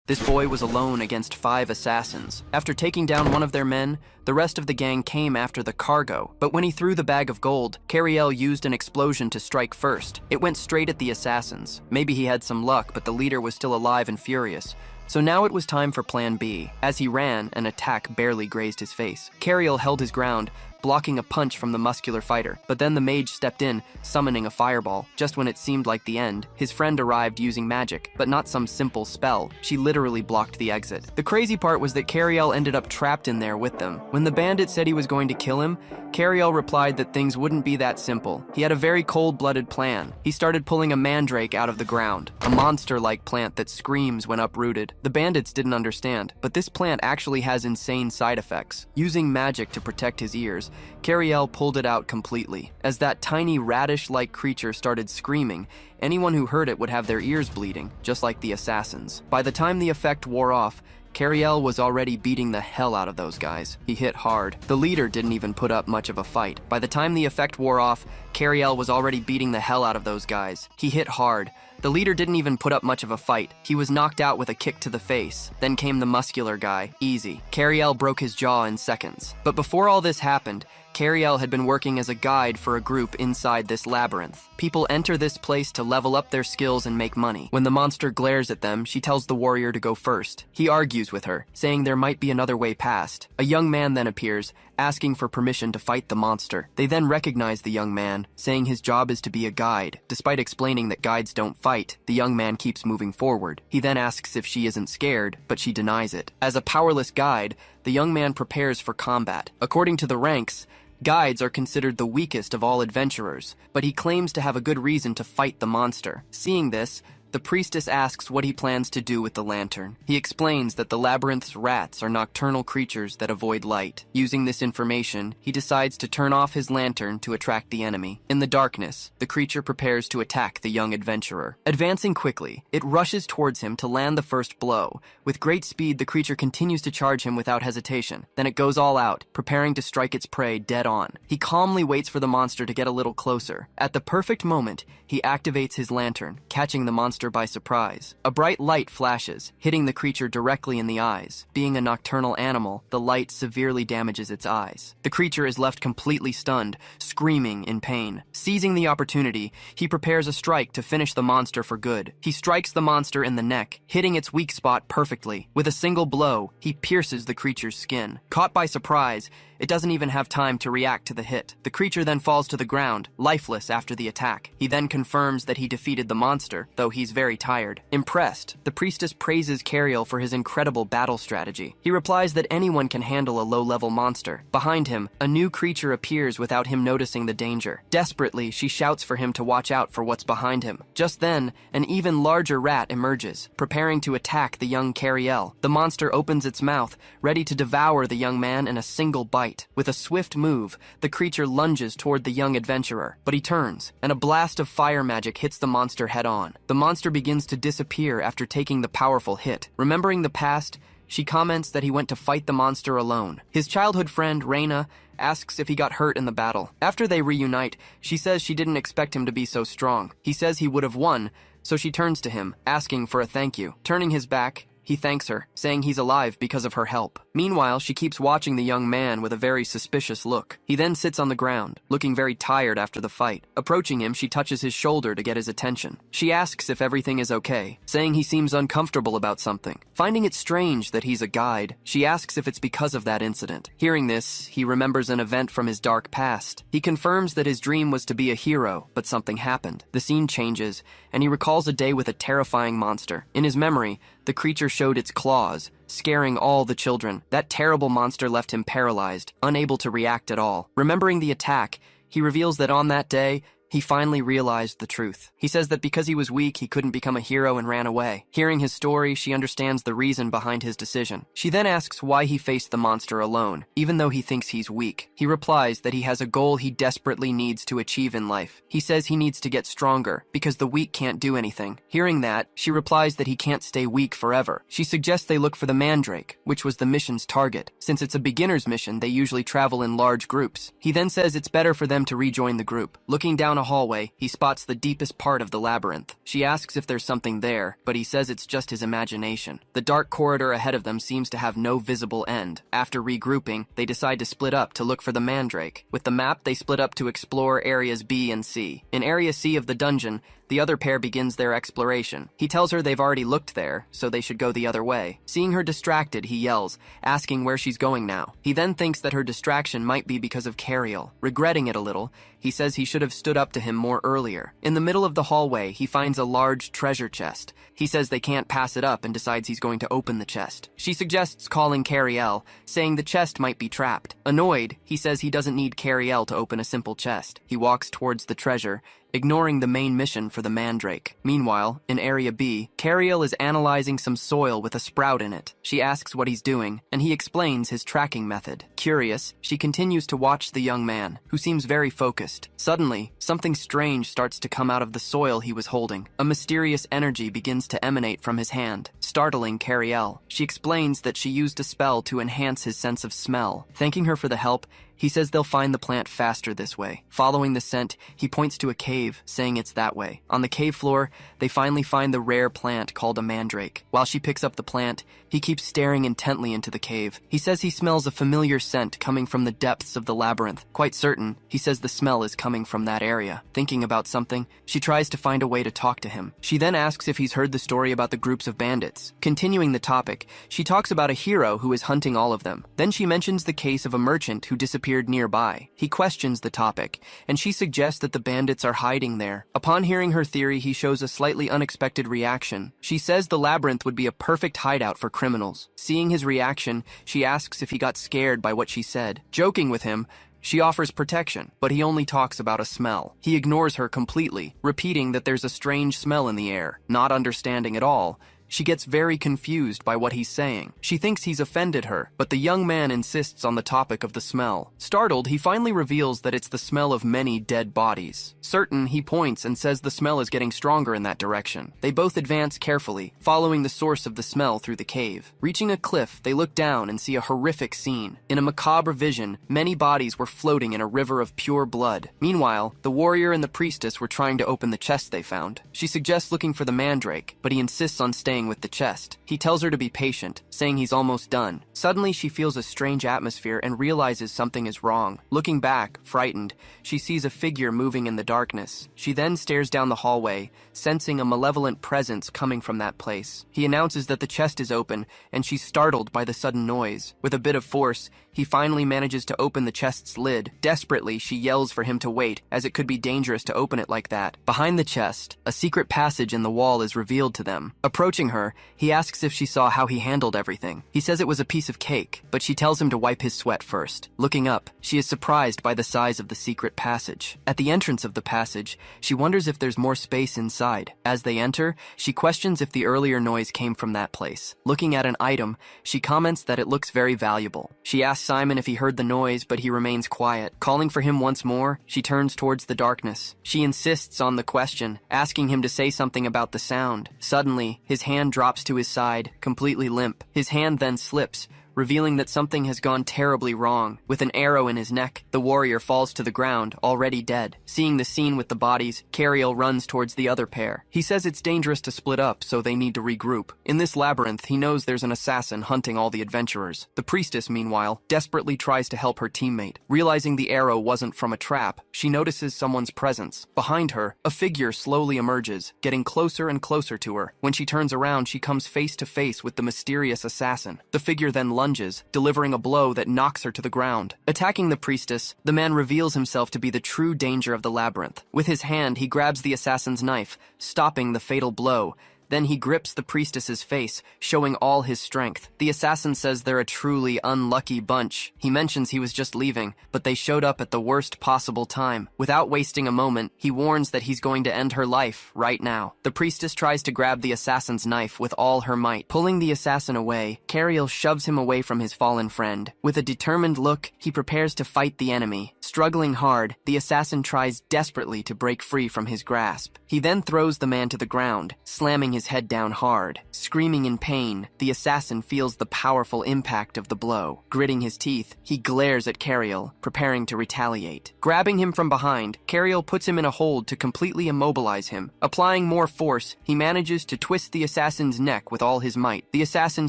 This boy was alone against 5 assassins. After taking down one of their men, the rest of the gang came after the cargo, but when he threw the bag of gold, Cariel used an explosion to strike first. It went straight at the assassins. Maybe he had some luck, but the leader was still alive and furious. So now it was time for Plan B. As he ran, an attack barely grazed his face. Cariel held his ground, blocking a punch from the muscular fighter, but then the mage stepped in, summoning a fireball. Just when it seemed like the end, his friend arrived using magic, but not some simple spell. She literally blocked the exit. The crazy part was that Cariel ended up trapped in there with them. When the bandit said he was going to kill him, Cariel replied that things wouldn't be that simple. He had a very cold-blooded plan. He started pulling a mandrake out of the ground, a monster-like plant that screams when uprooted. The bandits didn't understand, but this plant actually has insane side effects. Using magic to protect his ears, Cariel pulled it out completely. As that tiny radish-like creature started screaming, anyone who heard it would have their ears bleeding, just like the assassins. By the time the effect wore off, Cariel was already beating the hell out of those guys. He hit hard. The leader didn't even put up much of a fight. By the time the effect wore off, Cariel was already beating the hell out of those guys. He hit hard. The leader didn't even put up much of a fight. He was knocked out with a kick to the face. Then came the muscular guy. Easy. Cariel broke his jaw in seconds. But before all this happened, Cariel had been working as a guide for a group inside this labyrinth. People enter this place to level up their skills and make money. When the monster glares at them, she tells the warrior to go first. He argues with her, saying there might be another way past. A young man then appears, asking for permission to fight the monster. They then recognize the young man, saying his job is to be a guide. Despite explaining that guides don't fight, the young man keeps moving forward. He then asks if she isn't scared, but she denies it. As a powerless guide, the young man prepares for combat. According to the ranks, guides are considered the weakest of all adventurers, but he claims to have a good reason to fight the monster. Seeing this, the priestess asks what he plans to do with the lantern. He explains that the labyrinth's rats are nocturnal creatures that avoid light. Using this information, he decides to turn off his lantern to attract the enemy. In the darkness, the creature prepares to attack the young adventurer. Advancing quickly, it rushes towards him to land the first blow. With great speed, the creature continues to charge him without hesitation. Then it goes all out, preparing to strike its prey dead on. He calmly waits for the monster to get a little closer. At the perfect moment, he activates his lantern, catching the monster by surprise. A bright light flashes, hitting the creature directly in the eyes. Being a nocturnal animal, the light severely damages its eyes. The creature is left completely stunned, screaming in pain. Seizing the opportunity, he prepares a strike to finish the monster for good. He strikes the monster in the neck, hitting its weak spot perfectly. With a single blow, he pierces the creature's skin. Caught by surprise, it doesn't even have time to react to the hit. The creature then falls to the ground, lifeless after the attack. He then confirms that he defeated the monster, though he's very tired. Impressed, the priestess praises Cariel for his incredible battle strategy. He replies that anyone can handle a low-level monster. Behind him, a new creature appears without him noticing the danger. Desperately, she shouts for him to watch out for what's behind him. Just then, an even larger rat emerges, preparing to attack the young Cariel. The monster opens its mouth, ready to devour the young man in a single bite. With a swift move, the creature lunges toward the young adventurer, but he turns, and a blast of fire magic hits the monster head-on. The monster begins to disappear after taking the powerful hit. Remembering the past, she comments that he went to fight the monster alone. His childhood friend, Reina, asks if he got hurt in the battle. After they reunite, she says she didn't expect him to be so strong. He says he would have won, so she turns to him, asking for a thank you. Turning his back, he thanks her, saying he's alive because of her help. Meanwhile, she keeps watching the young man with a very suspicious look. He then sits on the ground, looking very tired after the fight. Approaching him, she touches his shoulder to get his attention. She asks if everything is okay, saying he seems uncomfortable about something. Finding it strange that he's a guide, she asks if it's because of that incident. Hearing this, he remembers an event from his dark past. He confirms that his dream was to be a hero, but something happened. The scene changes, and he recalls a day with a terrifying monster. In his memory, the creature showed its claws, scaring all the children. That terrible monster left him paralyzed, unable to react at all. Remembering the attack, he reveals that on that day, he finally realized the truth. He says that because he was weak, he couldn't become a hero and ran away. Hearing his story, she understands the reason behind his decision. She then asks why he faced the monster alone, even though he thinks he's weak. He replies that he has a goal he desperately needs to achieve in life. He says he needs to get stronger, because the weak can't do anything. Hearing that, she replies that he can't stay weak forever. She suggests they look for the mandrake, which was the mission's target. Since it's a beginner's mission, they usually travel in large groups. He then says it's better for them to rejoin the group. Looking down down a hallway, he spots the deepest part of the labyrinth. She asks if there's something there, but he says it's just his imagination. The dark corridor ahead of them seems to have no visible end. After regrouping, they decide to split up to look for the mandrake. With the map, they split up to explore areas B and C. In Area C of the dungeon, the other pair begins their exploration. He tells her they've already looked there, so they should go the other way. Seeing her distracted, he yells, asking where she's going now. He then thinks that her distraction might be because of Cariel. Regretting it a little, he says he should have stood up to him more earlier. In the middle of the hallway, he finds a large treasure chest. He says they can't pass it up and decides he's going to open the chest. She suggests calling Cariel, saying the chest might be trapped. Annoyed, he says he doesn't need Cariel to open a simple chest. He walks towards the treasure, ignoring the main mission for the mandrake. Meanwhile, in Area B, Cariel is analyzing some soil with a sprout in it. She asks what he's doing, and he explains his tracking method. Curious, she continues to watch the young man, who seems very focused. Suddenly, something strange starts to come out of the soil he was holding. A mysterious energy begins to emanate from his hand, startling Cariel. She explains that she used a spell to enhance his sense of smell. Thanking her for the help, he says they'll find the plant faster this way. Following the scent, he points to a cave, saying it's that way. On the cave floor, they finally find the rare plant called a mandrake. While she picks up the plant, he keeps staring intently into the cave. He says he smells a familiar scent coming from the depths of the labyrinth. Quite certain, he says the smell is coming from that area. Thinking about something, she tries to find a way to talk to him. She then asks if he's heard the story about the groups of bandits. Continuing the topic, she talks about a hero who is hunting all of them. Then she mentions the case of a merchant who disappeared nearby. He questions the topic, and she suggests that the bandits are hiding there. Upon hearing her theory, he shows a slightly unexpected reaction. She says the labyrinth would be a perfect hideout for criminals. Seeing his reaction, she asks if he got scared by what she said. Joking with him, she offers protection, but he only talks about a smell. He ignores her completely, repeating that there's a strange smell in the air. Not understanding at all, she gets very confused by what he's saying. She thinks he's offended her, but the young man insists on the topic of the smell. Startled, he finally reveals that it's the smell of many dead bodies. Certain, he points and says the smell is getting stronger in that direction. They both advance carefully, following the source of the smell through the cave. Reaching a cliff, they look down and see a horrific scene. In a macabre vision, many bodies were floating in a river of pure blood. Meanwhile, the warrior and the priestess were trying to open the chest they found. She suggests looking for the mandrake, but he insists on staying with the chest. He tells her to be patient, saying he's almost done. Suddenly, she feels a strange atmosphere and realizes something is wrong. Looking back, frightened, she sees a figure moving in the darkness. She then stares down the hallway, sensing a malevolent presence coming from that place. He announces that the chest is open, and she's startled by the sudden noise. With a bit of force, he finally manages to open the chest's lid. Desperately, she yells for him to wait, as it could be dangerous to open it like that. Behind the chest, a secret passage in the wall is revealed to them. Approaching her, he asks if she saw how he handled everything. He says it was a piece of cake, but she tells him to wipe his sweat first. Looking up, she is surprised by the size of the secret passage. At the entrance of the passage, she wonders if there's more space inside. As they enter, she questions if the earlier noise came from that place. Looking at an item, she comments that it looks very valuable. She asks Simon if he heard the noise, but he remains quiet. Calling for him once more, she turns towards the darkness. She insists on the question, asking him to say something about the sound. Suddenly, his hand drops to his side, completely limp. His hand then slips, revealing that something has gone terribly wrong. With an arrow in his neck, the warrior falls to the ground, already dead. Seeing the scene with the bodies, Cariel runs towards the other pair. He says it's dangerous to split up, so they need to regroup. In this labyrinth, he knows there's an assassin hunting all the adventurers. The priestess, meanwhile, desperately tries to help her teammate. Realizing the arrow wasn't from a trap, she notices someone's presence. Behind her, a figure slowly emerges, getting closer and closer to her. When she turns around, she comes face to face with the mysterious assassin. The figure then lunges, delivering a blow that knocks her to the ground. Attacking the priestess, the man reveals himself to be the true danger of the labyrinth. With his hand, he grabs the assassin's knife, stopping the fatal blow. Then he grips the priestess's face, showing all his strength. The assassin says they're a truly unlucky bunch. He mentions he was just leaving, but they showed up at the worst possible time. Without wasting a moment, he warns that he's going to end her life right now. The priestess tries to grab the assassin's knife with all her might. Pulling the assassin away, Cariel shoves him away from his fallen friend. With a determined look, he prepares to fight the enemy. Struggling hard, the assassin tries desperately to break free from his grasp. He then throws the man to the ground, slamming his head down hard. Screaming in pain, the assassin feels the powerful impact of the blow. Gritting his teeth, he glares at Cariel, preparing to retaliate. Grabbing him from behind, Cariel puts him in a hold to completely immobilize him. Applying more force, he manages to twist the assassin's neck with all his might. The assassin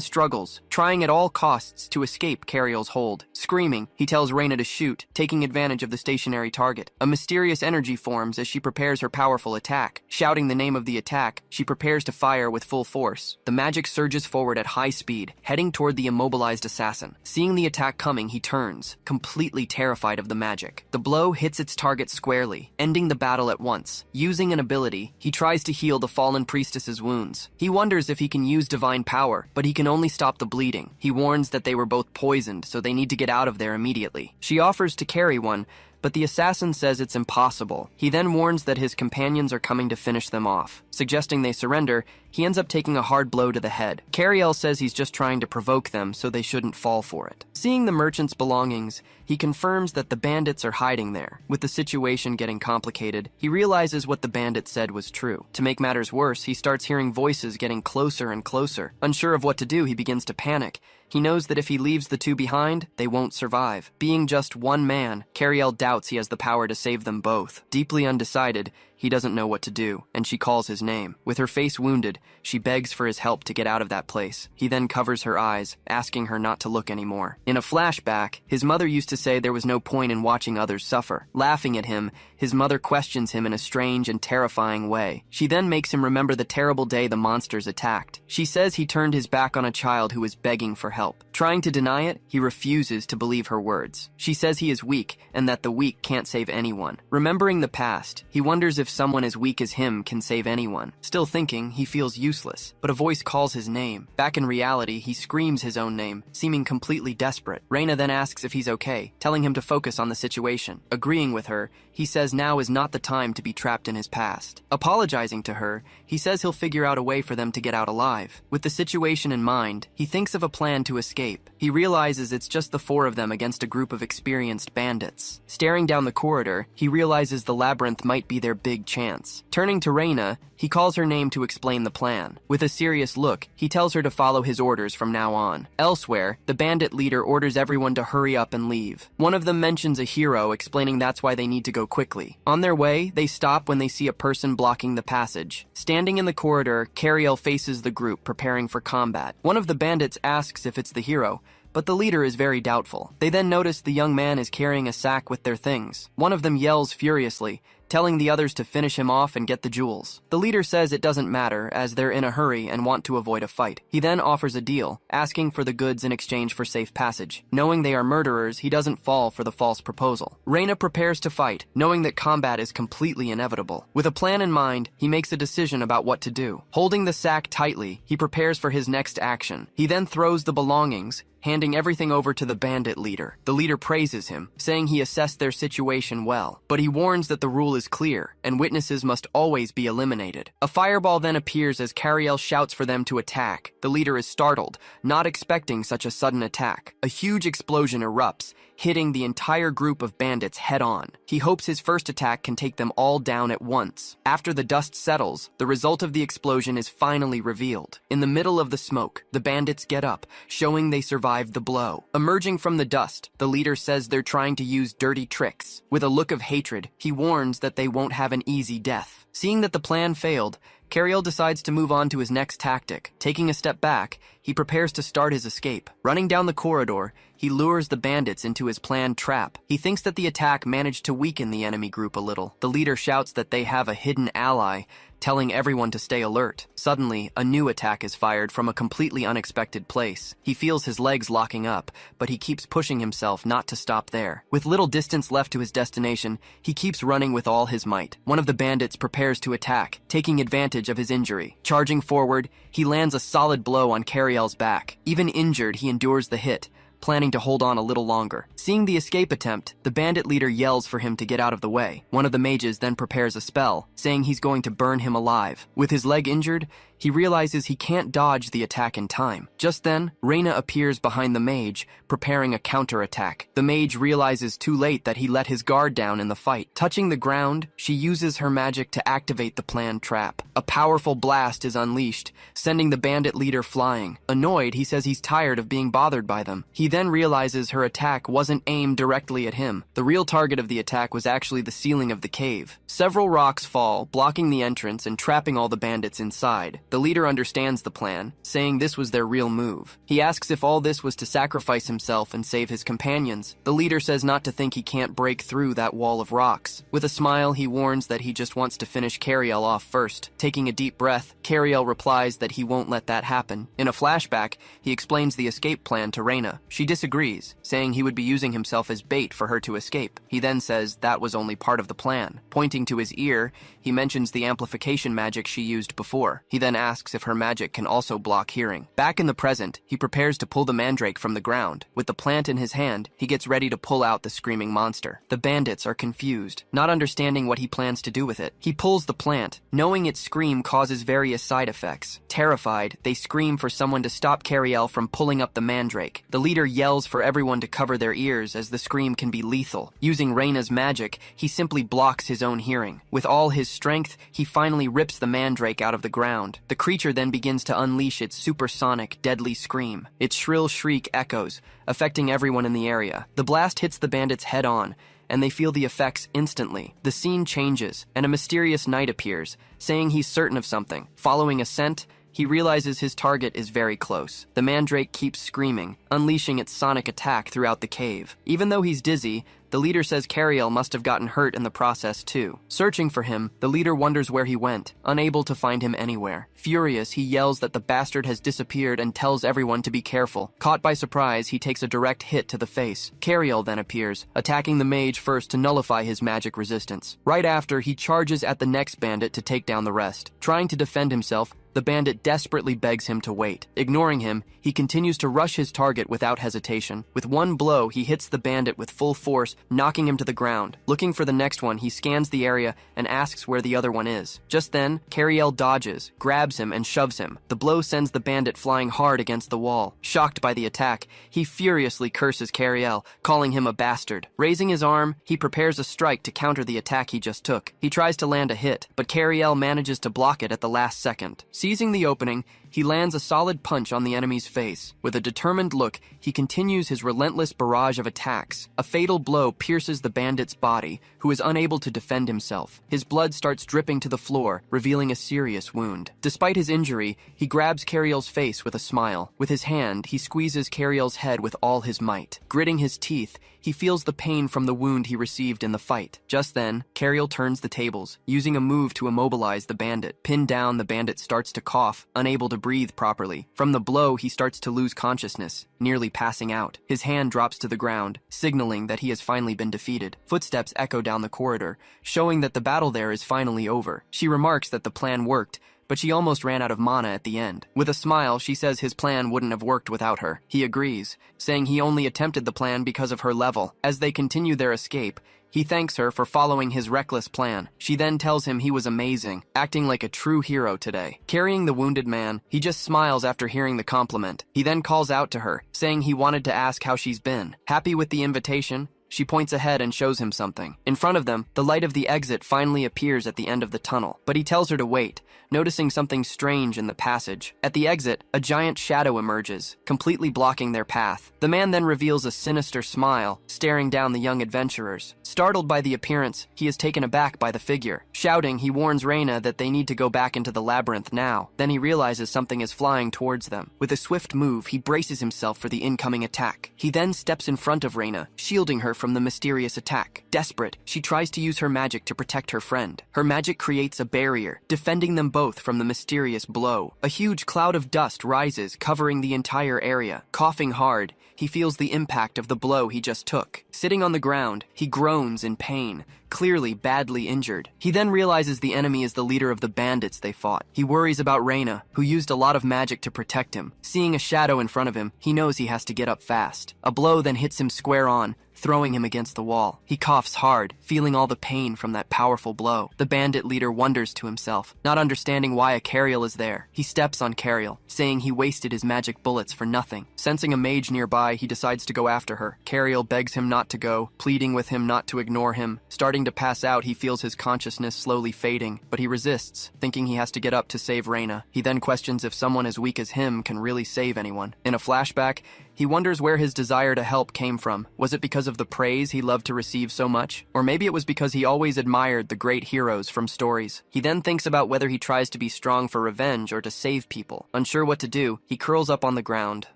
struggles, trying at all costs to escape Cariel's hold. Screaming, he tells Reina to shoot, taking advantage of the stationary target. A mysterious energy forms as she prepares her powerful attack. Shouting the name of the attack, she prepares to fire with full force. The magic surges forward at high speed, heading toward the immobilized assassin. Seeing the attack coming, he turns, completely terrified of the magic. The blow hits its target squarely, ending the battle at once. Using an ability, he tries to heal the fallen priestess's wounds. He wonders if he can use divine power, but he can only stop the bleeding. He warns that they were both poisoned, so they need to get out of there immediately. She offers to carry one, but the assassin says it's impossible. He then warns that his companions are coming to finish them off. Suggesting they surrender, he ends up taking a hard blow to the head. Cariel says he's just trying to provoke them so they shouldn't fall for it. Seeing the merchant's belongings, he confirms that the bandits are hiding there. With the situation getting complicated, he realizes what the bandit said was true. To make matters worse, he starts hearing voices getting closer and closer. Unsure of what to do, he begins to panic. He knows that if he leaves the two behind, they won't survive. Being just one man, Cariel doubts he has the power to save them both. Deeply undecided, he doesn't know what to do, and she calls his name. With her face wounded, she begs for his help to get out of that place. He then covers her eyes, asking her not to look anymore. In a flashback, his mother used to say there was no point in watching others suffer. Laughing at him, his mother questions him in a strange and terrifying way. She then makes him remember the terrible day the monsters attacked. She says he turned his back on a child who was begging for help. Trying to deny it, he refuses to believe her words. She says he is weak, and that the weak can't save anyone. Remembering the past, he wonders if someone as weak as him can save anyone. Still thinking, he feels useless, but a voice calls his name. Back in reality, he screams his own name, seeming completely desperate. Reina then asks if he's okay, telling him to focus on the situation. Agreeing with her, he says now is not the time to be trapped in his past. Apologizing to her, he says he'll figure out a way for them to get out alive. With the situation in mind, he thinks of a plan to escape. He realizes it's just the four of them against a group of experienced bandits. Staring down the corridor, he realizes the labyrinth might be their big chance. Turning to Reina, he calls her name to explain the plan. With a serious look, he tells her to follow his orders from now on. Elsewhere, the bandit leader orders everyone to hurry up and leave. One of them mentions a hero, explaining that's why they need to go quickly. On their way, they stop when they see a person blocking the passage. Standing in the corridor, Cariel faces the group, preparing for combat. One of the bandits asks if it's the hero, but the leader is very doubtful. They then notice the young man is carrying a sack with their things. One of them yells furiously, telling the others to finish him off and get the jewels. The leader says it doesn't matter, as they're in a hurry and want to avoid a fight. He then offers a deal, asking for the goods in exchange for safe passage. Knowing they are murderers, he doesn't fall for the false proposal. Reina prepares to fight, knowing that combat is completely inevitable. With a plan in mind, he makes a decision about what to do. Holding the sack tightly, he prepares for his next action. He then throws the belongings, handing everything over to the bandit leader. The leader praises him, saying he assessed their situation well, but he warns that the rule is clear, and witnesses must always be eliminated. A fireball then appears as Cariel shouts for them to attack. The leader is startled, not expecting such a sudden attack. A huge explosion erupts, hitting the entire group of bandits head-on. He hopes his first attack can take them all down at once. After the dust settles, the result of the explosion is finally revealed. In the middle of the smoke, the bandits get up, showing they survived the blow. Emerging from the dust, the leader says they're trying to use dirty tricks. With a look of hatred, he warns that they won't have an easy death. Seeing that the plan failed, Cariel decides to move on to his next tactic. Taking a step back, he prepares to start his escape. Running down the corridor, he lures the bandits into his planned trap. He thinks that the attack managed to weaken the enemy group a little. The leader shouts that they have a hidden ally, telling everyone to stay alert. Suddenly, a new attack is fired from a completely unexpected place. He feels his legs locking up, but he keeps pushing himself not to stop there. With little distance left to his destination, he keeps running with all his might. One of the bandits prepares to attack, taking advantage of his injury. Charging forward, he lands a solid blow on Cariel's back. Even injured, he endures the hit, planning to hold on a little longer. Seeing the escape attempt, the bandit leader yells for him to get out of the way. One of the mages then prepares a spell, saying he's going to burn him alive. With his leg injured, He realizes he can't dodge the attack in time. Just then, Reina appears behind the mage, preparing a counterattack. The mage realizes too late that he let his guard down in the fight. Touching the ground, she uses her magic to activate the planned trap. A powerful blast is unleashed, sending the bandit leader flying. Annoyed, he says he's tired of being bothered by them. He then realizes her attack wasn't aimed directly at him. The real target of the attack was actually the ceiling of the cave. Several rocks fall, blocking the entrance and trapping all the bandits inside. The leader understands the plan, saying this was their real move. He asks if all this was to sacrifice himself and save his companions. The leader says not to think he can't break through that wall of rocks. With a smile, he warns that he just wants to finish Cariel off first. Taking a deep breath, Cariel replies that he won't let that happen. In a flashback, he explains the escape plan to Reina. She disagrees, saying he would be using himself as bait for her to escape. He then says that was only part of the plan. Pointing to his ear, he mentions the amplification magic she used before. He then asks if her magic can also block hearing. Back in the present, he prepares to pull the mandrake from the ground. With the plant in his hand, he gets ready to pull out the screaming monster. The bandits are confused, not understanding what he plans to do with it. He pulls the plant, knowing its scream causes various side effects. Terrified, they scream for someone to stop Cariel from pulling up the mandrake. The leader yells for everyone to cover their ears as the scream can be lethal. Using Reina's magic, he simply blocks his own hearing. With all his strength, he finally rips the mandrake out of the ground. The creature then begins to unleash its supersonic, deadly scream. Its shrill shriek echoes, affecting everyone in the area. The blast hits the bandits head on, and they feel the effects instantly. The scene changes, and a mysterious knight appears, saying he's certain of something. Following a scent, he realizes his target is very close. The mandrake keeps screaming, unleashing its sonic attack throughout the cave. Even though he's dizzy, the leader says Cariel must have gotten hurt in the process too. Searching for him, the leader wonders where he went, unable to find him anywhere. Furious, he yells that the bastard has disappeared and tells everyone to be careful. Caught by surprise, he takes a direct hit to the face. Cariel then appears, attacking the mage first to nullify his magic resistance. Right after, he charges at the next bandit to take down the rest. Trying to defend himself, the bandit desperately begs him to wait. Ignoring him, he continues to rush his target without hesitation. With one blow, he hits the bandit with full force, knocking him to the ground. Looking for the next one, he scans the area and asks where the other one is. Just then, Cariel dodges, grabs him, and shoves him. The blow sends the bandit flying hard against the wall. Shocked by the attack, he furiously curses Cariel, calling him a bastard. Raising his arm, he prepares a strike to counter the attack he just took. He tries to land a hit, but Cariel manages to block it at the last second. Seizing the opening, he lands a solid punch on the enemy's face. With a determined look, he continues his relentless barrage of attacks. A fatal blow pierces the bandit's body, who is unable to defend himself. His blood starts dripping to the floor, revealing a serious wound. Despite his injury, he grabs Cariel's face with a smile. With his hand, he squeezes Cariel's head with all his might. Gritting his teeth, he feels the pain from the wound he received in the fight. Just then, Cariel turns the tables, using a move to immobilize the bandit. Pinned down, the bandit starts to cough, unable to breathe properly. From the blow, he starts to lose consciousness, nearly passing out. His hand drops to the ground, signaling that he has finally been defeated. Footsteps echo down the corridor, showing that the battle there is finally over. She remarks that the plan worked, but she almost ran out of mana at the end. With a smile, she says his plan wouldn't have worked without her. He agrees, saying he only attempted the plan because of her level. As they continue their escape, he thanks her for following his reckless plan. She then tells him he was amazing, acting like a true hero today. Carrying the wounded man, he just smiles after hearing the compliment. He then calls out to her, saying he wanted to ask how she's been. Happy with the invitation, she points ahead and shows him something. In front of them, the light of the exit finally appears at the end of the tunnel, but he tells her to wait, noticing something strange in the passage. At the exit, a giant shadow emerges, completely blocking their path. The man then reveals a sinister smile, staring down the young adventurers. Startled by the appearance, he is taken aback by the figure. Shouting, he warns Reina that they need to go back into the labyrinth now. Then he realizes something is flying towards them. With a swift move, he braces himself for the incoming attack. He then steps in front of Reina, shielding her from the mysterious attack. Desperate, she tries to use her magic to protect her friend. Her magic creates a barrier, defending them both from the mysterious blow. A huge cloud of dust rises, covering the entire area. Coughing hard, he feels the impact of the blow he just took. Sitting on the ground, he groans in pain, clearly badly injured. He then realizes the enemy is the leader of the bandits they fought. He worries about Reina, who used a lot of magic to protect him. Seeing a shadow in front of him, he knows he has to get up fast. A blow then hits him square on, throwing him against the wall. He coughs hard, feeling all the pain from that powerful blow. The bandit leader wonders to himself, not understanding why Cariel is there. He steps on Cariel, saying he wasted his magic bullets for nothing. Sensing a mage nearby, he decides to go after her. Cariel begs him not to go, pleading with him not to ignore him. Starting to pass out, he feels his consciousness slowly fading, but he resists, thinking he has to get up to save Reina. He then questions if someone as weak as him can really save anyone. In a flashback, he wonders where his desire to help came from. Was it because of the praise he loved to receive so much? Or maybe it was because he always admired the great heroes from stories. He then thinks about whether he tries to be strong for revenge or to save people. Unsure what to do, he curls up on the ground,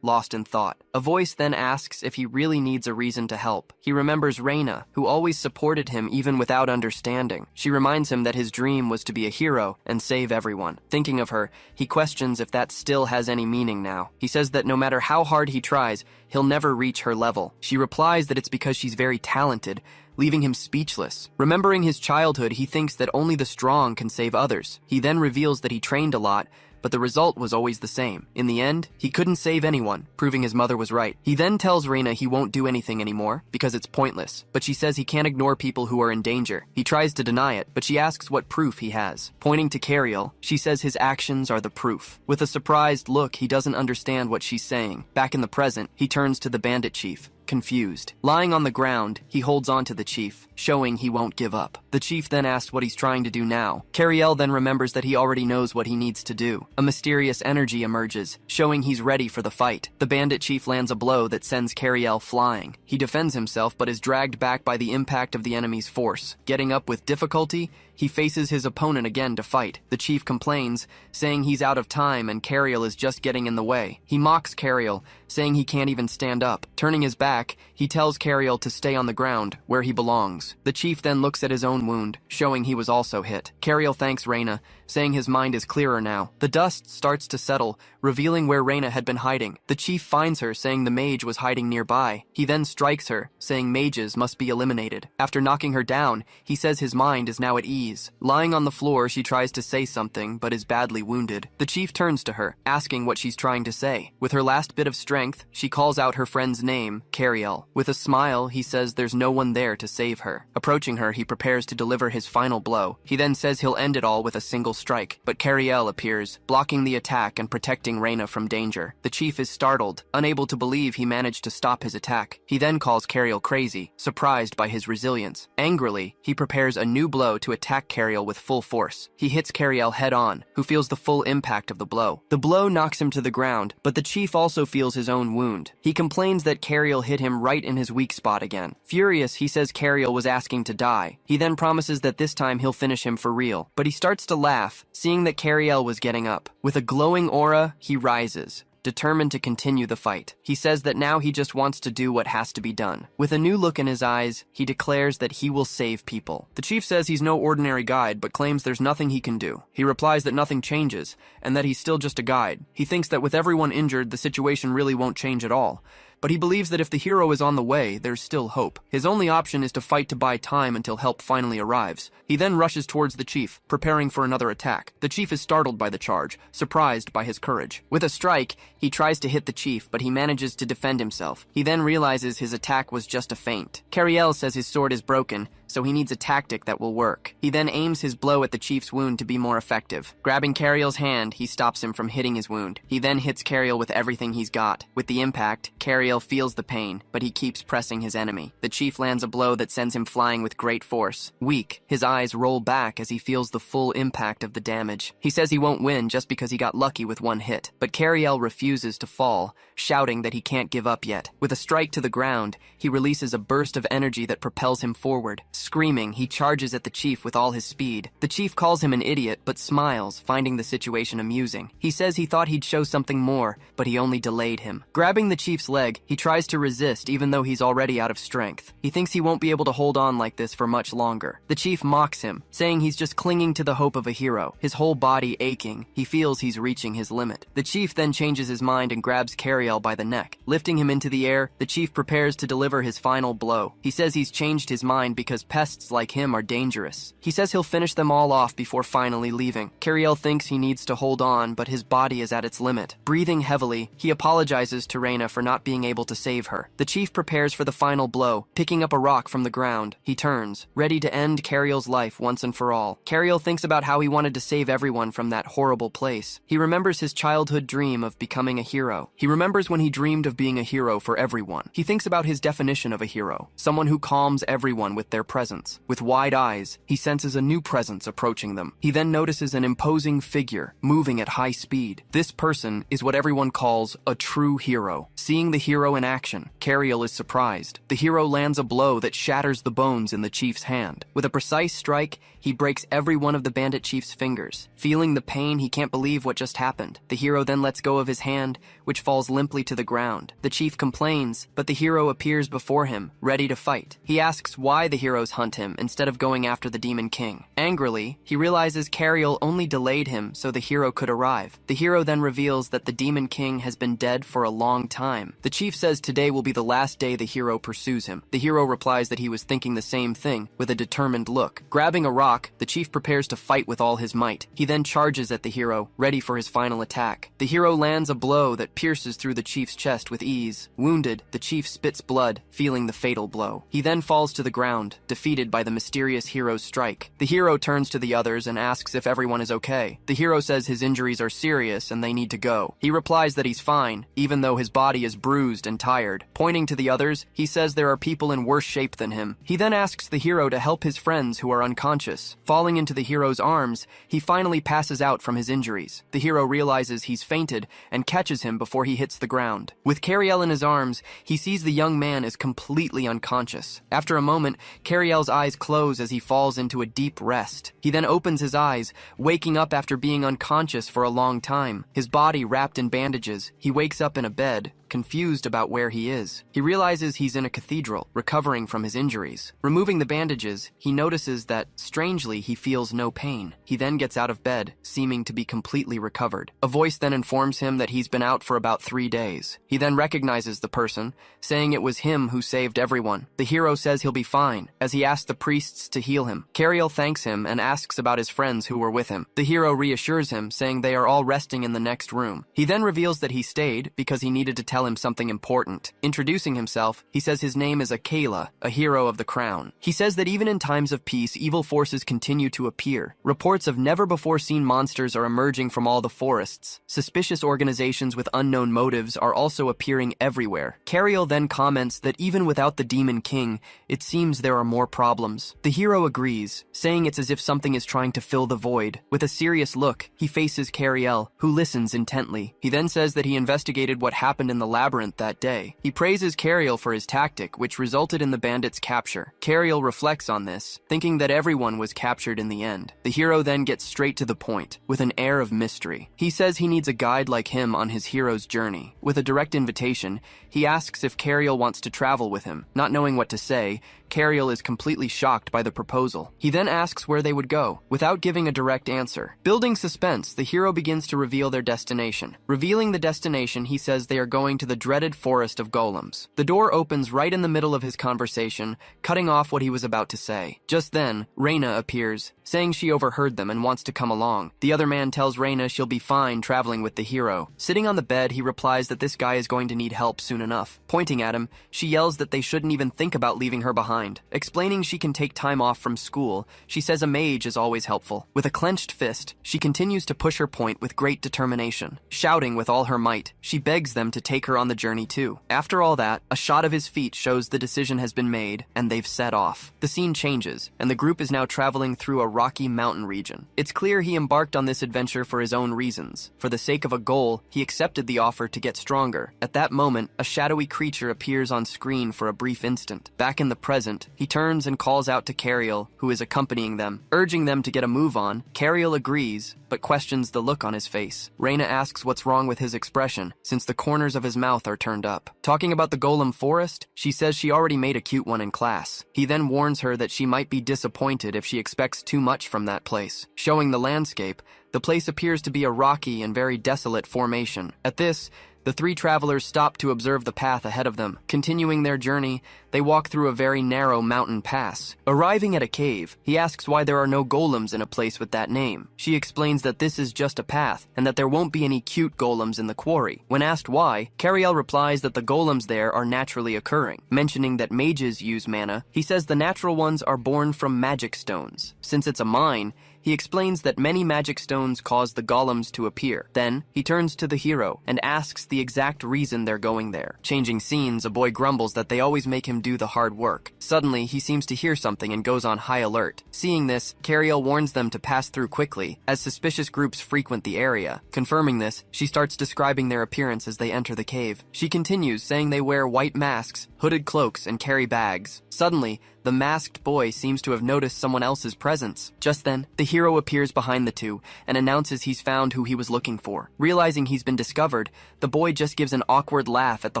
lost in thought. A voice then asks if he really needs a reason to help. He remembers Reina, who always supported him even without understanding. She reminds him that his dream was to be a hero and save everyone. Thinking of her, he questions if that still has any meaning now. He says that no matter how hard he tries, he'll never reach her level. She replies that it's because she's very talented, leaving him speechless. Remembering his childhood, he thinks that only the strong can save others. He then reveals that he trained a lot, but the result was always the same. In the end, he couldn't save anyone, proving his mother was right. He then tells Reina he won't do anything anymore, because it's pointless, but she says he can't ignore people who are in danger. He tries to deny it, but she asks what proof he has. Pointing to Cariel, she says his actions are the proof. With a surprised look, he doesn't understand what she's saying. Back in the present, he turns to the bandit chief, confused. Lying on the ground, he holds on to the chief, showing he won't give up. The chief then asks what he's trying to do now. Cariel then remembers that he already knows what he needs to do. A mysterious energy emerges, showing he's ready for the fight. The bandit chief lands a blow that sends Cariel flying. He defends himself but is dragged back by the impact of the enemy's force. Getting up with difficulty, he faces his opponent again to fight. The chief complains, saying he's out of time and Cariel is just getting in the way. He mocks Cariel, saying he can't even stand up. Turning his back, he tells Cariel to stay on the ground, where he belongs. The chief then looks at his own wound, showing he was also hit. Cariel thanks Reina, saying his mind is clearer now. The dust starts to settle, revealing where Reina had been hiding. The chief finds her, saying the mage was hiding nearby. He then strikes her, saying mages must be eliminated. After knocking her down, he says his mind is now at ease. Lying on the floor, she tries to say something, but is badly wounded. The chief turns to her, asking what she's trying to say. With her last bit of strength, she calls out her friend's name, Cariel. With a smile, he says there's no one there to save her. Approaching her, he prepares to deliver his final blow. He then says he'll end it all with a single strike, but Cariel appears, blocking the attack and protecting Reina from danger. The chief is startled, unable to believe he managed to stop his attack. He then calls Cariel crazy, surprised by his resilience. Angrily, he prepares a new blow to attack Cariel with full force. He hits Cariel head-on, who feels the full impact of the blow. The blow knocks him to the ground, but the chief also feels his own wound. He complains that Cariel hit him right in his weak spot again. Furious, he says Cariel was asking to die. He then promises that this time he'll finish him for real, but he starts to laugh, seeing that Cariel was getting up. With a glowing aura, he rises, determined to continue the fight. He says that now he just wants to do what has to be done. With a new look in his eyes, he declares that he will save people. The chief says he's no ordinary guide, but claims there's nothing he can do. He replies that nothing changes, and that he's still just a guide. He thinks that with everyone injured, the situation really won't change at all. But he believes that if the hero is on the way, there's still hope. His only option is to fight to buy time until help finally arrives. He then rushes towards the chief, preparing for another attack. The chief is startled by the charge, surprised by his courage. With a strike, he tries to hit the chief, but he manages to defend himself. He then realizes his attack was just a feint. Cariel says his sword is broken, so he needs a tactic that will work. He then aims his blow at the chief's wound to be more effective. Grabbing Cariel's hand, he stops him from hitting his wound. He then hits Cariel with everything he's got. With the impact, Cariel feels the pain, but he keeps pressing his enemy. The chief lands a blow that sends him flying with great force. Weak, his eyes roll back as he feels the full impact of the damage. He says he won't win just because he got lucky with one hit, but Cariel refuses to fall, shouting that he can't give up yet. With a strike to the ground, he releases a burst of energy that propels him forward. Screaming, he charges at the chief with all his speed. The chief calls him an idiot, but smiles, finding the situation amusing. He says he thought he'd show something more, but he only delayed him. Grabbing the chief's leg, he tries to resist even though he's already out of strength. He thinks he won't be able to hold on like this for much longer. The chief mocks him, saying he's just clinging to the hope of a hero. His whole body aching, he feels he's reaching his limit. The chief then changes his mind and grabs Cariel by the neck. Lifting him into the air, the chief prepares to deliver his final blow. He says he's changed his mind because pests like him are dangerous. He says he'll finish them all off before finally leaving. Cariel thinks he needs to hold on, but his body is at its limit. Breathing heavily, he apologizes to Reina for not being able to save her. The chief prepares for the final blow, picking up a rock from the ground. He turns, ready to end Cariel's life once and for all. Cariel thinks about how he wanted to save everyone from that horrible place. He remembers his childhood dream of becoming a hero. He remembers when he dreamed of being a hero for everyone. He thinks about his definition of a hero, someone who calms everyone with their presence. With wide eyes, he senses a new presence approaching them. He then notices an imposing figure moving at high speed. This person is what everyone calls a true hero. Seeing the hero in action, Cariel is surprised. The hero lands a blow that shatters the bones in the chief's hand. With a precise strike, he breaks every one of the bandit chief's fingers. Feeling the pain, he can't believe what just happened. The hero then lets go of his hand, which falls limply to the ground. The chief complains, but the hero appears before him, ready to fight. He asks why the heroes hunt him instead of going after the Demon King. Angrily, he realizes Cariel only delayed him so the hero could arrive. The hero then reveals that the Demon King has been dead for a long time. The chief says today will be the last day the hero pursues him. The hero replies that he was thinking the same thing, with a determined look. Grabbing a rock, the chief prepares to fight with all his might. He then charges at the hero, ready for his final attack. The hero lands a blow that pierces through the chief's chest with ease. Wounded, the chief spits blood, feeling the fatal blow. He then falls to the ground, defeated by the mysterious hero's strike. The hero turns to the others and asks if everyone is okay. The hero says his injuries are serious and they need to go. He replies that he's fine, even though his body is bruised and tired. Pointing to the others, he says there are people in worse shape than him. He then asks the hero to help his friends who are unconscious. Falling into the hero's arms, he finally passes out from his injuries. The hero realizes he's fainted and catches him before he hits the ground. With Cariel in his arms, he sees the young man is completely unconscious. After a moment, Cariel's eyes close as he falls into a deep rest. He then opens his eyes, waking up after being unconscious for a long time. His body wrapped in bandages, he wakes up in a bed, confused about where he is. He realizes he's in a cathedral, recovering from his injuries. Removing the bandages, he notices that, strangely, he feels no pain. He then gets out of bed, seeming to be completely recovered. A voice then informs him that he's been out for about 3 days. He then recognizes the person, saying it was him who saved everyone. The hero says he'll be fine, as he asks the priests to heal him. Cariel thanks him and asks about his friends who were with him. The hero reassures him, saying they are all resting in the next room. He then reveals that he stayed because he needed to tell him something important. Introducing himself, he says his name is Akela, a hero of the crown. He says that even in times of peace, evil forces continue to appear. Reports of never-before-seen monsters are emerging from all the forests. Suspicious organizations with unknown motives are also appearing everywhere. Cariel then comments that even without the Demon King, it seems there are more problems. The hero agrees, saying it's as if something is trying to fill the void. With a serious look, he faces Cariel, who listens intently. He then says that he investigated what happened in the labyrinth that day. He praises Cariel for his tactic, which resulted in the bandits' capture. Cariel reflects on this, thinking that everyone was captured in the end. The hero then gets straight to the point, with an air of mystery. He says he needs a guide like him on his hero's journey. With a direct invitation, he asks if Cariel wants to travel with him. Not knowing what to say, Cariel is completely shocked by the proposal. He then asks where they would go, without giving a direct answer. Building suspense, the hero begins to reveal their destination. Revealing the destination, he says they are going to the dreaded forest of golems. The door opens right in the middle of his conversation, cutting off what he was about to say. Just then, Reina appears, saying she overheard them and wants to come along. The other man tells Reina she'll be fine traveling with the hero. Sitting on the bed, he replies that this guy is going to need help soon enough. Pointing at him, she yells that they shouldn't even think about leaving her behind. Explaining she can take time off from school, she says a mage is always helpful. With a clenched fist, she continues to push her point with great determination. Shouting with all her might, she begs them to take her on the journey too. After all that, a shot of his feet shows the decision has been made, and they've set off. The scene changes, and the group is now traveling through a rocky mountain region. It's clear he embarked on this adventure for his own reasons. For the sake of a goal, he accepted the offer to get stronger. At that moment, a shadowy creature appears on screen for a brief instant. Back in the present, he turns and calls out to Cariel, who is accompanying them. Urging them to get a move on, Cariel agrees, but questions the look on his face. Reina asks what's wrong with his expression, since the corners of his mouth are turned up. Talking about the golem forest, she says she already made a cute one in class. He then warns her that she might be disappointed if she expects too much from that place. Showing the landscape, the place appears to be a rocky and very desolate formation. At this, The three travelers stop to observe the path ahead of them. Continuing their journey, they walk through a very narrow mountain pass. Arriving at a cave, he asks why there are no golems in a place with that name. She explains that this is just a path, and that there won't be any cute golems in the quarry. When asked why, Cariel replies that the golems there are naturally occurring. Mentioning that mages use mana, he says the natural ones are born from magic stones. Since it's a mine, he explains that many magic stones cause the golems to appear. Then, he turns to the hero and asks the exact reason they're going there. Changing scenes, a boy grumbles that they always make him do the hard work. Suddenly, he seems to hear something and goes on high alert. Seeing this, Cariel warns them to pass through quickly, as suspicious groups frequent the area. Confirming this, she starts describing their appearance as they enter the cave. She continues, saying they wear white masks, hooded cloaks, and carry bags. Suddenly, the masked boy seems to have noticed someone else's presence. Just then, the hero appears behind the two and announces he's found who he was looking for. Realizing he's been discovered, the boy just gives an awkward laugh at the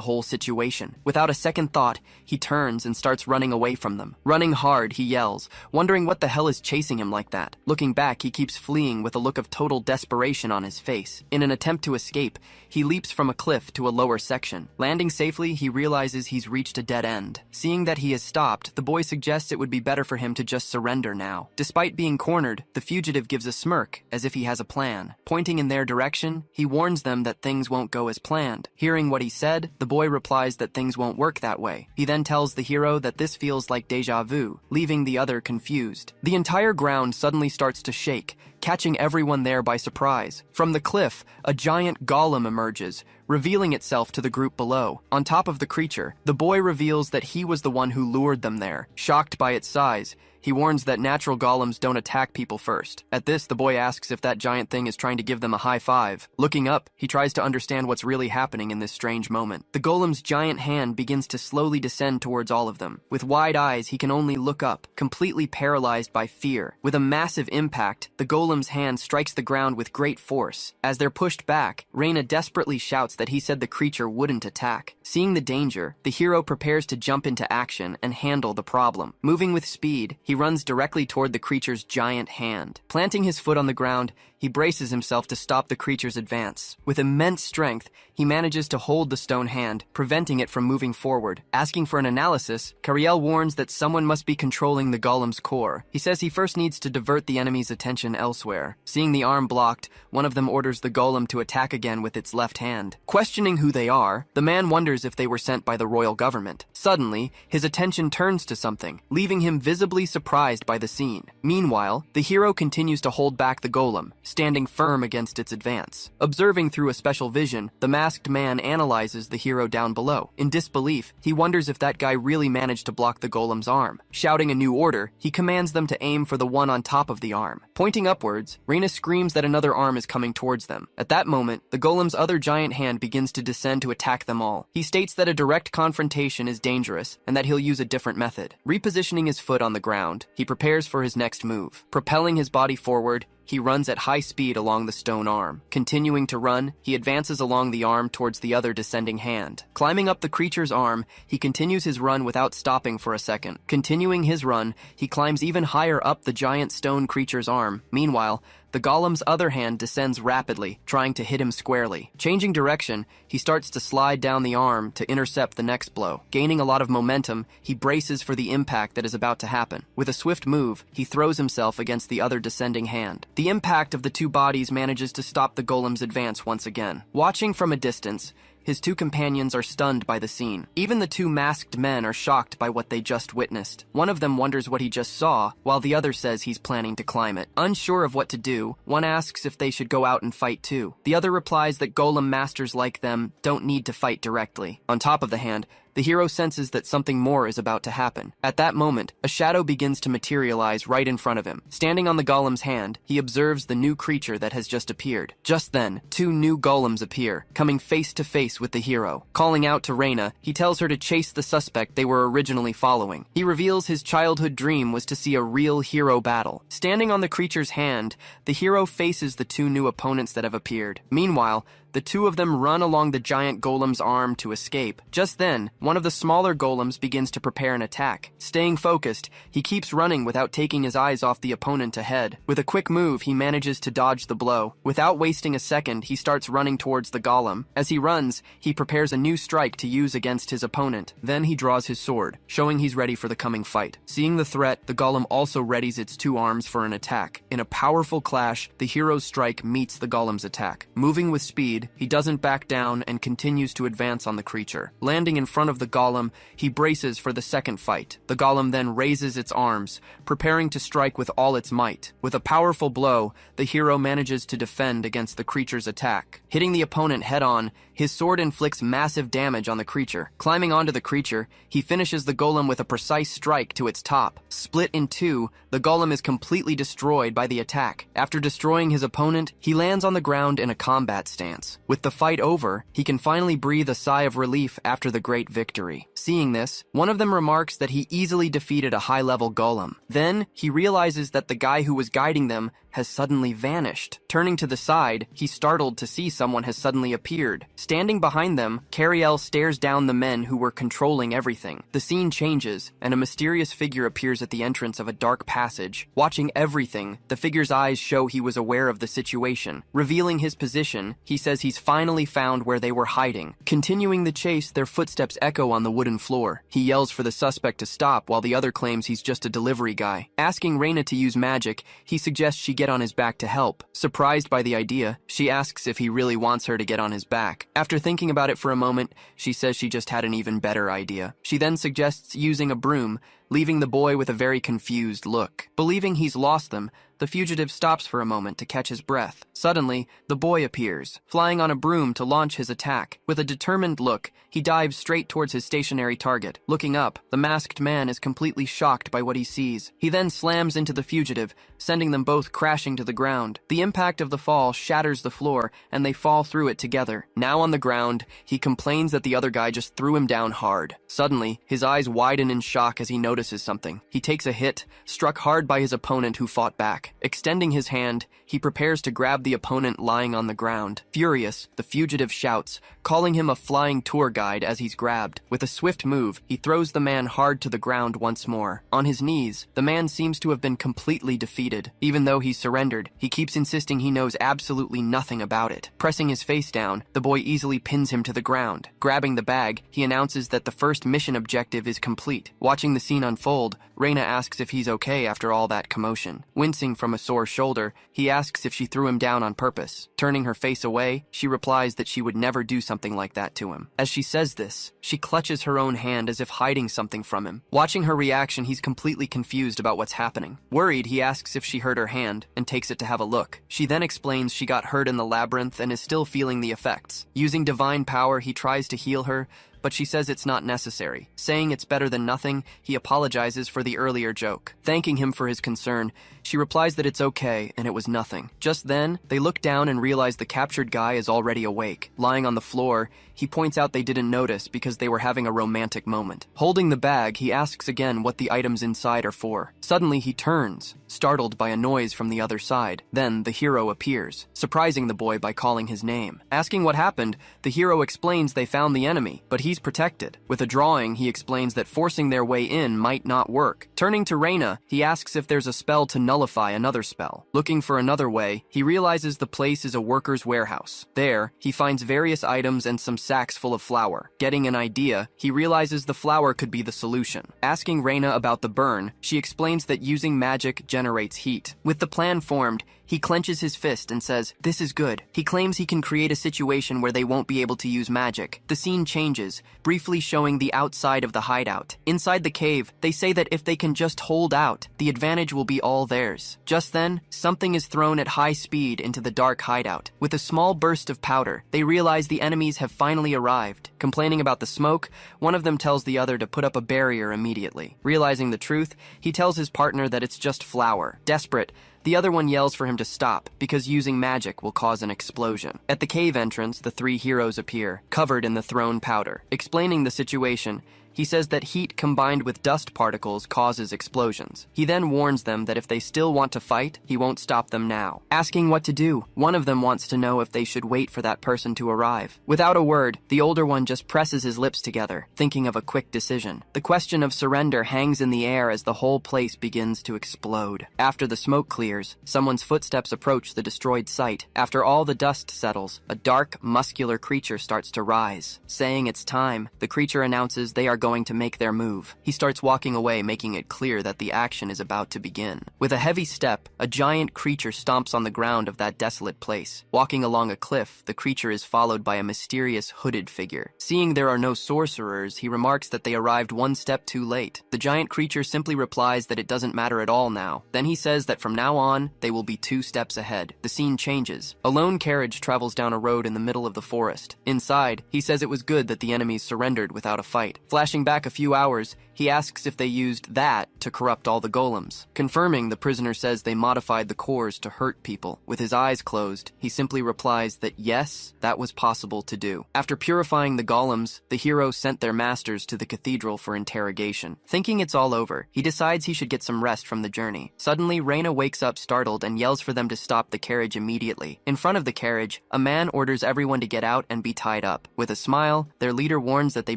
whole situation. Without a second thought, he turns and starts running away from them. Running hard, he yells, wondering what the hell is chasing him like that. Looking back, he keeps fleeing with a look of total desperation on his face. In an attempt to escape, he leaps from a cliff to a lower section. Landing safely, he realizes he's reached a dead end. Seeing that he has stopped, the boy suggests it would be better for him to just surrender now. Despite being cornered, the fugitive gives a smirk, as if he has a plan. Pointing in their direction, he warns them that things won't go as planned. Hearing what he said, the boy replies that things won't work that way. He then tells the hero that this feels like déjà vu, leaving the other confused. The entire ground suddenly starts to shake, catching everyone there by surprise. From the cliff, a giant golem emerges, revealing itself to the group below. On top of the creature, the boy reveals that he was the one who lured them there. Shocked by its size, he warns that natural golems don't attack people first. At this, the boy asks if that giant thing is trying to give them a high five. Looking up, he tries to understand what's really happening in this strange moment. The golem's giant hand begins to slowly descend towards all of them. With wide eyes, he can only look up, completely paralyzed by fear. With a massive impact, the golem's hand strikes the ground with great force. As they're pushed back, Reina desperately shouts that he said the creature wouldn't attack. Seeing the danger, the hero prepares to jump into action and handle the problem. Moving with speed, he runs directly toward the creature's giant hand. Planting his foot on the ground, he braces himself to stop the creature's advance. With immense strength, he manages to hold the stone hand, preventing it from moving forward. Asking for an analysis, Cariel warns that someone must be controlling the golem's core. He says he first needs to divert the enemy's attention elsewhere. Seeing the arm blocked, one of them orders the golem to attack again with its left hand. Questioning who they are, the man wonders if they were sent by the royal government. Suddenly, his attention turns to something, leaving him visibly surprised by the scene. Meanwhile, the hero continues to hold back the golem, standing firm against its advance. Observing through a special vision, the masked man analyzes the hero down below. In disbelief, he wonders if that guy really managed to block the golem's arm. Shouting a new order, he commands them to aim for the one on top of the arm. Pointing upwards, Reina screams that another arm is coming towards them. At that moment, the golem's other giant hand begins to descend to attack them all. He states that a direct confrontation is dangerous and that he'll use a different method. Repositioning his foot on the ground, he prepares for his next move. Propelling his body forward, he runs at high speed along the stone arm. Continuing to run, he advances along the arm towards the other descending hand. Climbing up the creature's arm, he continues his run without stopping for a second. Continuing his run, he climbs even higher up the giant stone creature's arm. Meanwhile, the golem's other hand descends rapidly, trying to hit him squarely. Changing direction, he starts to slide down the arm to intercept the next blow. Gaining a lot of momentum, he braces for the impact that is about to happen. With a swift move, he throws himself against the other descending hand. The impact of the two bodies manages to stop the golem's advance once again. Watching from a distance, his two companions are stunned by the scene. Even the two masked men are shocked by what they just witnessed. One of them wonders what he just saw, while the other says he's planning to climb it. Unsure of what to do, one asks if they should go out and fight too. The other replies that golem masters like them don't need to fight directly. On top of the hand, the hero senses that something more is about to happen. At that moment, a shadow begins to materialize right in front of him. Standing on the golem's hand, he observes the new creature that has just appeared. Just then, two new golems appear, coming face to face with the hero. Calling out to Reina, he tells her to chase the suspect they were originally following. He reveals his childhood dream was to see a real hero battle. Standing on the creature's hand, the hero faces the two new opponents that have appeared. Meanwhile, The two of them run along the giant golem's arm to escape. Just then, one of the smaller golems begins to prepare an attack. Staying focused, he keeps running without taking his eyes off the opponent ahead. With a quick move, he manages to dodge the blow. Without wasting a second, he starts running towards the golem. As he runs, he prepares a new strike to use against his opponent. Then he draws his sword, showing he's ready for the coming fight. Seeing the threat, the golem also readies its two arms for an attack. In a powerful clash, the hero's strike meets the golem's attack. Moving with speed, he doesn't back down and continues to advance on the creature. Landing in front of the golem, he braces for the second fight. The golem then raises its arms, preparing to strike with all its might. With a powerful blow, the hero manages to defend against the creature's attack. Hitting the opponent head-on, his sword inflicts massive damage on the creature. Climbing onto the creature, he finishes the golem with a precise strike to its top. Split in two, the golem is completely destroyed by the attack. After destroying his opponent, he lands on the ground in a combat stance. With the fight over, he can finally breathe a sigh of relief after the great victory. Seeing this, one of them remarks that he easily defeated a high-level golem. Then, he realizes that the guy who was guiding them has suddenly vanished. Turning to the side, he's startled to see someone has suddenly appeared. Standing behind them, Cariel stares down the men who were controlling everything. The scene changes, and a mysterious figure appears at the entrance of a dark passage. Watching everything, the figure's eyes show he was aware of the situation. Revealing his position, he says he's finally found where they were hiding. Continuing the chase, their footsteps echo on the wooden floor. He yells for the suspect to stop, while the other claims he's just a delivery guy. Asking Reina to use magic, he suggests she get on his back to help. Surprised by the idea, she asks if he really wants her to get on his back. After thinking about it for a moment, she says she just had an even better idea. She then suggests using a broom, leaving the boy with a very confused look. Believing he's lost them, the fugitive stops for a moment to catch his breath. Suddenly, the boy appears, flying on a broom to launch his attack. With a determined look, he dives straight towards his stationary target. Looking up, the masked man is completely shocked by what he sees. He then slams into the fugitive, sending them both crashing to the ground. The impact of the fall shatters the floor, and they fall through it together. Now on the ground, he complains that the other guy just threw him down hard. Suddenly, his eyes widen in shock as he notices something. He takes a hit, struck hard by his opponent who fought back. Extending his hand, he prepares to grab the opponent lying on the ground. Furious, the fugitive shouts, calling him a flying tour guide as he's grabbed. With a swift move, he throws the man hard to the ground once more. On his knees, the man seems to have been completely defeated. Even though he's surrendered, he keeps insisting he knows absolutely nothing about it. Pressing his face down, the boy easily pins him to the ground. Grabbing the bag, he announces that the first mission objective is complete. Watching the scene unfold, Reina asks if he's okay after all that commotion. Wincing from a sore shoulder, he asks if she threw him down on purpose. Turning her face away, she replies that she would never do something like that to him. As she says this, she clutches her own hand as if hiding something from him. Watching her reaction, he's completely confused about what's happening. Worried, he asks if she hurt her hand and takes it to have a look. She then explains she got hurt in the labyrinth and is still feeling the effects. Using divine power, he tries to heal her, but she says it's not necessary. Saying it's better than nothing, he apologizes for the earlier joke. Thanking him for his concern, she replies that it's okay and it was nothing. Just then, they look down and realize the captured guy is already awake. Lying on the floor, he points out they didn't notice because they were having a romantic moment. Holding the bag, he asks again what the items inside are for. Suddenly, he turns, startled by a noise from the other side. Then, the hero appears, surprising the boy by calling his name. Asking what happened, the hero explains they found the enemy, but he's protected. With a drawing, he explains that forcing their way in might not work. Turning to Reina, he asks if there's a spell to nullify another spell. Looking for another way, he realizes the place is a worker's warehouse. There, he finds various items and some sacks full of flour. Getting an idea, he realizes the flour could be the solution. Asking Reina about the burn, she explains that using magic generates heat. With the plan formed, he clenches his fist and says, "This is good." He claims he can create a situation where they won't be able to use magic. The scene changes, briefly showing the outside of the hideout. Inside the cave, they say that if they can just hold out, the advantage will be all theirs. Just then, something is thrown at high speed into the dark hideout. With a small burst of powder, they realize the enemies have finally arrived. Complaining about the smoke, one of them tells the other to put up a barrier immediately. Realizing the truth, he tells his partner that it's just flour. Desperate, the other one yells for him to stop, because using magic will cause an explosion. At the cave entrance, the three heroes appear, covered in the thrown powder. Explaining the situation, He says that heat combined with dust particles causes explosions. He then warns them that if they still want to fight, he won't stop them now. Asking what to do, one of them wants to know if they should wait for that person to arrive. Without a word, the older one just presses his lips together, thinking of a quick decision. The question of surrender hangs in the air as the whole place begins to explode. After the smoke clears, someone's footsteps approach the destroyed site. After all the dust settles, a dark, muscular creature starts to rise. Saying it's time, the creature announces they are going to make their move. He starts walking away, making it clear that the action is about to begin. With a heavy step, a giant creature stomps on the ground of that desolate place. Walking along a cliff, the creature is followed by a mysterious hooded figure. Seeing there are no sorcerers, he remarks that they arrived one step too late. The giant creature simply replies that it doesn't matter at all now. Then he says that from now on, they will be 2 steps ahead. The scene changes. A lone carriage travels down a road in the middle of the forest. Inside, he says it was good that the enemies surrendered without a fight. Flashing back a few hours, he asks if they used that to corrupt all the golems. Confirming, the prisoner says they modified the cores to hurt people. With his eyes closed, he simply replies that yes, that was possible to do. After purifying the golems, the hero sent their masters to the cathedral for interrogation. Thinking it's all over, he decides he should get some rest from the journey. Suddenly, Reina wakes up startled and yells for them to stop the carriage immediately. In front of the carriage, a man orders everyone to get out and be tied up. With a smile, their leader warns that they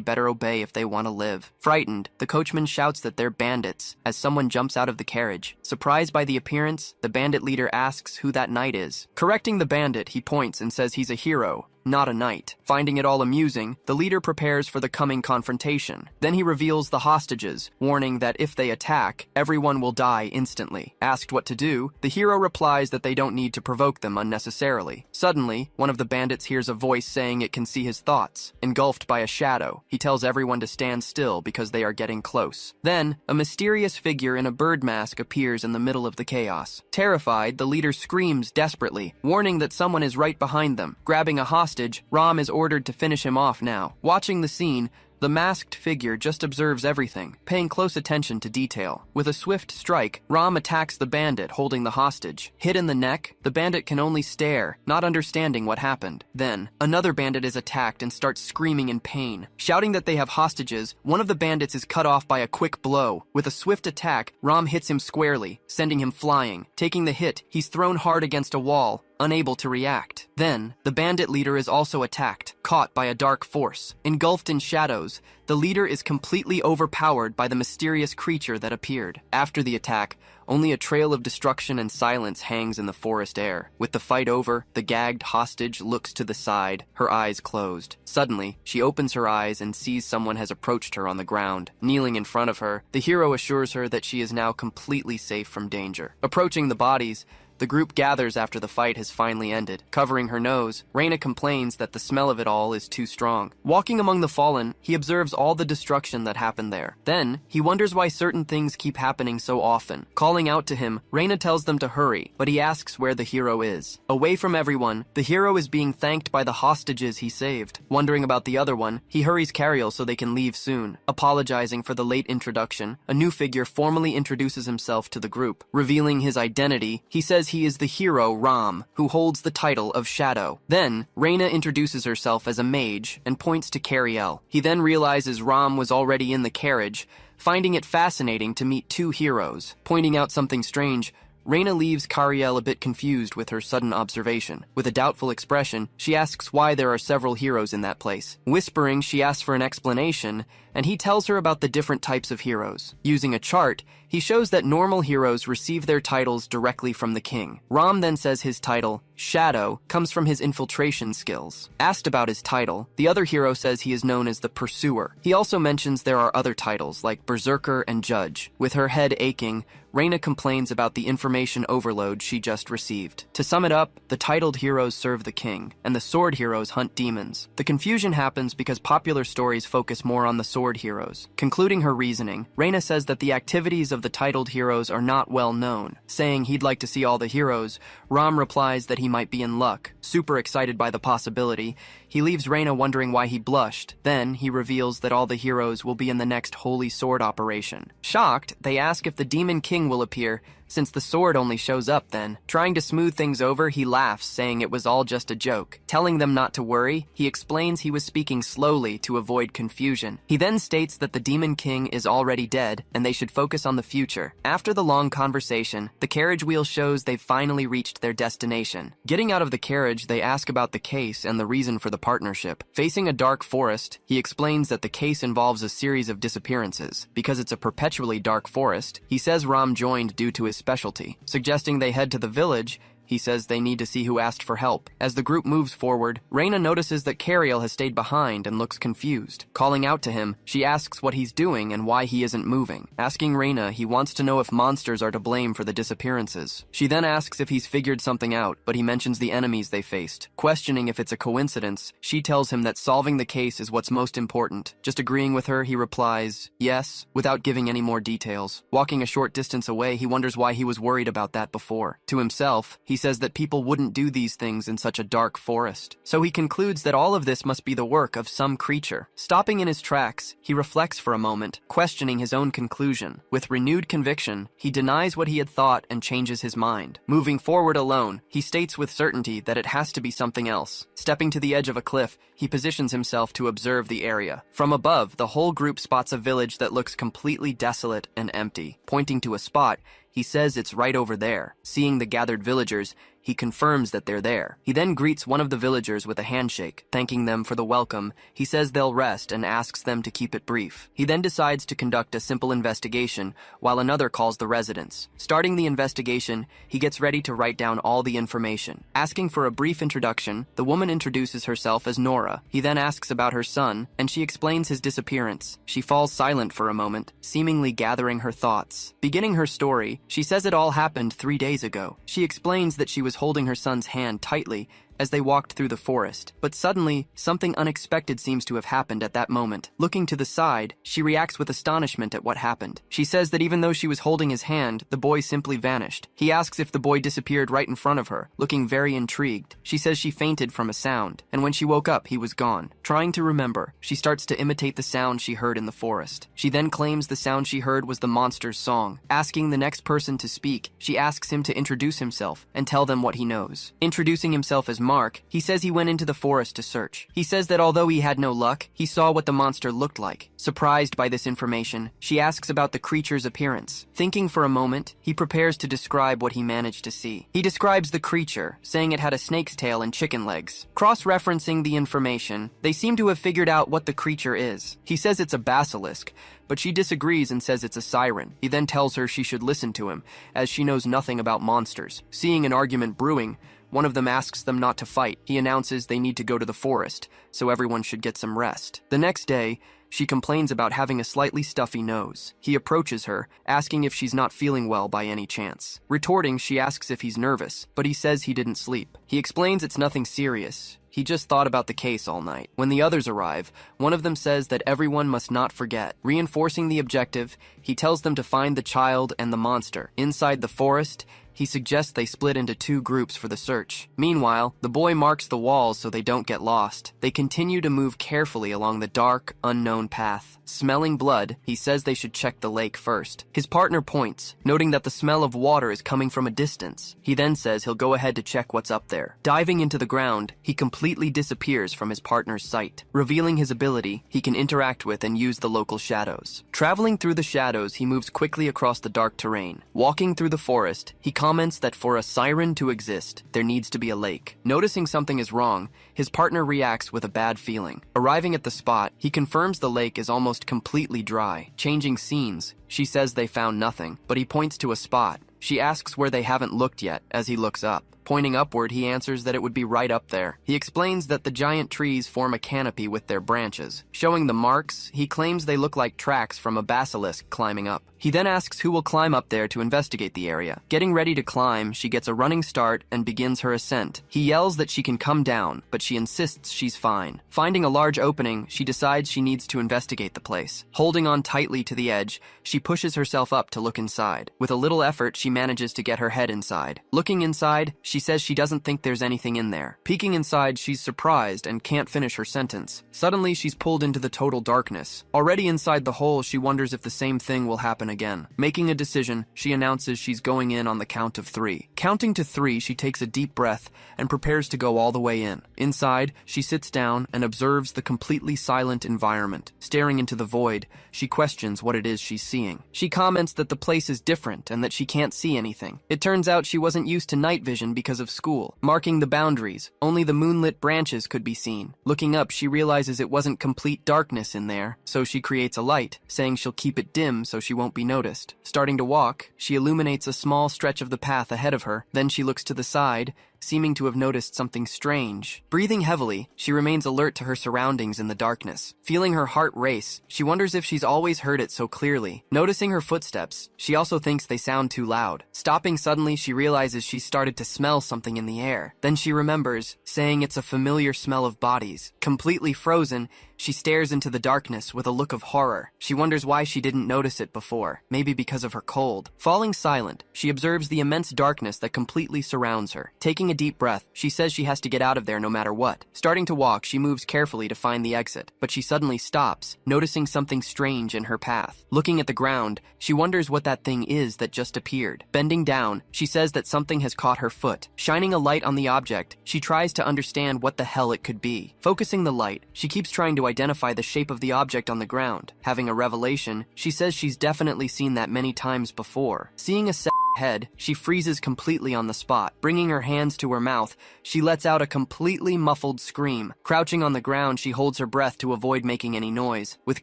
better obey if they want to live. Frightened, the coachman shouts that they're bandits as someone jumps out of the carriage. Surprised by the appearance, the bandit leader asks who that knight is. Correcting the bandit, he points and says he's a hero, not a knight. Finding it all amusing, the leader prepares for the coming confrontation. Then he reveals the hostages, warning that if they attack, everyone will die instantly. Asked what to do, the hero replies that they don't need to provoke them unnecessarily. Suddenly, one of the bandits hears a voice saying it can see his thoughts. Engulfed by a shadow, he tells everyone to stand still because they are getting close. Then, a mysterious figure in a bird mask appears in the middle of the chaos. Terrified, the leader screams desperately, warning that someone is right behind them. Grabbing a hostage, Ram is ordered to finish him off now. Watching the scene, the masked figure just observes everything, paying close attention to detail. With a swift strike, Ram attacks the bandit holding the hostage. Hit in the neck, the bandit can only stare, not understanding what happened. Then, another bandit is attacked and starts screaming in pain. Shouting that they have hostages, one of the bandits is cut off by a quick blow. With a swift attack, Ram hits him squarely, sending him flying. Taking the hit, he's thrown hard against a wall, unable to react. Then, the bandit leader is also attacked, caught by a dark force. Engulfed in shadows, the leader is completely overpowered by the mysterious creature that appeared. After the attack, only a trail of destruction and silence hangs in the forest air. With the fight over, the gagged hostage looks to the side, her eyes closed. Suddenly, she opens her eyes and sees someone has approached her on the ground. Kneeling in front of her, the hero assures her that she is now completely safe from danger. Approaching the bodies, the group gathers after the fight has finally ended. Covering her nose, Reina complains that the smell of it all is too strong. Walking among the fallen, he observes all the destruction that happened there. Then, he wonders why certain things keep happening so often. Calling out to him, Reina tells them to hurry, but he asks where the hero is. Away from everyone, the hero is being thanked by the hostages he saved. Wondering about the other one, he hurries Cariel so they can leave soon. Apologizing for the late introduction, a new figure formally introduces himself to the group. Revealing his identity, he says he is the hero Ram, who holds the title of Shadow. Then, Reina introduces herself as a mage and points to Cariel. He then realizes Ram was already in the carriage, finding it fascinating to meet 2 heroes. Pointing out something strange, Reina leaves Cariel a bit confused with her sudden observation. With a doubtful expression, she asks why there are several heroes in that place. Whispering, she asks for an explanation, and he tells her about the different types of heroes. Using a chart, he shows that normal heroes receive their titles directly from the king. Ram then says his title, Shadow, comes from his infiltration skills. Asked about his title, the other hero says he is known as the Pursuer. He also mentions there are other titles like Berserker and Judge. With her head aching, Reina complains about the information overload she just received. To sum it up, the titled heroes serve the king, and the sword heroes hunt demons. The confusion happens because popular stories focus more on the sword heroes. Concluding her reasoning, Reina says that the activities of the titled heroes are not well known. Saying he'd like to see all the heroes, Ram replies that he might be in luck. Super excited by the possibility, He leaves Reina wondering why he blushed. Then, he reveals that all the heroes will be in the next Holy Sword operation. Shocked, they ask if the Demon King will appear, since the sword only shows up then. Trying to smooth things over, he laughs, saying it was all just a joke. Telling them not to worry, he explains he was speaking slowly to avoid confusion. He then states that the Demon King is already dead, and they should focus on the future. After the long conversation, the carriage wheel shows they've finally reached their destination. Getting out of the carriage, they ask about the case and the reason for the partnership. Facing a dark forest, he explains that the case involves a series of disappearances. Because it's a perpetually dark forest, he says Ram joined due to his specialty. Suggesting they head to the village, he says they need to see who asked for help. As the group moves forward, Reina notices that Cariel has stayed behind and looks confused. Calling out to him, she asks what he's doing and why he isn't moving. Asking Reina, he wants to know if monsters are to blame for the disappearances. She then asks if he's figured something out, but he mentions the enemies they faced. Questioning if it's a coincidence, she tells him that solving the case is what's most important. Just agreeing with her, he replies, yes, without giving any more details. Walking a short distance away, he wonders why he was worried about that before. To himself, he says that people wouldn't do these things in such a dark forest. So he concludes that all of this must be the work of some creature. Stopping in his tracks, he reflects for a moment, questioning his own conclusion. With renewed conviction, he denies what he had thought and changes his mind. Moving forward alone, he states with certainty that it has to be something else. Stepping to the edge of a cliff, he positions himself to observe the area. From above, the whole group spots a village that looks completely desolate and empty. Pointing to a spot, he says it's right over there. Seeing the gathered villagers, he confirms that they're there. He then greets one of the villagers with a handshake. Thanking them for the welcome, he says they'll rest and asks them to keep it brief. He then decides to conduct a simple investigation, while another calls the residents. Starting the investigation, he gets ready to write down all the information. Asking for a brief introduction, the woman introduces herself as Nora. He then asks about her son, and she explains his disappearance. She falls silent for a moment, seemingly gathering her thoughts. Beginning her story, she says it all happened 3 days ago. She explains that she was holding her son's hand tightly as they walked through the forest. But suddenly, something unexpected seems to have happened at that moment. Looking to the side, she reacts with astonishment at what happened. She says that even though she was holding his hand, the boy simply vanished. He asks if the boy disappeared right in front of her, looking very intrigued. She says she fainted from a sound, and when she woke up, he was gone. Trying to remember, she starts to imitate the sound she heard in the forest. She then claims the sound she heard was the monster's song. Asking the next person to speak, she asks him to introduce himself and tell them what he knows. Introducing himself as Mark, he says he went into the forest to search. He says that although he had no luck, he saw what the monster looked like. Surprised by this information, she asks about the creature's appearance. Thinking for a moment, he prepares to describe what he managed to see. He describes the creature, saying it had a snake's tail and chicken legs. Cross-referencing the information, they seem to have figured out what the creature is. He says it's a basilisk, but she disagrees and says it's a siren. He then tells her she should listen to him, as she knows nothing about monsters. Seeing an argument brewing, one of them asks them not to fight. He announces they need to go to the forest, so everyone should get some rest. The next day, she complains about having a slightly stuffy nose. He approaches her, asking if she's not feeling well by any chance. Retorting, she asks if he's nervous, but he says he didn't sleep. He explains it's nothing serious. He just thought about the case all night. When the others arrive, one of them says that everyone must not forget. Reinforcing the objective, he tells them to find the child and the monster. Inside the forest, he suggests they split into 2 groups for the search. Meanwhile, the boy marks the walls so they don't get lost. They continue to move carefully along the dark, unknown path. Smelling blood, he says they should check the lake first. His partner points, noting that the smell of water is coming from a distance. He then says he'll go ahead to check what's up there. Diving into the ground, he completely disappears from his partner's sight. Revealing his ability, he can interact with and use the local shadows. Traveling through the shadows, he moves quickly across the dark terrain. Walking through the forest, he comments that for a siren to exist, there needs to be a lake. Noticing something is wrong, his partner reacts with a bad feeling. Arriving at the spot, he confirms the lake is almost completely dry. Changing scenes, she says they found nothing, but he points to a spot. She asks where they haven't looked yet, as he looks up. Pointing upward, he answers that it would be right up there. He explains that the giant trees form a canopy with their branches. Showing the marks, he claims they look like tracks from a basilisk climbing up. He then asks who will climb up there to investigate the area. Getting ready to climb, she gets a running start and begins her ascent. He yells that she can come down, but she insists she's fine. Finding a large opening, she decides she needs to investigate the place. Holding on tightly to the edge, she pushes herself up to look inside. With a little effort, she manages to get her head inside. Looking inside, she She says she doesn't think there's anything in there. Peeking inside, she's surprised and can't finish her sentence. Suddenly, she's pulled into the total darkness. Already inside the hole, she wonders if the same thing will happen again. Making a decision, she announces she's going in on the count of 3. Counting to 3, she takes a deep breath and prepares to go all the way in. Inside, she sits down and observes the completely silent environment. Staring into the void, she questions what it is she's seeing. She comments that the place is different and that she can't see anything. It turns out she wasn't used to night vision because of school. Marking the boundaries, only the moonlit branches could be seen. Looking up, she realizes it wasn't complete darkness in there, so she creates a light, saying she'll keep it dim so she won't be noticed. Starting to walk, she illuminates a small stretch of the path ahead of her. Then she looks to the side, seeming to have noticed something strange. Breathing heavily, she remains alert to her surroundings in the darkness. Feeling her heart race, she wonders if she's always heard it so clearly. Noticing her footsteps, she also thinks they sound too loud. Stopping suddenly, she realizes she started to smell something in the air. Then she remembers, saying it's a familiar smell of bodies. Completely frozen, she stares into the darkness with a look of horror. She wonders why she didn't notice it before, maybe because of her cold. Falling silent, she observes the immense darkness that completely surrounds her. Taking a deep breath, she says she has to get out of there no matter what. Starting to walk, she moves carefully to find the exit, but she suddenly stops, noticing something strange in her path. Looking at the ground, she wonders what that thing is that just appeared. Bending down, she says that something has caught her foot. Shining a light on the object, she tries to understand what the hell it could be. Focusing the light, she keeps trying to identify the shape of the object on the ground. Having a revelation, she says she's definitely seen that many times before. Seeing a head, she freezes completely on the spot. Bringing her hands to her mouth, she lets out a completely muffled scream. Crouching on the ground, she holds her breath to avoid making any noise. With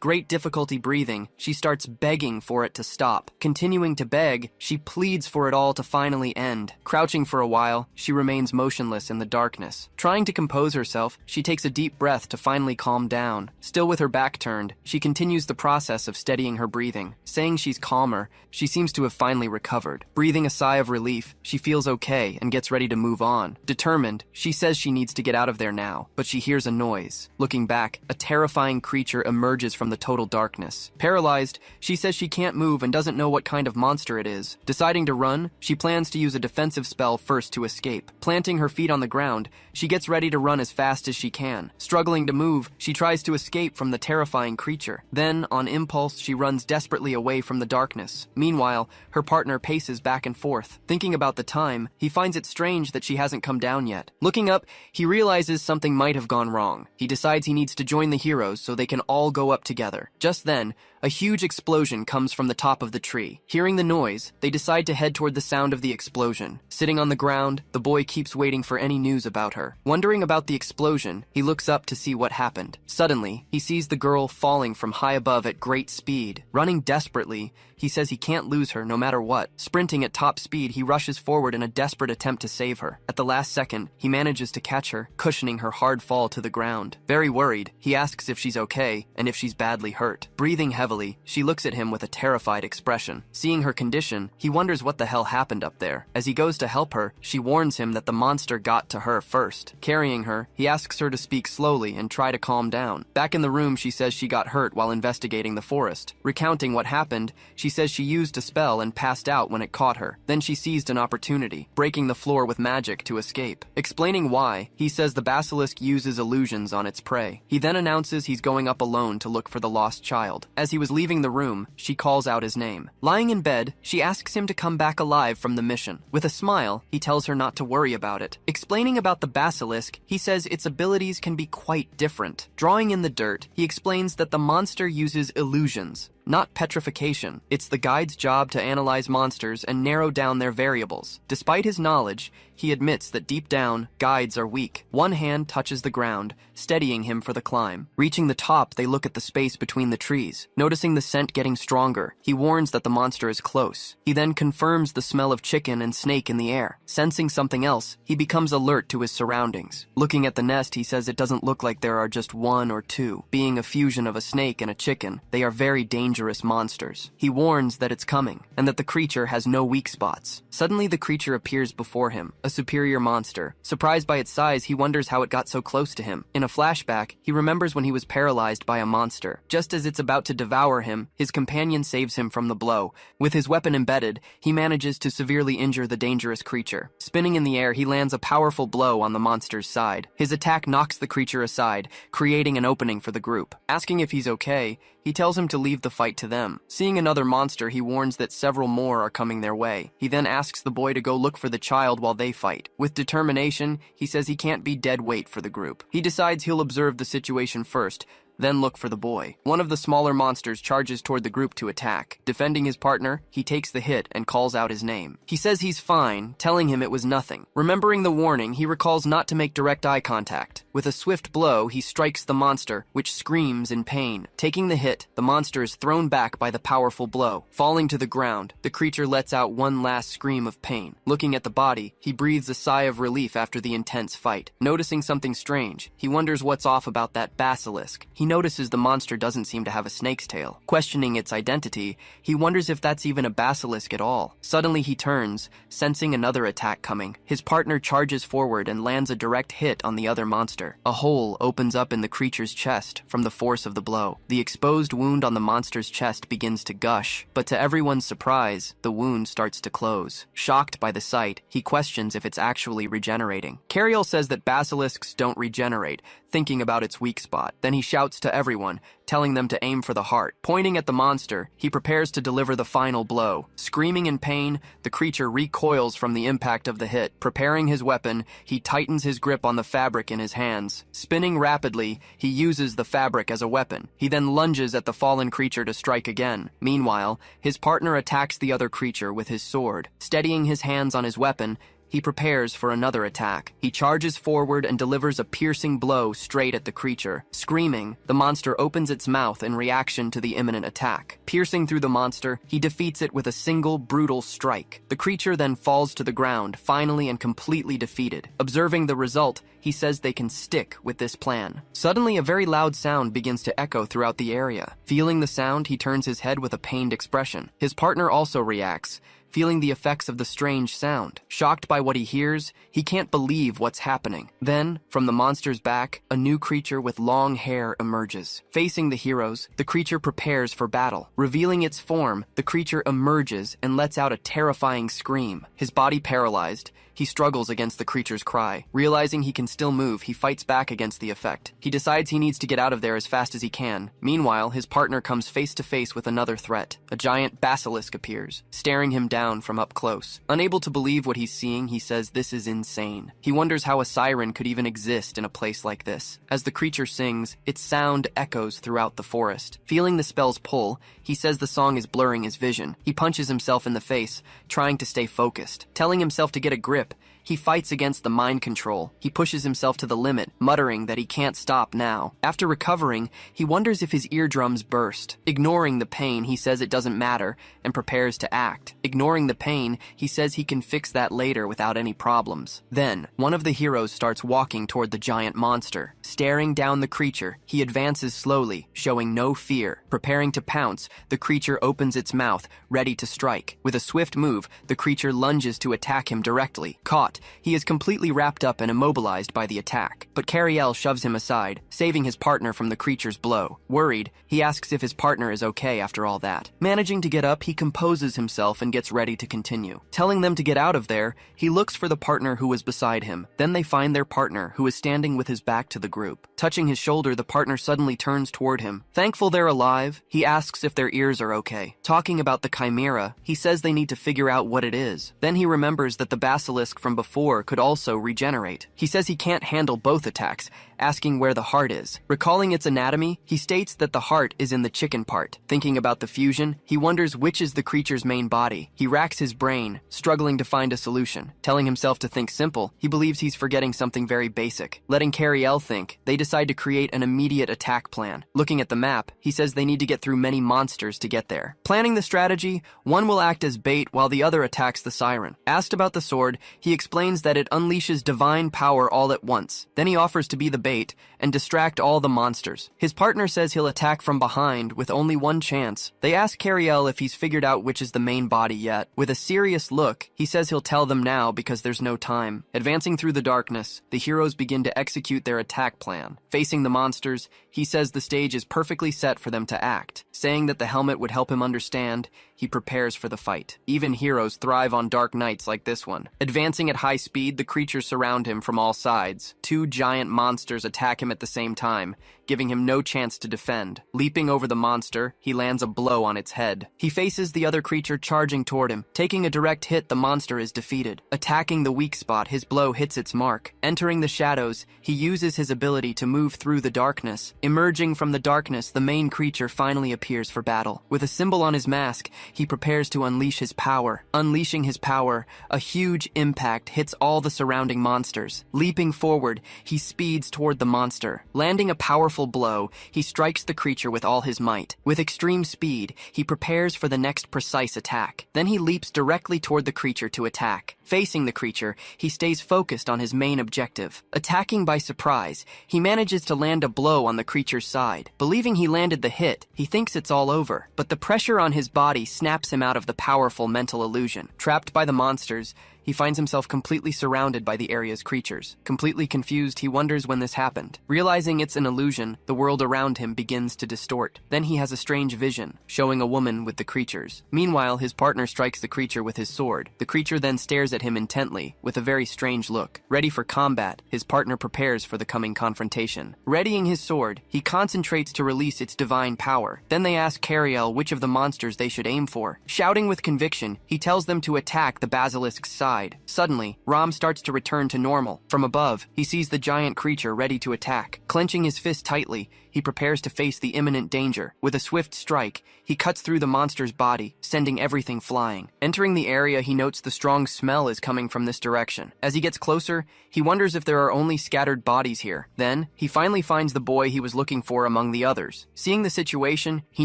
great difficulty breathing, she starts begging for it to stop. Continuing to beg, she pleads for it all to finally end. Crouching for a while, she remains motionless in the darkness. Trying to compose herself, she takes a deep breath to finally calm down. Still with her back turned, she continues the process of steadying her breathing. Saying she's calmer, she seems to have finally recovered. Breathing a sigh of relief, she feels okay and gets ready to move on. Determined, she says she needs to get out of there now, but she hears a noise. Looking back, a terrifying creature emerges from the total darkness. Paralyzed, she says she can't move and doesn't know what kind of monster it is. Deciding to run, she plans to use a defensive spell first to escape. Planting her feet on the ground, she gets ready to run as fast as she can. Struggling to move, she tries to escape from the terrifying creature. Then, on impulse, she runs desperately away from the darkness. Meanwhile, her partner paces back and forth. Thinking about the time, he finds it strange that she hasn't come down yet. Looking up, he realizes something might have gone wrong. He decides he needs to join the heroes so they can all go up together. Just then, a huge explosion comes from the top of the tree. Hearing the noise, they decide to head toward the sound of the explosion. Sitting on the ground, the boy keeps waiting for any news about her. Wondering about the explosion, he looks up to see what happened. Suddenly, he sees the girl falling from high above at great speed. Running desperately, he says he can't lose her no matter what. Sprinting at top speed, he rushes forward in a desperate attempt to save her. At the last second, he manages to catch her, cushioning her hard fall to the ground. Very worried, he asks if she's okay and if she's badly hurt. Breathing heavily, she looks at him with a terrified expression. Seeing her condition, he wonders what the hell happened up there. As he goes to help her, she warns him that the monster got to her first. Carrying her, he asks her to speak slowly and try to calm down. Back in the room, she says she got hurt while investigating the forest. Recounting what happened, she says she used a spell and passed out when it caught her. Then she seized an opportunity, breaking the floor with magic to escape. Explaining why, he says the basilisk uses illusions on its prey. He then announces he's going up alone to look for the lost child. As he was leaving the room, she calls out his name. Lying in bed, she asks him to come back alive from the mission. With a smile, he tells her not to worry about it. Explaining about the basilisk, he says its abilities can be quite different. Drawing in the dirt, he explains that the monster uses illusions, not petrification. It's the guide's job to analyze monsters and narrow down their variables. Despite his knowledge, he admits that deep down, guides are weak. One hand touches the ground, steadying him for the climb. Reaching the top, they look at the space between the trees. Noticing the scent getting stronger, he warns that the monster is close. He then confirms the smell of chicken and snake in the air. Sensing something else, he becomes alert to his surroundings. Looking at the nest, he says it doesn't look like there are just one or two. Being a fusion of a snake and a chicken, they are very dangerous dangerous monsters. He warns that it's coming, and that the creature has no weak spots. Suddenly, the creature appears before him, a superior monster. Surprised by its size, he wonders how it got so close to him. In a flashback, he remembers when he was paralyzed by a monster. Just as it's about to devour him, his companion saves him from the blow. With his weapon embedded, he manages to severely injure the dangerous creature. Spinning in the air, he lands a powerful blow on the monster's side. His attack knocks the creature aside, creating an opening for the group. Asking if he's okay, he tells him to leave the fight to them. Seeing another monster, he warns that several more are coming their way. He then asks the boy to go look for the child while they fight. With determination, he says he can't be dead weight for the group. He decides he'll observe the situation first, then look for the boy. One of the smaller monsters charges toward the group to attack. Defending his partner, he takes the hit and calls out his name. He says he's fine, telling him it was nothing. Remembering the warning, he recalls not to make direct eye contact. With a swift blow, he strikes the monster, which screams in pain. Taking the hit, the monster is thrown back by the powerful blow. Falling to the ground, the creature lets out one last scream of pain. Looking at the body, he breathes a sigh of relief after the intense fight. Noticing something strange, he wonders what's off about that basilisk. He notices the monster doesn't seem to have a snake's tail. Questioning its identity, he wonders if that's even a basilisk at all. Suddenly he turns, sensing another attack coming. His partner charges forward and lands a direct hit on the other monster. A hole opens up in the creature's chest from the force of the blow. The exposed wound on the monster's chest begins to gush, but to everyone's surprise, the wound starts to close. Shocked by the sight, he questions if it's actually regenerating. Cariel says that basilisks don't regenerate, thinking about its weak spot. Then he shouts to everyone, telling them to aim for the heart. Pointing at the monster, he prepares to deliver the final blow. Screaming in pain, the creature recoils from the impact of the hit. Preparing his weapon, he tightens his grip on the fabric in his hands. Spinning rapidly, he uses the fabric as a weapon. He then lunges at the fallen creature to strike again. Meanwhile, his partner attacks the other creature with his sword. Steadying his hands on his weapon, he prepares for another attack. He charges forward and delivers a piercing blow straight at the creature. Screaming, the monster opens its mouth in reaction to the imminent attack. Piercing through the monster, he defeats it with a single brutal strike. The creature then falls to the ground, finally and completely defeated. Observing the result, he says they can stick with this plan. Suddenly, a very loud sound begins to echo throughout the area. Feeling the sound, he turns his head with a pained expression. His partner also reacts, feeling the effects of the strange sound. Shocked by what he hears, he can't believe what's happening. Then, from the monster's back, a new creature with long hair emerges. Facing the heroes, the creature prepares for battle. Revealing its form, the creature emerges and lets out a terrifying scream. His body paralyzed, he struggles against the creature's cry. Realizing he can still move, he fights back against the effect. He decides he needs to get out of there as fast as he can. Meanwhile, his partner comes face to face with another threat. A giant basilisk appears, staring him down from up close. Unable to believe what he's seeing, he says this is insane. He wonders how a siren could even exist in a place like this. As the creature sings, its sound echoes throughout the forest. Feeling the spell's pull, he says the song is blurring his vision. He punches himself in the face, trying to stay focused. Telling himself to get a grip, he fights against the mind control. He pushes himself to the limit, muttering that he can't stop now. After recovering, he wonders if his eardrums burst. Ignoring the pain, he says it doesn't matter and prepares to act. Ignoring the pain, he says he can fix that later without any problems. Then, one of the heroes starts walking toward the giant monster. Staring down the creature, he advances slowly, showing no fear. Preparing to pounce, the creature opens its mouth, ready to strike. With a swift move, the creature lunges to attack him directly. Caught, he is completely wrapped up and immobilized by the attack. But Cariel shoves him aside, saving his partner from the creature's blow. Worried, he asks if his partner is okay after all that. Managing to get up, he composes himself and gets ready to continue. Telling them to get out of there, he looks for the partner who was beside him. Then they find their partner, who is standing with his back to the group. Touching his shoulder, the partner suddenly turns toward him. Thankful they're alive, he asks if their ears are okay. Talking about the chimera, he says they need to figure out what it is. Then he remembers that the basilisk from before could also regenerate. He says he can't handle both attacks, asking where the heart is. Recalling its anatomy, he states that the heart is in the chicken part. Thinking about the fusion, he wonders which is the creature's main body. He racks his brain, struggling to find a solution. Telling himself to think simple, he believes he's forgetting something very basic. Letting Cariel think, they decide to create an immediate attack plan. Looking at the map, he says they need to get through many monsters to get there. Planning the strategy, one will act as bait while the other attacks the siren. Asked about the sword, he explains that it unleashes divine power all at once. Then he offers to be the bait and distract all the monsters. His partner says he'll attack from behind with only one chance. They ask Cariel if he's figured out which is the main body yet. With a serious look, he says he'll tell them now because there's no time. Advancing through the darkness, the heroes begin to execute their attack plan. Facing the monsters, he says the stage is perfectly set for them to act. Saying that the helmet would help him understand, he prepares for the fight. Even heroes thrive on dark nights like this one. Advancing at high speed, the creatures surround him from all sides. Two giant monsters attack him at the same time, giving him no chance to defend. Leaping over the monster, he lands a blow on its head. He faces the other creature charging toward him. Taking a direct hit, the monster is defeated. Attacking the weak spot, his blow hits its mark. Entering the shadows, he uses his ability to move through the darkness. Emerging from the darkness, the main creature finally appears for battle. With a symbol on his mask, he prepares to unleash his power. Unleashing his power, a huge impact hits all the surrounding monsters. Leaping forward, he speeds toward the monster. Landing a powerful blow, he strikes the creature with all his might. With extreme speed, he prepares for the next precise attack. Then he leaps directly toward the creature to attack. Facing the creature, he stays focused on his main objective. Attacking by surprise, he manages to land a blow on the creature's side. Believing he landed the hit, he thinks it's all over, but the pressure on his body snaps him out of the powerful mental illusion. Trapped by the monsters, he finds himself completely surrounded by the area's creatures. Completely confused, he wonders when this happened. Realizing it's an illusion, the world around him begins to distort. Then he has a strange vision, showing a woman with the creatures. Meanwhile, his partner strikes the creature with his sword. The creature then stares at him intently, with a very strange look. Ready for combat, his partner prepares for the coming confrontation. Readying his sword, he concentrates to release its divine power. Then they ask Cariel which of the monsters they should aim for. Shouting with conviction, he tells them to attack the basilisk's side. Suddenly, Ram starts to return to normal. From above, he sees the giant creature ready to attack. Clenching his fist tightly, he prepares to face the imminent danger. With a swift strike, he cuts through the monster's body, sending everything flying. Entering the area, he notes the strong smell is coming from this direction. As he gets closer, he wonders if there are only scattered bodies here. Then, he finally finds the boy he was looking for among the others. Seeing the situation, he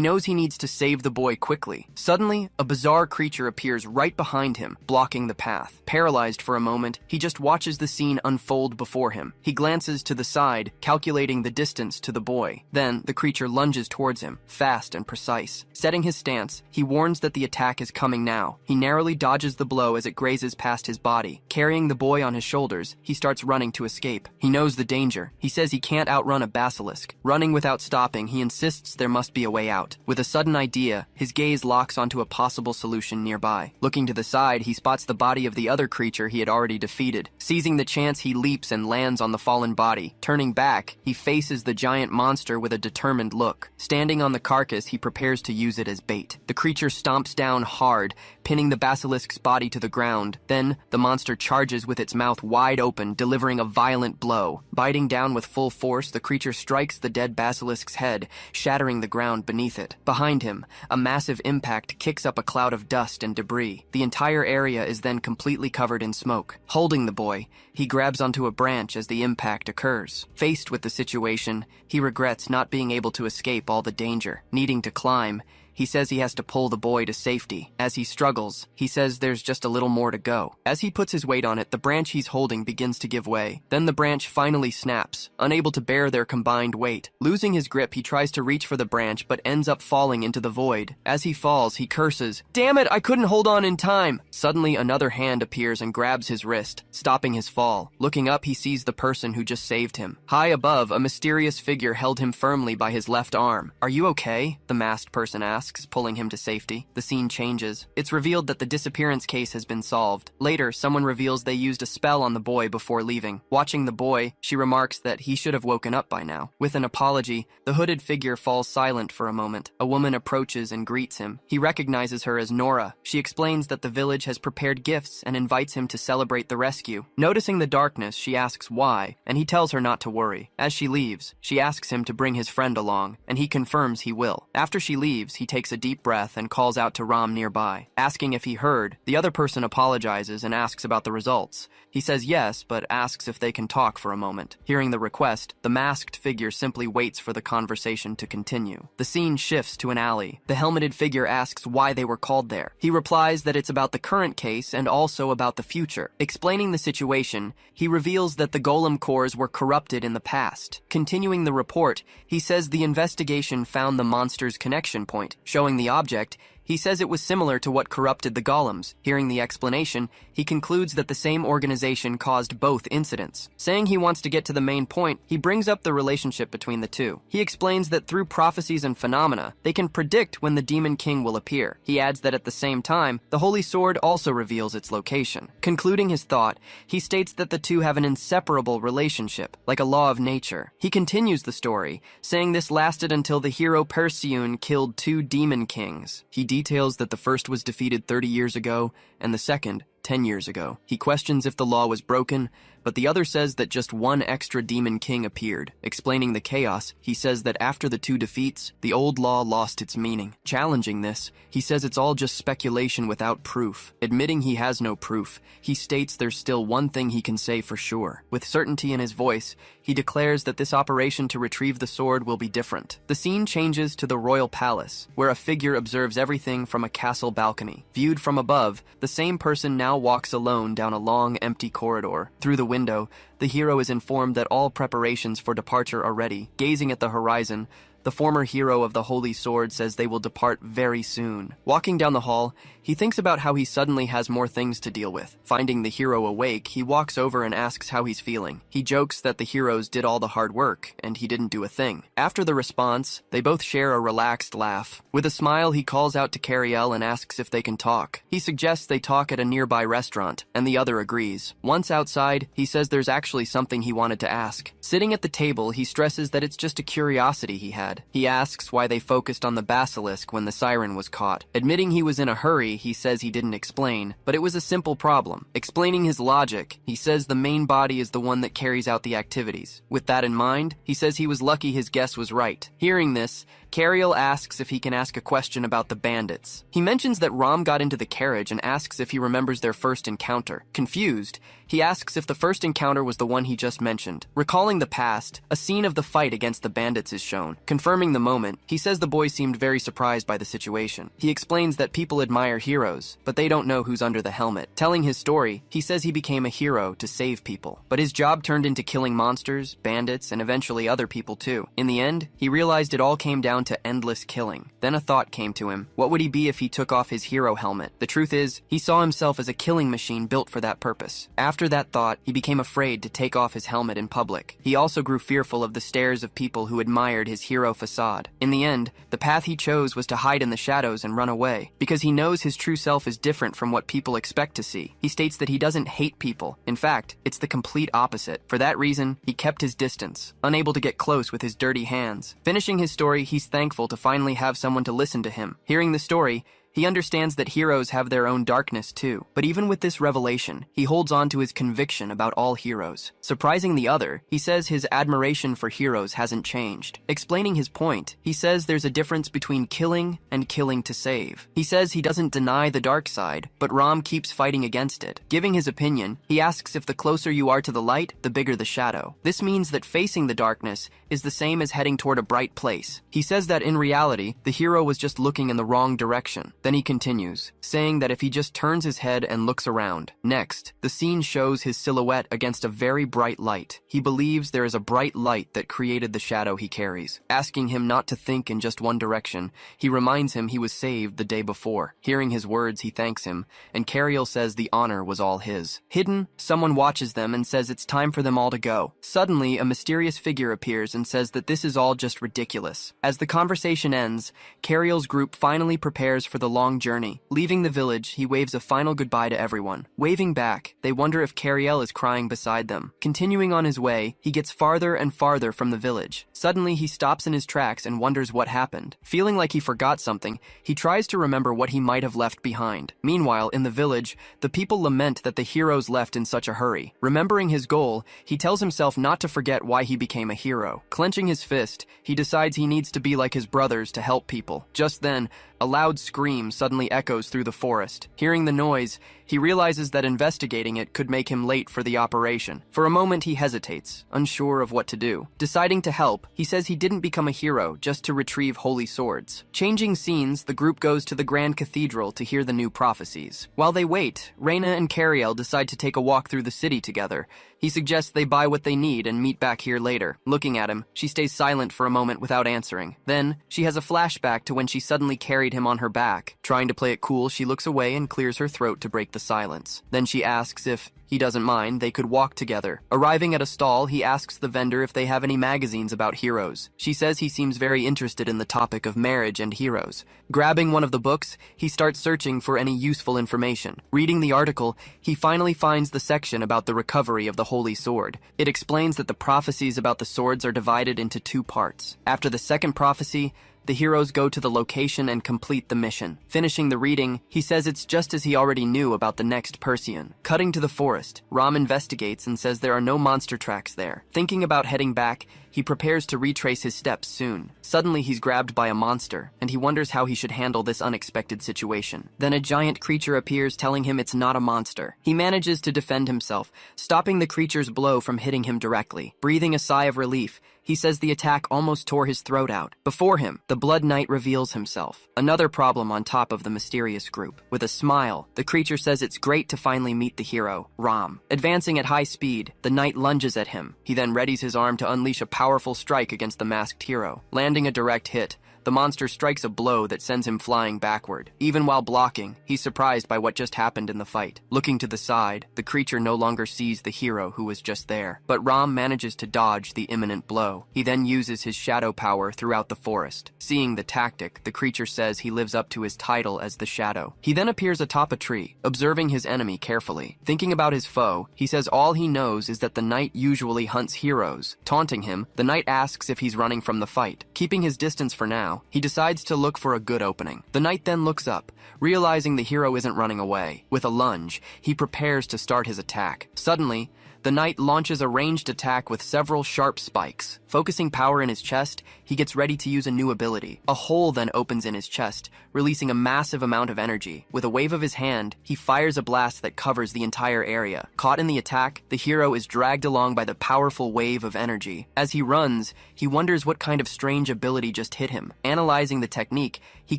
knows he needs to save the boy quickly. Suddenly, a bizarre creature appears right behind him, blocking the path. Paralyzed for a moment, he just watches the scene unfold before him. He glances to the side, calculating the distance to the boy. Then, the creature lunges towards him, fast and precise. Setting his stance, he warns that the attack is coming now. He narrowly dodges the blow as it grazes past his body. Carrying the boy on his shoulders, he starts running to escape. He knows the danger. He says he can't outrun a basilisk. Running without stopping, he insists there must be a way out. With a sudden idea, his gaze locks onto a possible solution nearby. Looking to the side, he spots the body of the other creature he had already defeated. Seizing the chance, he leaps and lands on the fallen body. Turning back, he faces the giant monster with a determined look. Standing on the carcass, he prepares to use it as bait. The creature stomps down hard, pinning the basilisk's body to the ground. Then, the monster charges with its mouth wide open, delivering a violent blow. Biting down with full force, the creature strikes the dead basilisk's head, shattering the ground beneath it. Behind him, a massive impact kicks up a cloud of dust and debris. The entire area is then completely covered in smoke. Holding the boy, he grabs onto a branch as the impact occurs. Faced with the situation, he regrets not being able to escape all the danger. Needing to climb, he says he has to pull the boy to safety. As he struggles, he says there's just a little more to go. As he puts his weight on it, the branch he's holding begins to give way. Then the branch finally snaps, unable to bear their combined weight. Losing his grip, he tries to reach for the branch, but ends up falling into the void. As he falls, he curses, "Damn it, I couldn't hold on in time!" Suddenly, another hand appears and grabs his wrist, stopping his fall. Looking up, he sees the person who just saved him. High above, a mysterious figure held him firmly by his left arm. "Are you okay?" the masked person asks, pulling him to safety. The scene changes. It's revealed that the disappearance case has been solved. Later, someone reveals they used a spell on the boy before leaving. Watching the boy, she remarks that he should have woken up by now. With an apology, the hooded figure falls silent for a moment. A woman approaches and greets him. He recognizes her as Nora. She explains that the village has prepared gifts and invites him to celebrate the rescue. Noticing the darkness, she asks why, and he tells her not to worry. As she leaves, she asks him to bring his friend along, and he confirms he will. After she leaves, he takes a deep breath and calls out to Ram nearby. Asking if he heard, the other person apologizes and asks about the results. He says yes, but asks if they can talk for a moment. Hearing the request, the masked figure simply waits for the conversation to continue. The scene shifts to an alley. The helmeted figure asks why they were called there. He replies that it's about the current case and also about the future. Explaining the situation, he reveals that the golem cores were corrupted in the past. Continuing the report, he says the investigation found the monster's connection point. Showing the object, he says it was similar to what corrupted the golems. Hearing the explanation, he concludes that the same organization caused both incidents. Saying he wants to get to the main point, he brings up the relationship between the two. He explains that through prophecies and phenomena, they can predict when the Demon King will appear. He adds that at the same time, the Holy Sword also reveals its location. Concluding his thought, he states that the two have an inseparable relationship, like a law of nature. He continues the story, saying this lasted until the hero Perseun killed 2 Demon Kings. He details that the first was defeated 30 years ago, and the second 10 years ago. He questions if the law was broken, but the other says that just 1 extra Demon King appeared. Explaining the chaos, he says that after the 2 defeats, the old law lost its meaning. Challenging this, he says it's all just speculation without proof. Admitting he has no proof, he states there's still one thing he can say for sure. With certainty in his voice, he declares that this operation to retrieve the sword will be different. The scene changes to the royal palace, where a figure observes everything from a castle balcony. Viewed from above, the same person now walks alone down a long, empty corridor. Through the window, the hero is informed that all preparations for departure are ready. Gazing at the horizon, the former hero of the Holy Sword says they will depart very soon. Walking down the hall, he thinks about how he suddenly has more things to deal with. Finding the hero awake, he walks over and asks how he's feeling. He jokes that the heroes did all the hard work, and he didn't do a thing. After the response, they both share a relaxed laugh. With a smile, he calls out to Cariel and asks if they can talk. He suggests they talk at a nearby restaurant, and the other agrees. Once outside, he says there's actually something he wanted to ask. Sitting at the table, he stresses that it's just a curiosity he had. He asks why they focused on the basilisk when the siren was caught. Admitting he was in a hurry, he says he didn't explain, but it was a simple problem. Explaining his logic, he says the main body is the one that carries out the activities. With that in mind, he says he was lucky his guess was right. Hearing this, Cariel asks if he can ask a question about the bandits. He mentions that Ram got into the carriage and asks if he remembers their first encounter. Confused, he asks if the first encounter was the one he just mentioned. Recalling the past, a scene of the fight against the bandits is shown. Confirming the moment, he says the boy seemed very surprised by the situation. He explains that people admire heroes, but they don't know who's under the helmet. Telling his story, he says he became a hero to save people. But his job turned into killing monsters, bandits, and eventually other people too. In the end, he realized it all came down to endless killing. Then a thought came to him. What would he be if he took off his hero helmet? The truth is, he saw himself as a killing machine built for that purpose. After that thought, he became afraid to take off his helmet in public. He also grew fearful of the stares of people who admired his hero facade. In the end, the path he chose was to hide in the shadows and run away, because he knows his true self is different from what people expect to see. He states that he doesn't hate people. In fact, it's the complete opposite. For that reason, he kept his distance, unable to get close with his dirty hands. Finishing his story, he's thankful to finally have someone to listen to him. Hearing the story, he understands that heroes have their own darkness too. But even with this revelation, he holds on to his conviction about all heroes. Surprising the other, he says his admiration for heroes hasn't changed. Explaining his point, he says there's a difference between killing and killing to save. He says he doesn't deny the dark side, but Ram keeps fighting against it. Giving his opinion, he asks if the closer you are to the light, the bigger the shadow. This means that facing the darkness is the same as heading toward a bright place. He says that in reality, the hero was just looking in the wrong direction. Then he continues, saying that if he just turns his head and looks around. Next, the scene shows his silhouette against a very bright light. He believes there is a bright light that created the shadow he carries. Asking him not to think in just one direction, he reminds him he was saved the day before. Hearing his words, he thanks him, and Cariel says the honor was all his. Hidden, someone watches them and says it's time for them all to go. Suddenly, a mysterious figure appears and says that this is all just ridiculous. As the conversation ends, Cariel's group finally prepares for the long journey. Leaving the village, he waves a final goodbye to everyone. Waving back, they wonder if Cariel is crying beside them. Continuing on his way, he gets farther and farther from the village. Suddenly, he stops in his tracks and wonders what happened. Feeling like he forgot something, he tries to remember what he might have left behind. Meanwhile, in the village, the people lament that the heroes left in such a hurry. Remembering his goal, he tells himself not to forget why he became a hero. Clenching his fist, he decides he needs to be like his brothers to help people. Just then, a loud scream suddenly echoes through the forest. Hearing the noise, he realizes that investigating it could make him late for the operation. For a moment, he hesitates, unsure of what to do. Deciding to help, he says he didn't become a hero just to retrieve holy swords. Changing scenes, the group goes to the Grand Cathedral to hear the new prophecies. While they wait, Reina and Cariel decide to take a walk through the city together. He suggests they buy what they need and meet back here later. Looking at him, she stays silent for a moment without answering. Then, she has a flashback to when she suddenly carried him on her back. Trying to play it cool, she looks away and clears her throat to break the silence. Then she asks if he doesn't mind, they could walk together. Arriving at a stall, he asks the vendor if they have any magazines about heroes. She says he seems very interested in the topic of marriage and heroes. Grabbing one of the books, he starts searching for any useful information. Reading the article, he finally finds the section about the recovery of the Holy Sword. It explains that the prophecies about the swords are divided into 2 parts. After the second prophecy, the heroes go to the location and complete the mission. Finishing the reading, he says it's just as he already knew about the next Persean. Cutting to the forest, Ram investigates and says there are no monster tracks there. Thinking about heading back, he prepares to retrace his steps soon. Suddenly, he's grabbed by a monster, and he wonders how he should handle this unexpected situation. Then a giant creature appears, telling him it's not a monster. He manages to defend himself, stopping the creature's blow from hitting him directly. Breathing a sigh of relief, he says the attack almost tore his throat out. Before him, the Blood Knight reveals himself. Another problem on top of the mysterious group. With a smile, the creature says it's great to finally meet the hero, Ram. Advancing at high speed, the knight lunges at him. He then readies his arm to unleash a powerful strike against the masked hero. Landing a direct hit, the monster strikes a blow that sends him flying backward. Even while blocking, he's surprised by what just happened in the fight. Looking to the side, the creature no longer sees the hero who was just there. But Ram manages to dodge the imminent blow. He then uses his shadow power throughout the forest. Seeing the tactic, the creature says he lives up to his title as the Shadow. He then appears atop a tree, observing his enemy carefully. Thinking about his foe, he says all he knows is that the knight usually hunts heroes. Taunting him, the knight asks if he's running from the fight. Keeping his distance for now, he decides to look for a good opening. The knight then looks up, realizing the hero isn't running away. With a lunge, he prepares to start his attack. Suddenly, the knight launches a ranged attack with several sharp spikes. Focusing power in his chest, he gets ready to use a new ability. A hole then opens in his chest, releasing a massive amount of energy. With a wave of his hand, he fires a blast that covers the entire area. Caught in the attack, the hero is dragged along by the powerful wave of energy. As he runs, he wonders what kind of strange ability just hit him. Analyzing the technique, he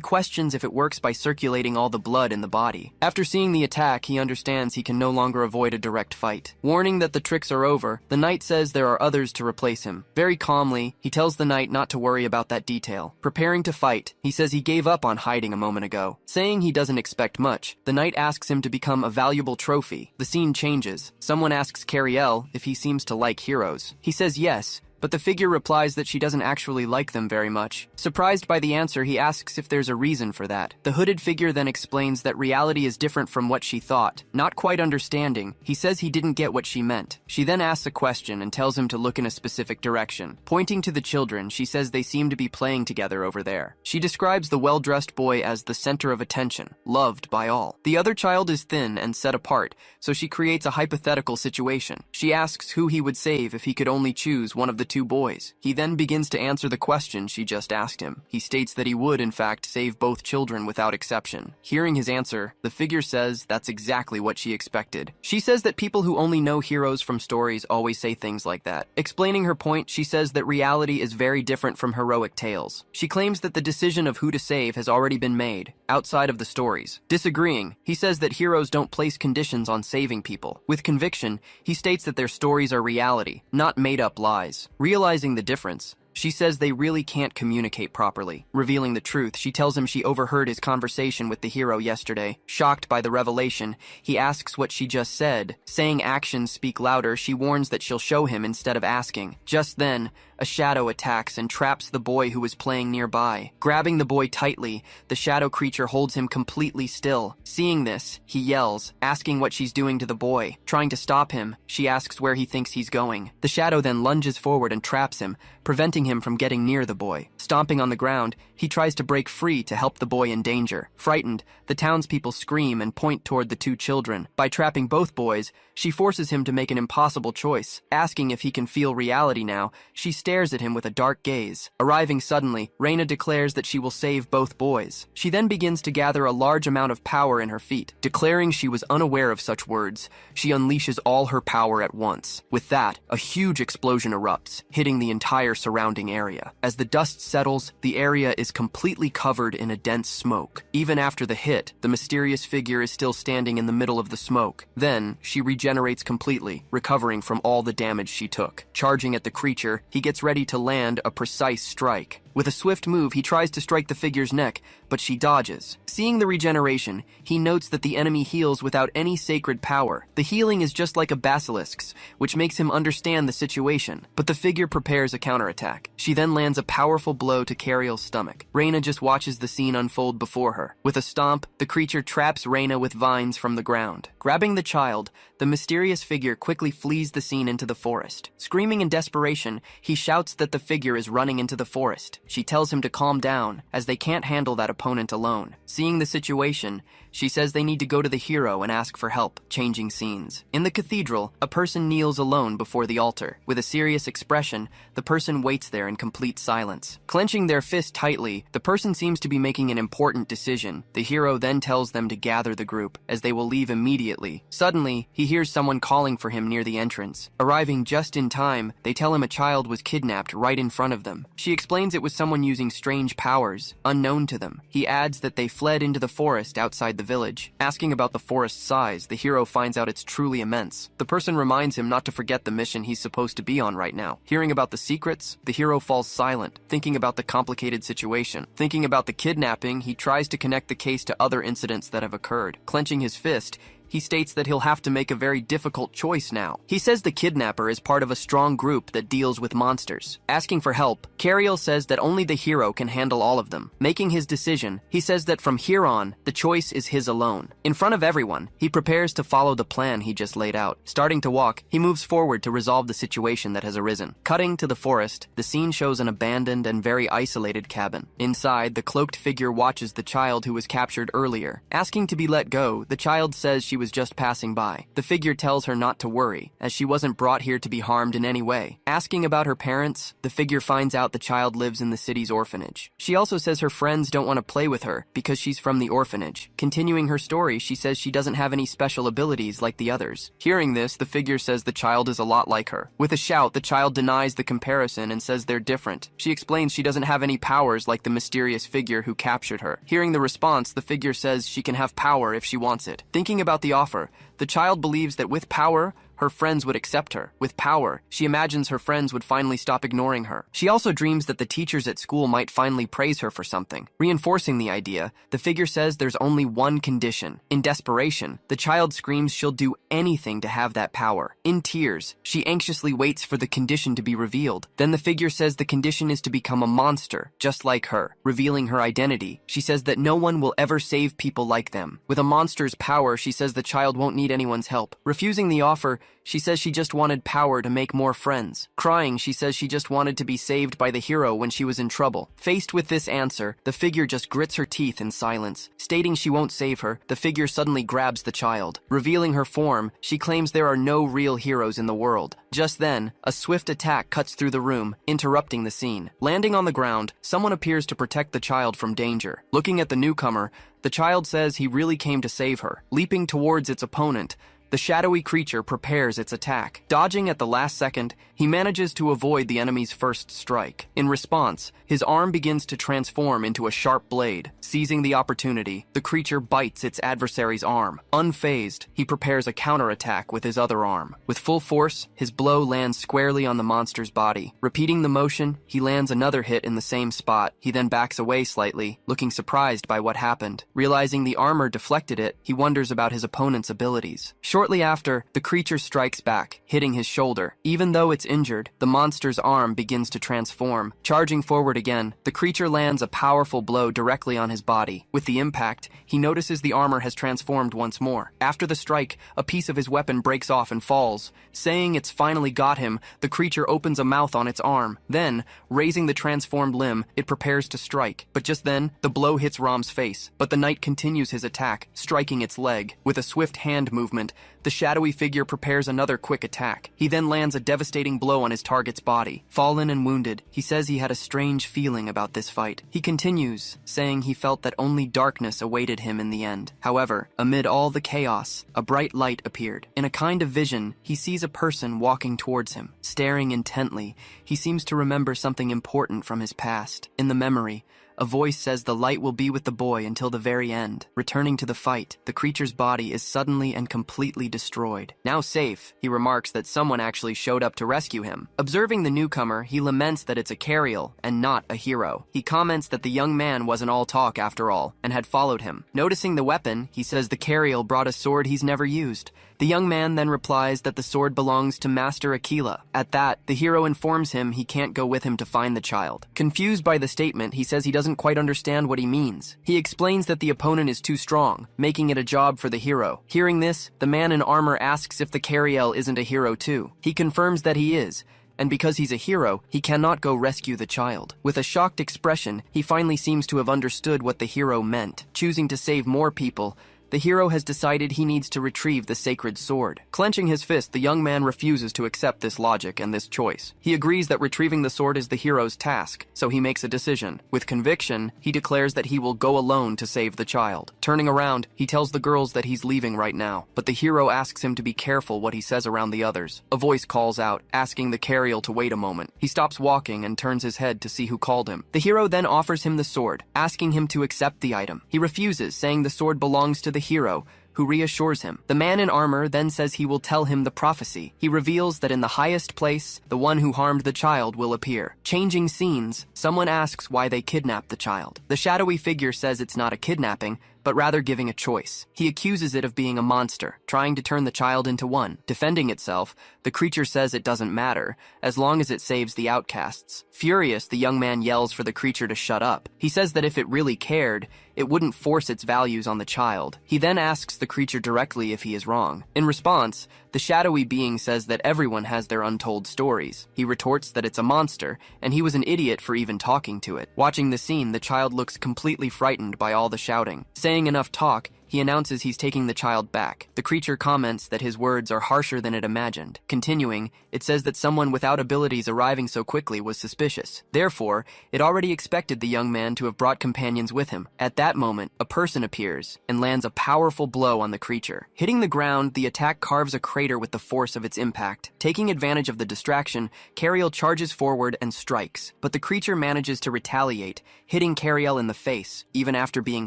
questions if it works by circulating all the blood in the body. After seeing the attack, he understands he can no longer avoid a direct fight. Warning that the tricks are over, the knight says there are others to replace him. Very calmly, he tells the knight not to worry about that detail. Preparing to fight, he says he gave up on hiding a moment ago. Saying he doesn't expect much, the knight asks him to become a valuable trophy. The scene changes. Someone asks Cariel if he seems to like heroes. He says yes, but the figure replies that she doesn't actually like them very much. Surprised by the answer, he asks if there's a reason for that. The hooded figure then explains that reality is different from what she thought. Not quite understanding, he says he didn't get what she meant. She then asks a question and tells him to look in a specific direction. Pointing to the children, she says they seem to be playing together over there. She describes the well-dressed boy as the center of attention, loved by all. The other child is thin and set apart, so she creates a hypothetical situation. She asks who he would save if he could only choose one of the 2 boys. He then begins to answer the question she just asked him. He states that he would, in fact, save both children without exception. Hearing his answer, the figure says that's exactly what she expected. She says that people who only know heroes from stories always say things like that. Explaining her point, she says that reality is very different from heroic tales. She claims that the decision of who to save has already been made, outside of the stories. Disagreeing, he says that heroes don't place conditions on saving people. With conviction, he states that their stories are reality, not made-up lies. Realizing the difference, She says they really can't communicate properly. Revealing the truth, she tells him she overheard his conversation with the hero yesterday. Shocked by the revelation, he asks what she just said. Saying actions speak louder, she warns that she'll show him instead of asking. Just then, a shadow attacks and traps the boy who was playing nearby. Grabbing the boy tightly, the shadow creature holds him completely still. Seeing this, he yells, asking what she's doing to the boy. Trying to stop him, she asks where he thinks he's going. The shadow then lunges forward and traps him, preventing him from getting near the boy. Stomping on the ground, he tries to break free to help the boy in danger. Frightened, the townspeople scream and point toward the two children. By trapping both boys, she forces him to make an impossible choice. Asking if he can feel reality now, she stares at him with a dark gaze. Arriving suddenly, Reina declares that she will save both boys. She then begins to gather a large amount of power in her feet. Declaring she was unaware of such words, she unleashes all her power at once. With that, a huge explosion erupts, hitting the entire surrounding area. As the dust settles, the area is completely covered in a dense smoke. Even after the hit, the mysterious figure is still standing in the middle of the smoke. Then, she regenerates completely, recovering from all the damage she took. Charging at the creature, he gets ready to land a precise strike. With a swift move, he tries to strike the figure's neck, but she dodges. Seeing the regeneration, he notes that the enemy heals without any sacred power. The healing is just like a basilisk's, which makes him understand the situation. But the figure prepares a counterattack. She then lands a powerful blow to Cariel's stomach. Reina just watches the scene unfold before her. With a stomp, the creature traps Reina with vines from the ground. Grabbing the child, the mysterious figure quickly flees the scene into the forest. Screaming in desperation, he shouts that the figure is running into the forest. She tells him to calm down, as they can't handle that opponent alone. Seeing the situation, she says they need to go to the hero and ask for help. Changing scenes. In the cathedral, a person kneels alone before the altar. With a serious expression, the person waits there in complete silence. Clenching their fist tightly, the person seems to be making an important decision. The hero then tells them to gather the group, as they will leave immediately. Suddenly, he hears someone calling for him near the entrance. Arriving just in time, they tell him a child was kidnapped right in front of them. She explains it was someone using strange powers, unknown to them. He adds that they fled into the forest outside the village. Asking about the forest's size, the hero finds out it's truly immense. The person reminds him not to forget the mission he's supposed to be on right now. Hearing about the secrets, the hero falls silent, thinking about the complicated situation. Thinking about the kidnapping, he tries to connect the case to other incidents that have occurred. Clenching his fist, he states that he'll have to make a very difficult choice now. He says the kidnapper is part of a strong group that deals with monsters. Asking for help, Cariel says that only the hero can handle all of them. Making his decision, he says that from here on, the choice is his alone. In front of everyone, he prepares to follow the plan he just laid out. Starting to walk, he moves forward to resolve the situation that has arisen. Cutting to the forest, the scene shows an abandoned and very isolated cabin. Inside, the cloaked figure watches the child who was captured earlier. Asking to be let go, the child says she was just passing by. The figure tells her not to worry, as she wasn't brought here to be harmed in any way. Asking about her parents, the figure finds out the child lives in the city's orphanage. She also says her friends don't want to play with her because she's from the orphanage. Continuing her story, she says she doesn't have any special abilities like the others. Hearing this, the figure says the child is a lot like her. With a shout, the child denies the comparison and says they're different. She explains she doesn't have any powers like the mysterious figure who captured her. Hearing the response, the figure says she can have power if she wants it. Thinking about the offer, the child believes that with power, her friends would accept her. With power, she imagines her friends would finally stop ignoring her. She also dreams that the teachers at school might finally praise her for something. Reinforcing the idea, the figure says there's only one condition. In desperation, the child screams she'll do anything to have that power. In tears, she anxiously waits for the condition to be revealed. Then the figure says the condition is to become a monster, just like her. Revealing her identity, she says that no one will ever save people like them. With a monster's power, she says the child won't need anyone's help. Refusing the offer, she says she just wanted power to make more friends. Crying, she says she just wanted to be saved by the hero when she was in trouble. Faced with this answer, the figure just grits her teeth in silence. Stating she won't save her, the figure suddenly grabs the child. Revealing her form, she claims there are no real heroes in the world. Just then, a swift attack cuts through the room, interrupting the scene. Landing on the ground, someone appears to protect the child from danger. Looking at the newcomer, the child says he really came to save her. Leaping towards its opponent, the shadowy creature prepares its attack. Dodging at the last second, he manages to avoid the enemy's first strike. In response, his arm begins to transform into a sharp blade. Seizing the opportunity, the creature bites its adversary's arm. Unfazed, he prepares a counterattack with his other arm. With full force, his blow lands squarely on the monster's body. Repeating the motion, he lands another hit in the same spot. He then backs away slightly, looking surprised by what happened. Realizing the armor deflected it, he wonders about his opponent's abilities. Shortly after, the creature strikes back, hitting his shoulder. Even though it's injured, the monster's arm begins to transform. Charging forward again, the creature lands a powerful blow directly on his body. With the impact, he notices the armor has transformed once more. After the strike, a piece of his weapon breaks off and falls. Saying it's finally got him, the creature opens a mouth on its arm. Then, raising the transformed limb, it prepares to strike. But just then, the blow hits Rom's face. But the knight continues his attack, striking its leg. With a swift hand movement, the shadowy figure prepares another quick attack. He then lands a devastating blow on his target's body. Fallen and wounded, he says he had a strange feeling about this fight. He continues, saying he felt that only darkness awaited him in the end. However, amid all the chaos, a bright light appeared. In a kind of vision, he sees a person walking towards him. Staring intently, he seems to remember something important from his past. In the memory, a voice says the light will be with the boy until the very end. Returning to the fight, the creature's body is suddenly and completely destroyed. Now safe, he remarks that someone actually showed up to rescue him. Observing the newcomer, he laments that it's a carriel and not a hero. He comments that the young man wasn't all talk after all, and had followed him. Noticing the weapon, he says the carriel brought a sword he's never used. The young man then replies that the sword belongs to Master Aquila. At that, the hero informs him he can't go with him to find the child. Confused by the statement, he says he doesn't quite understand what he means. He explains that the opponent is too strong, making it a job for the hero. Hearing this, the man in armor asks if the carriel isn't a hero too. He confirms that he is, and because he's a hero, he cannot go rescue the child. With a shocked expression, he finally seems to have understood what the hero meant. Choosing to save more people, the hero has decided he needs to retrieve the sacred sword. Clenching his fist, the young man refuses to accept this logic and this choice. He agrees that retrieving the sword is the hero's task, so he makes a decision. With conviction, he declares that he will go alone to save the child. Turning around, he tells the girls that he's leaving right now, but the hero asks him to be careful what he says around the others. A voice calls out, asking the carriel to wait a moment. He stops walking and turns his head to see who called him. The hero then offers him the sword, asking him to accept the item. He refuses, saying the sword belongs to the hero, who reassures him. The man in armor then says he will tell him the prophecy. He reveals that in the highest place, the one who harmed the child will appear. Changing scenes, someone asks why they kidnapped the child. The shadowy figure says it's not a kidnapping, but rather giving a choice. He accuses it of being a monster, trying to turn the child into one. Defending itself, the creature says it doesn't matter, as long as it saves the outcasts. Furious, the young man yells for the creature to shut up. He says that if it really cared, it wouldn't force its values on the child. He then asks the creature directly if he is wrong. In response, the shadowy being says that everyone has their untold stories. He retorts that it's a monster, and he was an idiot for even talking to it. Watching the scene, the child looks completely frightened by all the shouting. Saying enough talk, he announces he's taking the child back. The creature comments that his words are harsher than it imagined. Continuing, it says that someone without abilities arriving so quickly was suspicious. Therefore, it already expected the young man to have brought companions with him. At that moment, a person appears and lands a powerful blow on the creature. Hitting the ground, the attack carves a crater with the force of its impact. Taking advantage of the distraction, Cariel charges forward and strikes, but the creature manages to retaliate, hitting Cariel in the face. Even after being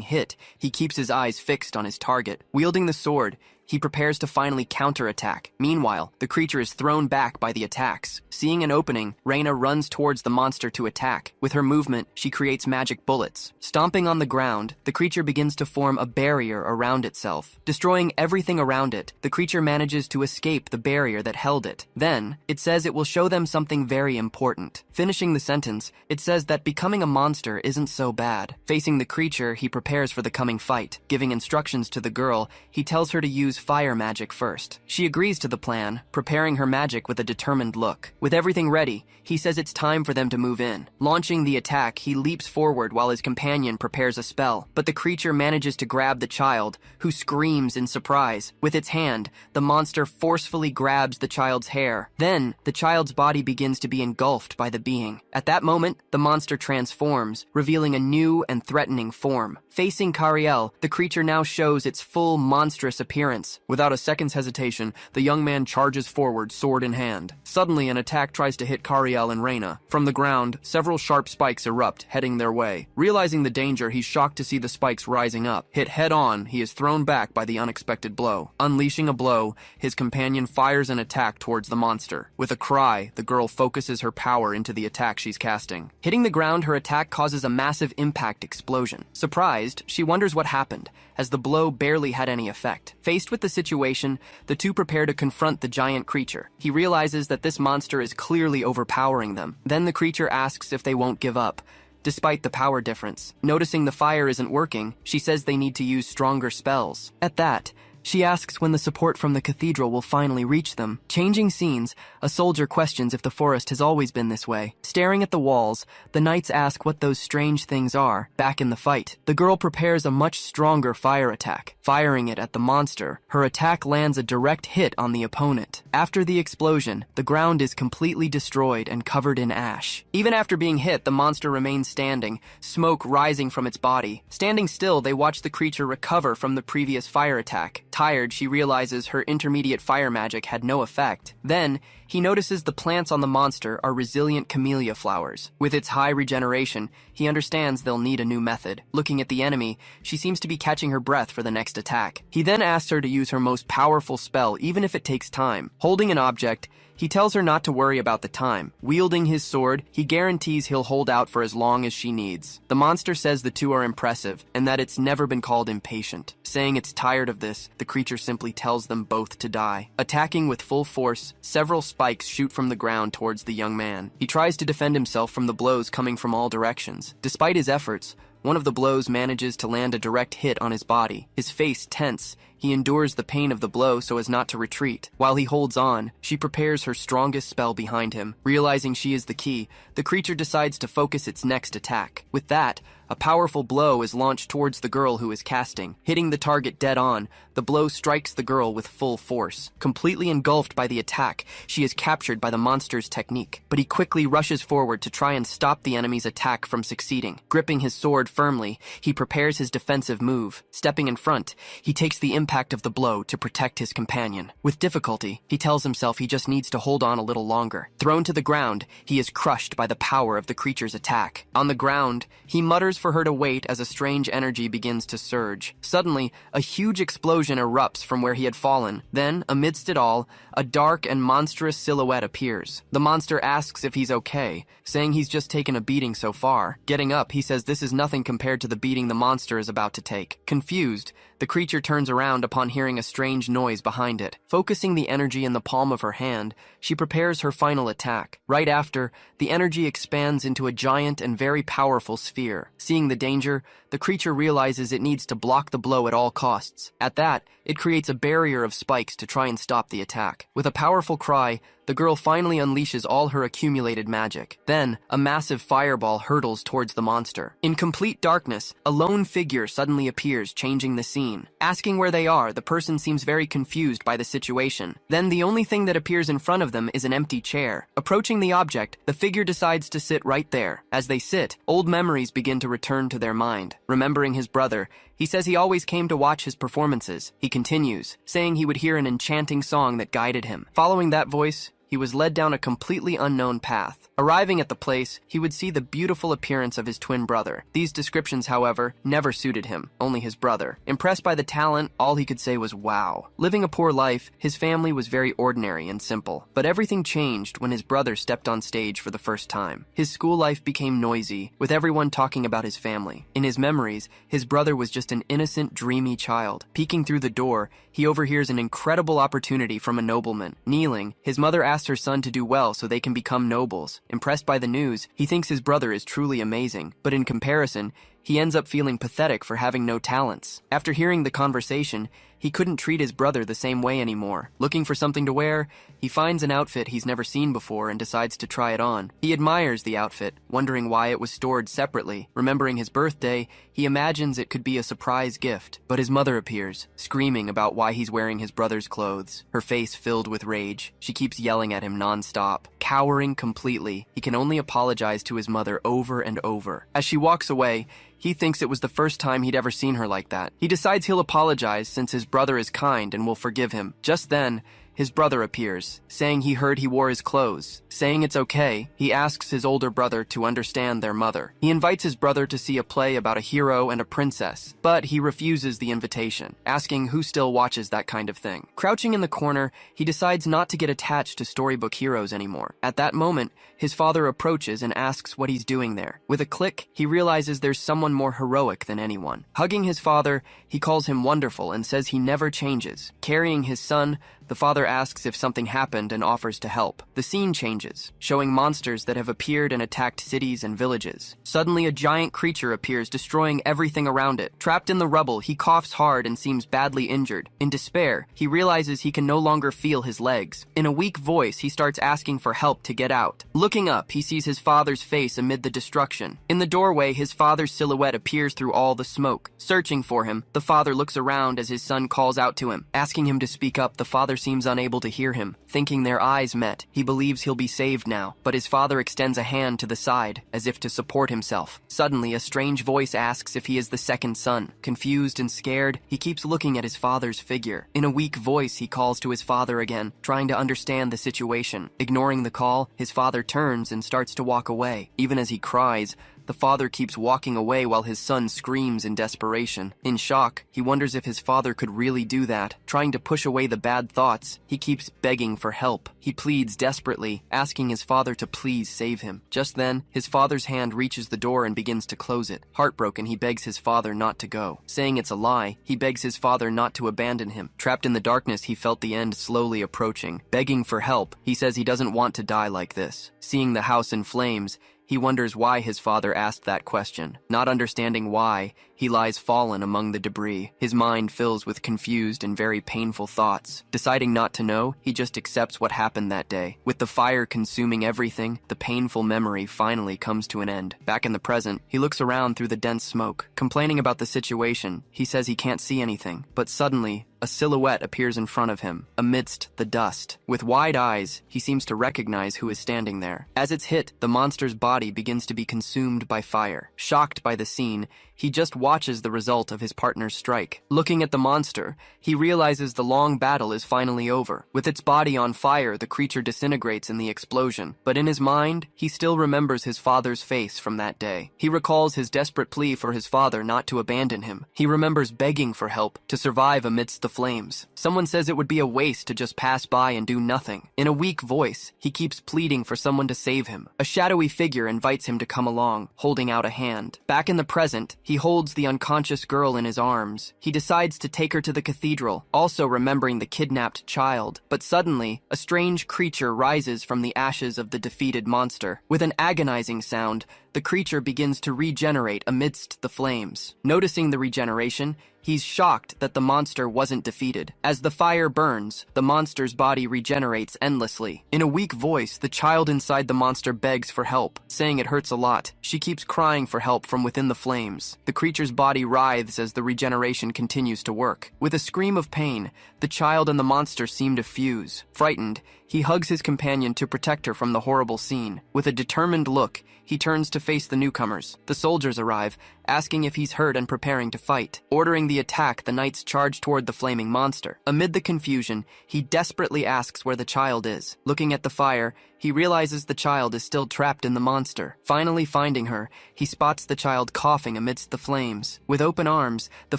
hit, he keeps his eyes fixed on his target. Wielding the sword, he prepares to finally counterattack. Meanwhile, the creature is thrown back by the attacks. Seeing an opening, Reina runs towards the monster to attack. With her movement, she creates magic bullets. Stomping on the ground, the creature begins to form a barrier around itself. Destroying everything around it, the creature manages to escape the barrier that held it. Then, it says it will show them something very important. Finishing the sentence, it says that becoming a monster isn't so bad. Facing the creature, he prepares for the coming fight. Giving instructions to the girl, he tells her to use fire magic first. She agrees to the plan, preparing her magic with a determined look. With everything ready, he says it's time for them to move in. Launching the attack, he leaps forward while his companion prepares a spell, but the creature manages to grab the child, who screams in surprise. With its hand, the monster forcefully grabs the child's hair. Then, the child's body begins to be engulfed by the being. At that moment, the monster transforms, revealing a new and threatening form. Facing Cariel, the creature now shows its full monstrous appearance, once. Without a second's hesitation, the young man charges forward, sword in hand. Suddenly, an attack tries to hit Cariel and Reina. From the ground, several sharp spikes erupt, heading their way. Realizing the danger, he's shocked to see the spikes rising up. Hit head-on, he is thrown back by the unexpected blow. Unleashing a blow, his companion fires an attack towards the monster. With a cry, the girl focuses her power into the attack she's casting. Hitting the ground, her attack causes a massive impact explosion. Surprised, she wonders what happened, as the blow barely had any effect. Faced with the situation, the two prepare to confront the giant creature. He realizes that this monster is clearly overpowering them. Then the creature asks if they won't give up, despite the power difference. Noticing the fire isn't working, she says they need to use stronger spells. At that, she asks when the support from the cathedral will finally reach them. Changing scenes, a soldier questions if the forest has always been this way. Staring at the walls, the knights ask what those strange things are. Back in the fight, the girl prepares a much stronger fire attack. Firing it at the monster, her attack lands a direct hit on the opponent. After the explosion, the ground is completely destroyed and covered in ash. Even after being hit, the monster remains standing, smoke rising from its body. Standing still, they watch the creature recover from the previous fire attack. Tired, she realizes her intermediate fire magic had no effect. Then, he notices the plants on the monster are resilient camellia flowers. With its high regeneration, he understands they'll need a new method. Looking at the enemy, she seems to be catching her breath for the next attack. He then asks her to use her most powerful spell, even if it takes time. Holding an object, he tells her not to worry about the time. Wielding his sword, he guarantees he'll hold out for as long as she needs. The monster says the two are impressive, and that it's never been called impatient. Saying it's tired of this, the creature simply tells them both to die. Attacking with full force, several spikes shoot from the ground towards the young man. He tries to defend himself from the blows coming from all directions. Despite his efforts, one of the blows manages to land a direct hit on his body. His face tense, he endures the pain of the blow so as not to retreat. While he holds on, she prepares her strongest spell behind him. Realizing she is the key, the creature decides to focus its next attack. With that, a powerful blow is launched towards the girl who is casting. Hitting the target dead on, the blow strikes the girl with full force. Completely engulfed by the attack, she is captured by the monster's technique. But he quickly rushes forward to try and stop the enemy's attack from succeeding. Gripping his sword firmly, he prepares his defensive move. Stepping in front, he takes the impact of the blow to protect his companion. With difficulty, he tells himself he just needs to hold on a little longer. Thrown to the ground, he is crushed by the power of the creature's attack. On the ground, he mutters for her to wait as a strange energy begins to surge. Suddenly, a huge explosion erupts from where he had fallen. Then, amidst it all, a dark and monstrous silhouette appears. The monster asks if he's okay, saying he's just taken a beating so far. Getting up, he says this is nothing compared to the beating the monster is about to take. Confused, the creature turns around upon hearing a strange noise behind it. Focusing the energy in the palm of her hand, she prepares her final attack. Right after, the energy expands into a giant and very powerful sphere. Seeing the danger, the creature realizes it needs to block the blow at all costs. At that, it creates a barrier of spikes to try and stop the attack. With a powerful cry, the girl finally unleashes all her accumulated magic. Then, a massive fireball hurtles towards the monster. In complete darkness, a lone figure suddenly appears, changing the scene. Asking where they are, the person seems very confused by the situation. Then, the only thing that appears in front of them is an empty chair. Approaching the object, the figure decides to sit right there. As they sit, old memories begin to return to their mind. Remembering his brother, he says he always came to watch his performances. He continues, saying he would hear an enchanting song that guided him. Following that voice, he was led down a completely unknown path. Arriving at the place, he would see the beautiful appearance of his twin brother. These descriptions, however, never suited him, only his brother. Impressed by the talent, all he could say was wow. Living a poor life, his family was very ordinary and simple. But everything changed when his brother stepped on stage for the first time. His school life became noisy, with everyone talking about his family. In his memories, his brother was just an innocent, dreamy child. Peeking through the door, he overhears an incredible opportunity from a nobleman. Kneeling, his mother asks her son to do well so they can become nobles. Impressed by the news, he thinks his brother is truly amazing, but in comparison, he ends up feeling pathetic for having no talents. After hearing the conversation, he couldn't treat his brother the same way anymore. Looking for something to wear, he finds an outfit he's never seen before and decides to try it on. He admires the outfit, wondering why it was stored separately. Remembering his birthday, he imagines it could be a surprise gift. But his mother appears, screaming about why he's wearing his brother's clothes. Her face filled with rage, she keeps yelling at him non-stop. Cowering completely, he can only apologize to his mother over and over. As she walks away, He thinks it was the first time he'd ever seen her like that. He decides he'll apologize since his brother is kind and will forgive him. Just then, his brother appears, saying he heard he wore his clothes. Saying it's okay, he asks his older brother to understand their mother. He invites his brother to see a play about a hero and a princess, but he refuses the invitation, asking who still watches that kind of thing. Crouching in the corner, he decides not to get attached to storybook heroes anymore. At that moment, his father approaches and asks what he's doing there. With a click, he realizes there's someone more heroic than anyone. Hugging his father, he calls him wonderful and says he never changes. Carrying his son, the father asks if something happened and offers to help. The scene changes, showing monsters that have appeared and attacked cities and villages. Suddenly, a giant creature appears, destroying everything around it. Trapped in the rubble, he coughs hard and seems badly injured. In despair, he realizes he can no longer feel his legs. In a weak voice, he starts asking for help to get out. Looking up, he sees his father's face amid the destruction. In the doorway, his father's silhouette appears through all the smoke. Searching for him, the father looks around as his son calls out to him. Asking him to speak up, the father seems unable to hear him. Thinking their eyes met, he believes he'll be saved now, but his father extends a hand to the side, as if to support himself. Suddenly, a strange voice asks if he is the second son. Confused and scared, he keeps looking at his father's figure. In a weak voice, he calls to his father again, trying to understand the situation. Ignoring the call, his father turns and starts to walk away. Even as he cries, the father keeps walking away while his son screams in desperation. In shock, he wonders if his father could really do that. Trying to push away the bad thoughts, he keeps begging for help. He pleads desperately, asking his father to please save him. Just then, his father's hand reaches the door and begins to close it. Heartbroken, he begs his father not to go. Saying it's a lie, he begs his father not to abandon him. Trapped in the darkness, he felt the end slowly approaching. Begging for help, he says he doesn't want to die like this. Seeing the house in flames, he wonders why his father asked that question. Not understanding why, he lies fallen among the debris. His mind fills with confused and very painful thoughts. Deciding not to know, he just accepts what happened that day. With the fire consuming everything, the painful memory finally comes to an end. Back in the present, he looks around through the dense smoke. Complaining about the situation, he says he can't see anything. But suddenly, a silhouette appears in front of him, amidst the dust. With wide eyes, he seems to recognize who is standing there. As it's hit, the monster's body begins to be consumed by fire. Shocked by the scene, he just watches the result of his partner's strike. Looking at the monster, he realizes the long battle is finally over. With its body on fire, the creature disintegrates in the explosion. But in his mind, he still remembers his father's face from that day. He recalls his desperate plea for his father not to abandon him. He remembers begging for help to survive amidst the flames. Someone says it would be a waste to just pass by and do nothing. In a weak voice, he keeps pleading for someone to save him. A shadowy figure invites him to come along, holding out a hand. Back in the present, he holds the unconscious girl in his arms. He decides to take her to the cathedral, also remembering the kidnapped child. But suddenly, a strange creature rises from the ashes of the defeated monster. With an agonizing sound, the creature begins to regenerate amidst the flames. Noticing the regeneration, he's shocked that the monster wasn't defeated. As the fire burns, the monster's body regenerates endlessly. In a weak voice, the child inside the monster begs for help, saying it hurts a lot. She keeps crying for help from within the flames. The creature's body writhes as the regeneration continues to work. With a scream of pain, the child and the monster seem to fuse. Frightened, he hugs his companion to protect her from the horrible scene. With a determined look, he turns to face the newcomers. The soldiers arrive, asking if he's hurt and preparing to fight. Ordering the attack, the knights charge toward the flaming monster. Amid the confusion, he desperately asks where the child is. Looking at the fire, he realizes the child is still trapped in the monster. Finally finding her, he spots the child coughing amidst the flames. With open arms, the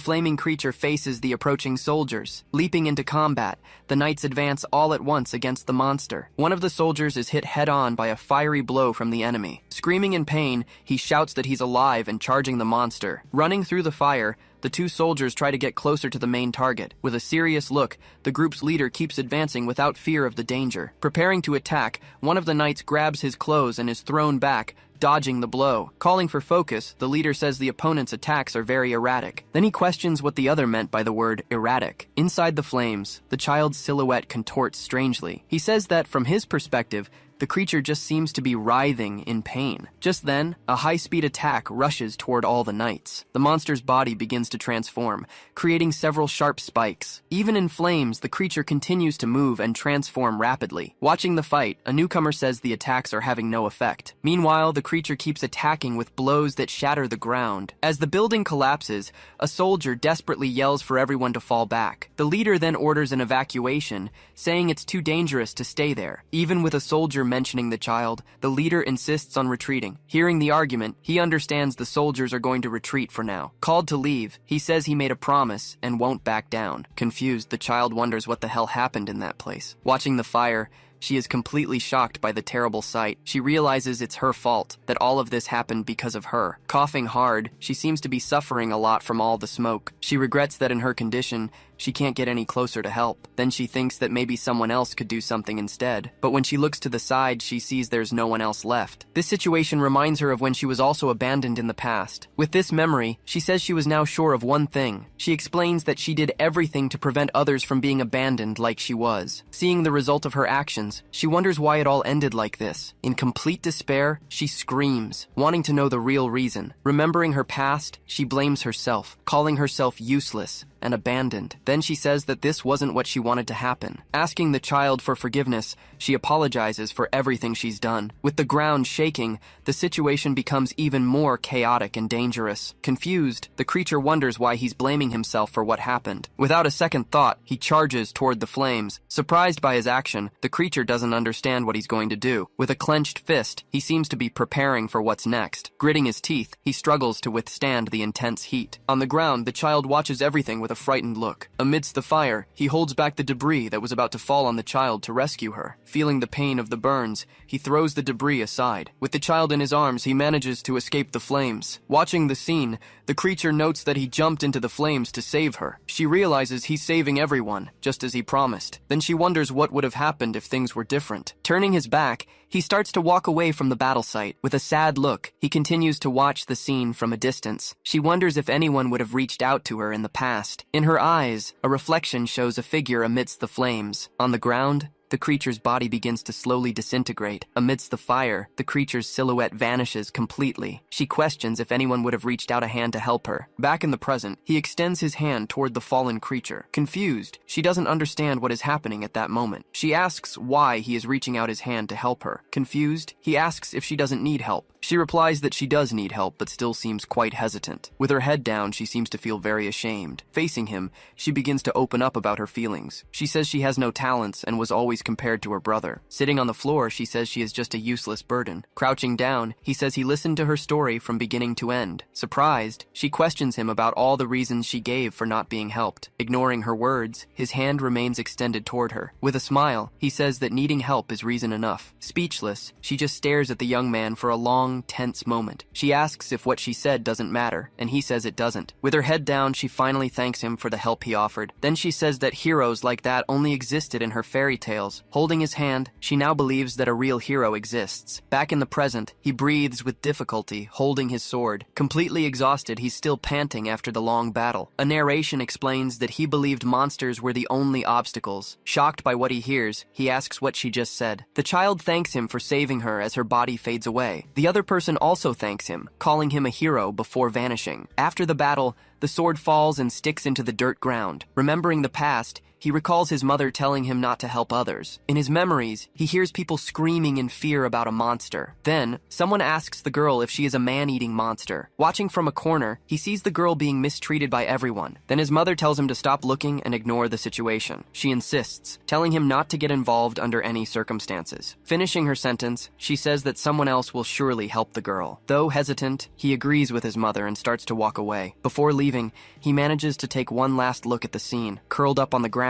flaming creature faces the approaching soldiers. Leaping into combat, the knights advance all at once against the monster. One of the soldiers is hit head-on by a fiery blow from the enemy. Screaming in pain, he shouts that he's alive and charging the monster. Running through the fire, the two soldiers try to get closer to the main target. With a serious look, the group's leader keeps advancing without fear of the danger. Preparing to attack, one of the knights grabs his clothes and is thrown back, dodging the blow. Calling for focus, the leader says the opponent's attacks are very erratic. Then he questions what the other meant by the word erratic. Inside the flames, the child's silhouette contorts strangely. He says that, from his perspective, The creature just seems to be writhing in pain. Just then, a high-speed attack rushes toward all the knights. The monster's body begins to transform, creating several sharp spikes. Even in flames, the creature continues to move and transform rapidly. Watching the fight, a newcomer says the attacks are having no effect. Meanwhile, the creature keeps attacking with blows that shatter the ground. As the building collapses, a soldier desperately yells for everyone to fall back. The leader then orders an evacuation, saying it's too dangerous to stay there. Even with a soldier mentioning the child, the leader insists on retreating. Hearing the argument, he understands the soldiers are going to retreat for now. Called to leave, he says he made a promise and won't back down. Confused, the child wonders what the hell happened in that place. Watching the fire, she is completely shocked by the terrible sight. She realizes it's her fault, that all of this happened because of her. Coughing hard, she seems to be suffering a lot from all the smoke. She regrets that in her condition, she can't get any closer to help. Then she thinks that maybe someone else could do something instead. But when she looks to the side, she sees there's no one else left. This situation reminds her of when she was also abandoned in the past. With this memory, she says she was now sure of one thing. She explains that she did everything to prevent others from being abandoned like she was. Seeing the result of her actions, she wonders why it all ended like this. In complete despair, she screams, wanting to know the real reason. Remembering her past, she blames herself, calling herself useless and abandoned. Then she says that this wasn't what she wanted to happen. Asking the child for forgiveness, she apologizes for everything she's done. With the ground shaking, the situation becomes even more chaotic and dangerous. Confused, the creature wonders why he's blaming himself for what happened. Without a second thought, he charges toward the flames. Surprised by his action, the creature doesn't understand what he's going to do. With a clenched fist, he seems to be preparing for what's next. Gritting his teeth, he struggles to withstand the intense heat. On the ground, the child watches everything with a frightened look. Amidst the fire, he holds back the debris that was about to fall on the child to rescue her. Feeling the pain of the burns, he throws the debris aside. With the child in his arms, he manages to escape the flames. Watching the scene, the creature notes that he jumped into the flames to save her. She realizes he's saving everyone, just as he promised. Then she wonders what would have happened if things were different. Turning his back, he starts to walk away from the battle site. With a sad look, he continues to watch the scene from a distance. She wonders if anyone would have reached out to her in the past. In her eyes, a reflection shows a figure amidst the flames. On the ground, the creature's body begins to slowly disintegrate. Amidst the fire, the creature's silhouette vanishes completely. She questions if anyone would have reached out a hand to help her. Back in the present, he extends his hand toward the fallen creature. Confused, she doesn't understand what is happening at that moment. She asks why he is reaching out his hand to help her. Confused, he asks if she doesn't need help. She replies that she does need help, but still seems quite hesitant. With her head down, she seems to feel very ashamed. Facing him, she begins to open up about her feelings. She says she has no talents and was always compared to her brother. Sitting on the floor, she says she is just a useless burden. Crouching down, he says he listened to her story from beginning to end. Surprised, she questions him about all the reasons she gave for not being helped. Ignoring her words, his hand remains extended toward her. With a smile, he says that needing help is reason enough. Speechless, she just stares at the young man for a long, tense moment. She asks if what she said doesn't matter, and he says it doesn't. With her head down, she finally thanks him for the help he offered. Then she says that heroes like that only existed in her fairy tales. Holding his hand, she now believes that a real hero exists. Back in the present, he breathes with difficulty, holding his sword. Completely exhausted, he's still panting after the long battle. A narration explains that he believed monsters were the only obstacles. Shocked by what he hears, he asks what she just said. The child thanks him for saving her as her body fades away. The other person also thanks him, calling him a hero before vanishing. After the battle, the sword falls and sticks into the dirt ground. Remembering the past, he recalls his mother telling him not to help others. In his memories, he hears people screaming in fear about a monster. Then, someone asks the girl if she is a man-eating monster. Watching from a corner, he sees the girl being mistreated by everyone. Then his mother tells him to stop looking and ignore the situation. She insists, telling him not to get involved under any circumstances. Finishing her sentence, she says that someone else will surely help the girl. Though hesitant, he agrees with his mother and starts to walk away. Before leaving, he manages to take one last look at the scene. Curled up on the ground,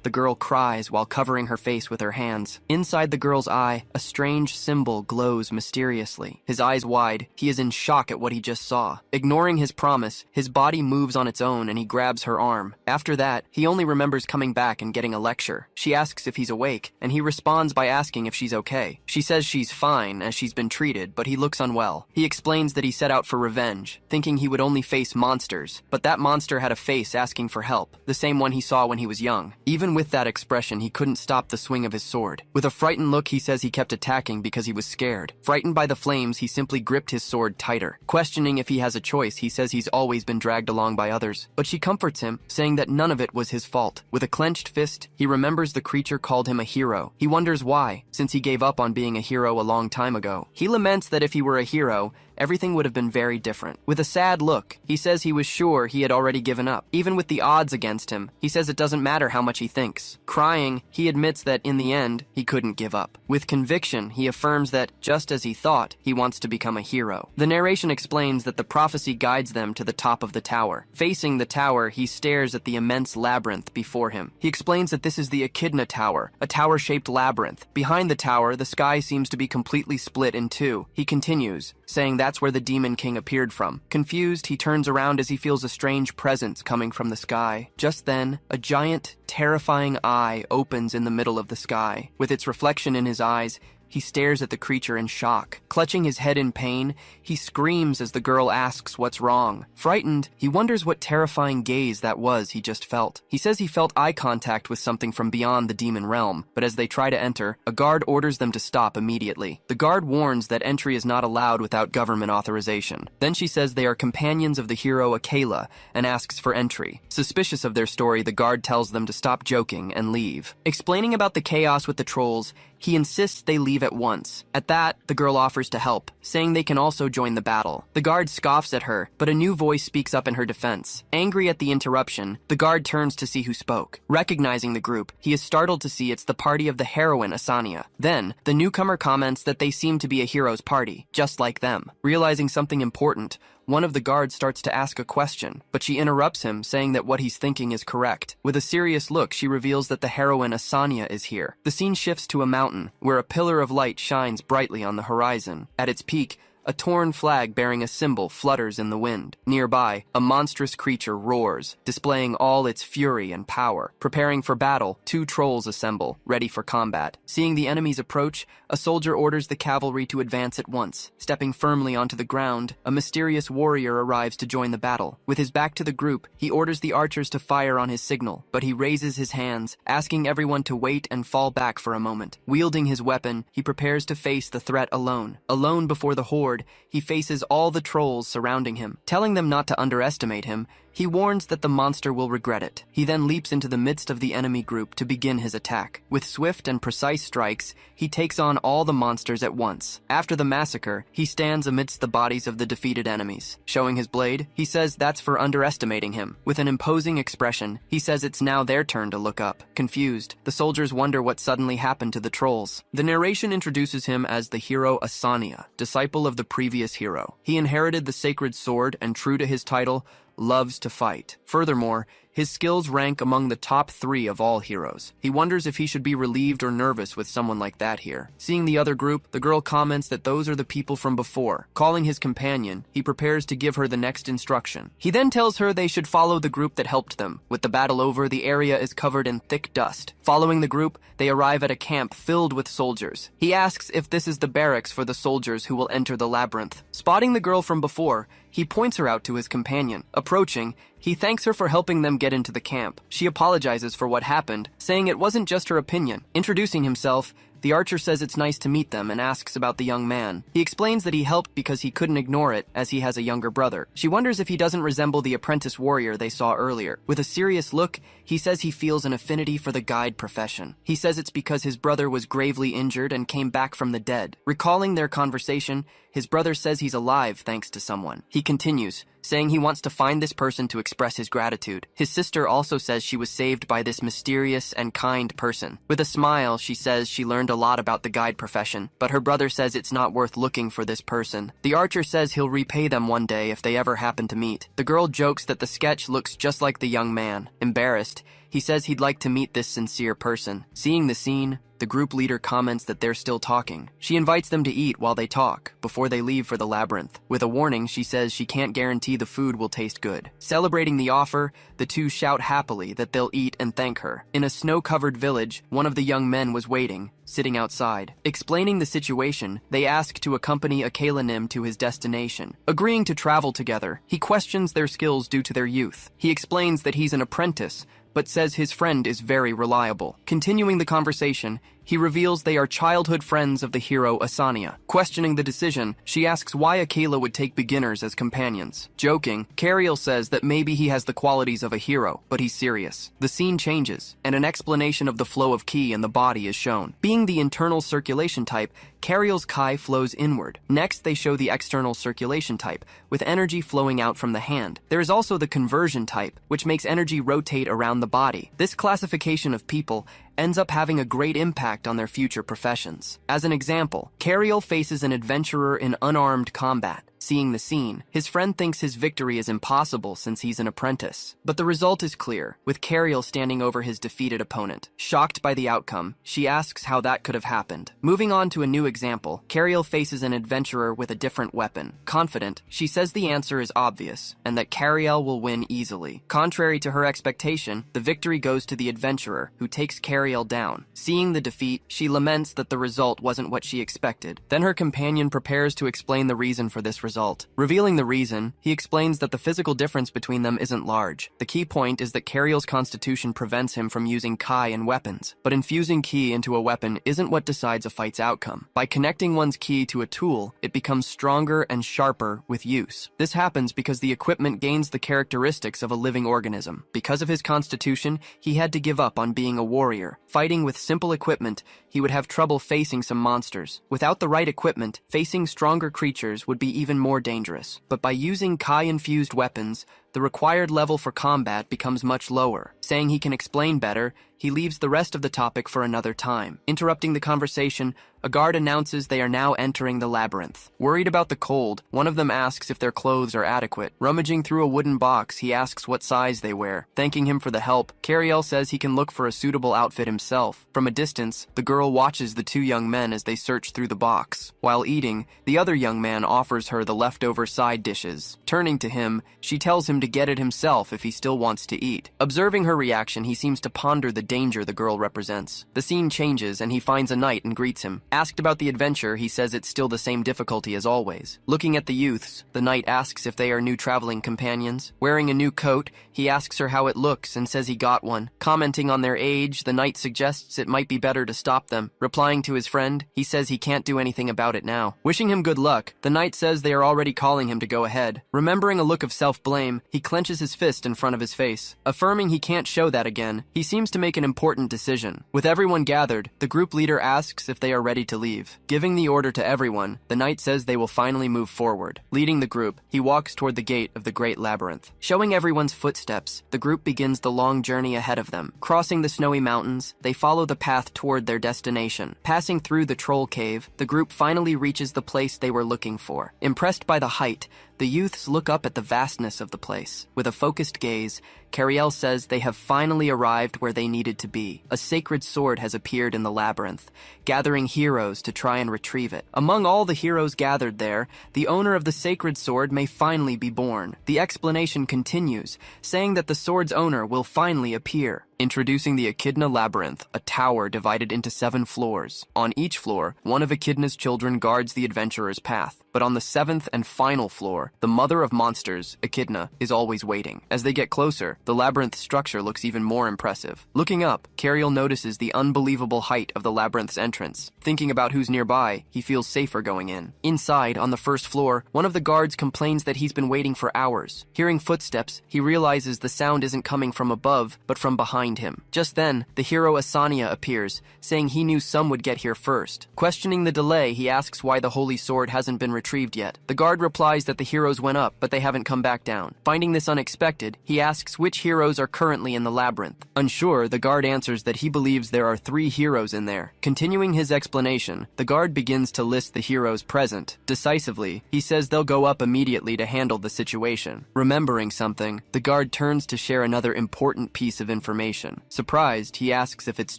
the girl cries while covering her face with her hands. Inside the girl's eye, a strange symbol glows mysteriously. His eyes wide, he is in shock at what he just saw. Ignoring his promise, his body moves on its own and he grabs her arm. After that, he only remembers coming back and getting a lecture. She asks if he's awake, and he responds by asking if she's okay. She says she's fine as she's been treated, but he looks unwell. He explains that he set out for revenge, thinking he would only face monsters, but that monster had a face asking for help, the same one he saw when he was young. Even Even with that expression, he couldn't stop the swing of his sword. With a frightened look, he says he kept attacking because he was scared. Frightened by the flames, he simply gripped his sword tighter. Questioning if he has a choice, he says he's always been dragged along by others. But she comforts him, saying that none of it was his fault. With a clenched fist, he remembers the creature called him a hero. He wonders why, since he gave up on being a hero a long time ago. He laments that if he were a hero, everything would have been very different. With a sad look, he says he was sure he had already given up. Even with the odds against him, he says it doesn't matter how much he thinks. Crying, he admits that in the end, he couldn't give up. With conviction, he affirms that, just as he thought, he wants to become a hero. The narration explains that the prophecy guides them to the top of the tower. Facing the tower, he stares at the immense labyrinth before him. He explains that this is the Echidna Tower, a tower-shaped labyrinth. Behind the tower, the sky seems to be completely split in two. He continues, saying that's where the Demon King appeared from. Confused, he turns around as he feels a strange presence coming from the sky. Just then, a giant, terrifying eye opens in the middle of the sky. With its reflection in his eyes, he stares at the creature in shock. Clutching his head in pain, he screams as the girl asks what's wrong. Frightened, he wonders what terrifying gaze that was he just felt. He says he felt eye contact with something from beyond the demon realm, but as they try to enter, a guard orders them to stop immediately. The guard warns that entry is not allowed without government authorization. Then she says they are companions of the hero Yahello and asks for entry. Suspicious of their story, the guard tells them to stop joking and leave. Explaining about the chaos with the trolls, he insists they leave at once. At that, the girl offers to help, saying they can also join the battle. The guard scoffs at her, but a new voice speaks up in her defense. Angry at the interruption, the guard turns to see who spoke. Recognizing the group, he is startled to see it's the party of the heroine Asura. Then, the newcomer comments that they seem to be a hero's party, just like them. Realizing something important, one of the guards starts to ask a question, but she interrupts him, saying that what he's thinking is correct. With a serious look, she reveals that the heroine Asura is here. The scene shifts to a mountain, where a pillar of light shines brightly on the horizon. At its peak, a torn flag bearing a symbol flutters in the wind. Nearby, a monstrous creature roars, displaying all its fury and power. Preparing for battle, two trolls assemble, ready for combat. Seeing the enemies approach, a soldier orders the cavalry to advance at once. Stepping firmly onto the ground, a mysterious warrior arrives to join the battle. With his back to the group, he orders the archers to fire on his signal, but he raises his hands, asking everyone to wait and fall back for a moment. Wielding his weapon, he prepares to face the threat alone. Alone before the horde, he faces all the trolls surrounding him. Telling them not to underestimate him, he warns that the monster will regret it. He then leaps into the midst of the enemy group to begin his attack. With swift and precise strikes, he takes on all the monsters at once. After the massacre, he stands amidst the bodies of the defeated enemies. Showing his blade, he says that's for underestimating him. With an imposing expression, he says it's now their turn to look up. Confused, the soldiers wonder what suddenly happened to the trolls. The narration introduces him as the hero Asura, disciple of the previous hero. He inherited the sacred sword and, true to his title, loves to fight. Furthermore, his skills rank among the top 3 of all heroes. He wonders if he should be relieved or nervous with someone like that here. Seeing the other group, the girl comments that those are the people from before. Calling his companion, he prepares to give her the next instruction. He then tells her they should follow the group that helped them. With the battle over, the area is covered in thick dust. Following the group, they arrive at a camp filled with soldiers. He asks if this is the barracks for the soldiers who will enter the labyrinth. Spotting the girl from before, he points her out to his companion. Approaching, he thanks her for helping them get into the camp. She apologizes for what happened, saying it wasn't just her opinion. Introducing himself, the archer says it's nice to meet them and asks about the young man. He explains that he helped because he couldn't ignore it, as he has a younger brother. She wonders if he doesn't resemble the apprentice warrior they saw earlier. With a serious look, he says he feels an affinity for the guide profession. He says it's because his brother was gravely injured and came back from the dead. Recalling their conversation, his brother says he's alive thanks to someone. He continues, saying he wants to find this person to express his gratitude. His sister also says she was saved by this mysterious and kind person. With a smile, she says she learned a lot about the guide profession, but her brother says it's not worth looking for this person. The archer says he'll repay them one day if they ever happen to meet. The girl jokes that the sketch looks just like the young man. Embarrassed, he says he'd like to meet this sincere person. Seeing the scene, the group leader comments that they're still talking. She invites them to eat while they talk, before they leave for the labyrinth. With a warning, she says she can't guarantee the food will taste good. Celebrating the offer, the two shout happily that they'll eat and thank her. In a snow-covered village, one of the young men was waiting, sitting outside. Explaining the situation, they ask to accompany Yahello to his destination. Agreeing to travel together, he questions their skills due to their youth. He explains that he's an apprentice, but says his friend is very reliable. Continuing the conversation, he reveals they are childhood friends of the hero Asania. Questioning the decision, she asks why Yahello would take beginners as companions. Joking, Cariel says that maybe he has the qualities of a hero, but he's serious. The scene changes, and an explanation of the flow of ki in the body is shown. Being the internal circulation type, Cariel's Kai flows inward. Next, they show the external circulation type, with energy flowing out from the hand. There is also the conversion type, which makes energy rotate around the body. This classification of people ends up having a great impact on their future professions. As an example, Cariel faces an adventurer in unarmed combat. Seeing the scene, his friend thinks his victory is impossible since he's an apprentice. But the result is clear, with Cariel standing over his defeated opponent. Shocked by the outcome, she asks how that could have happened. Moving on to a new example, Cariel faces an adventurer with a different weapon. Confident, she says the answer is obvious, and that Cariel will win easily. Contrary to her expectation, the victory goes to the adventurer, who takes Cariel down. Seeing the defeat, she laments that the result wasn't what she expected. Then her companion prepares to explain the reason for this result. Revealing the reason, he explains that the physical difference between them isn't large. The key point is that Cariel's constitution prevents him from using Kai in weapons, but infusing ki into a weapon isn't what decides a fight's outcome. By connecting one's ki to a tool, it becomes stronger and sharper with use. This happens because the equipment gains the characteristics of a living organism. Because of his constitution, he had to give up on being a warrior. Fighting with simple equipment, he would have trouble facing some monsters. Without the right equipment, facing stronger creatures would be even more dangerous. But by using Kai-infused weapons, the required level for combat becomes much lower. Saying he can explain better, he leaves the rest of the topic for another time. Interrupting the conversation, a guard announces they are now entering the labyrinth. Worried about the cold, one of them asks if their clothes are adequate. Rummaging through a wooden box, he asks what size they wear. Thanking him for the help, Cariel says he can look for a suitable outfit himself. From a distance, the girl watches the two young men as they search through the box. While eating, the other young man offers her the leftover side dishes. Turning to him, she tells him to get it himself if he still wants to eat. Observing her reaction, he seems to ponder the danger the girl represents. The scene changes and he finds a knight and greets him. Asked about the adventure, he says it's still the same difficulty as always. Looking at the youths, the knight asks if they are new traveling companions. Wearing a new coat, he asks her how it looks and says he got one. Commenting on their age, the knight suggests it might be better to stop them. Replying to his friend, he says he can't do anything about it now. Wishing him good luck, the knight says they are already calling him to go ahead. Remembering a look of self-blame, he clenches his fist in front of his face. Affirming he can't show that again, he seems to make an important decision. With everyone gathered, the group leader asks if they are ready to leave. Giving the order to everyone, the knight says they will finally move forward. Leading the group, he walks toward the gate of the Great Labyrinth. Showing everyone's footsteps, the group begins the long journey ahead of them. Crossing the snowy mountains, they follow the path toward their destination. Passing through the troll cave, the group finally reaches the place they were looking for. Impressed by the height, the youths look up at the vastness of the place. With a focused gaze, Cariel says they have finally arrived where they needed to be. A sacred sword has appeared in the labyrinth, gathering heroes to try and retrieve it. Among all the heroes gathered there, the owner of the sacred sword may finally be born. The explanation continues, saying that the sword's owner will finally appear. Introducing the Echidna Labyrinth, a tower divided into 7 floors. On each floor, one of Echidna's children guards the adventurer's path. But on the 7th and final floor, the mother of monsters, Echidna, is always waiting. As they get closer, the labyrinth structure looks even more impressive. Looking up, Cariel notices the unbelievable height of the labyrinth's entrance. Thinking about who's nearby, he feels safer going in. Inside, on the 1st floor, one of the guards complains that he's been waiting for hours. Hearing footsteps, he realizes the sound isn't coming from above, but from behind him. Just then, the hero Asania appears, saying he knew some would get here first. Questioning the delay, he asks why the holy sword hasn't been retrieved yet. The guard replies that the heroes went up, but they haven't come back down. Finding this unexpected, he asks which heroes are currently in the labyrinth. Unsure, the guard answers that he believes there are 3 heroes in there. Continuing his explanation, the guard begins to list the heroes present. Decisively, he says they'll go up immediately to handle the situation. Remembering something, the guard turns to share another important piece of information. Surprised, he asks if it's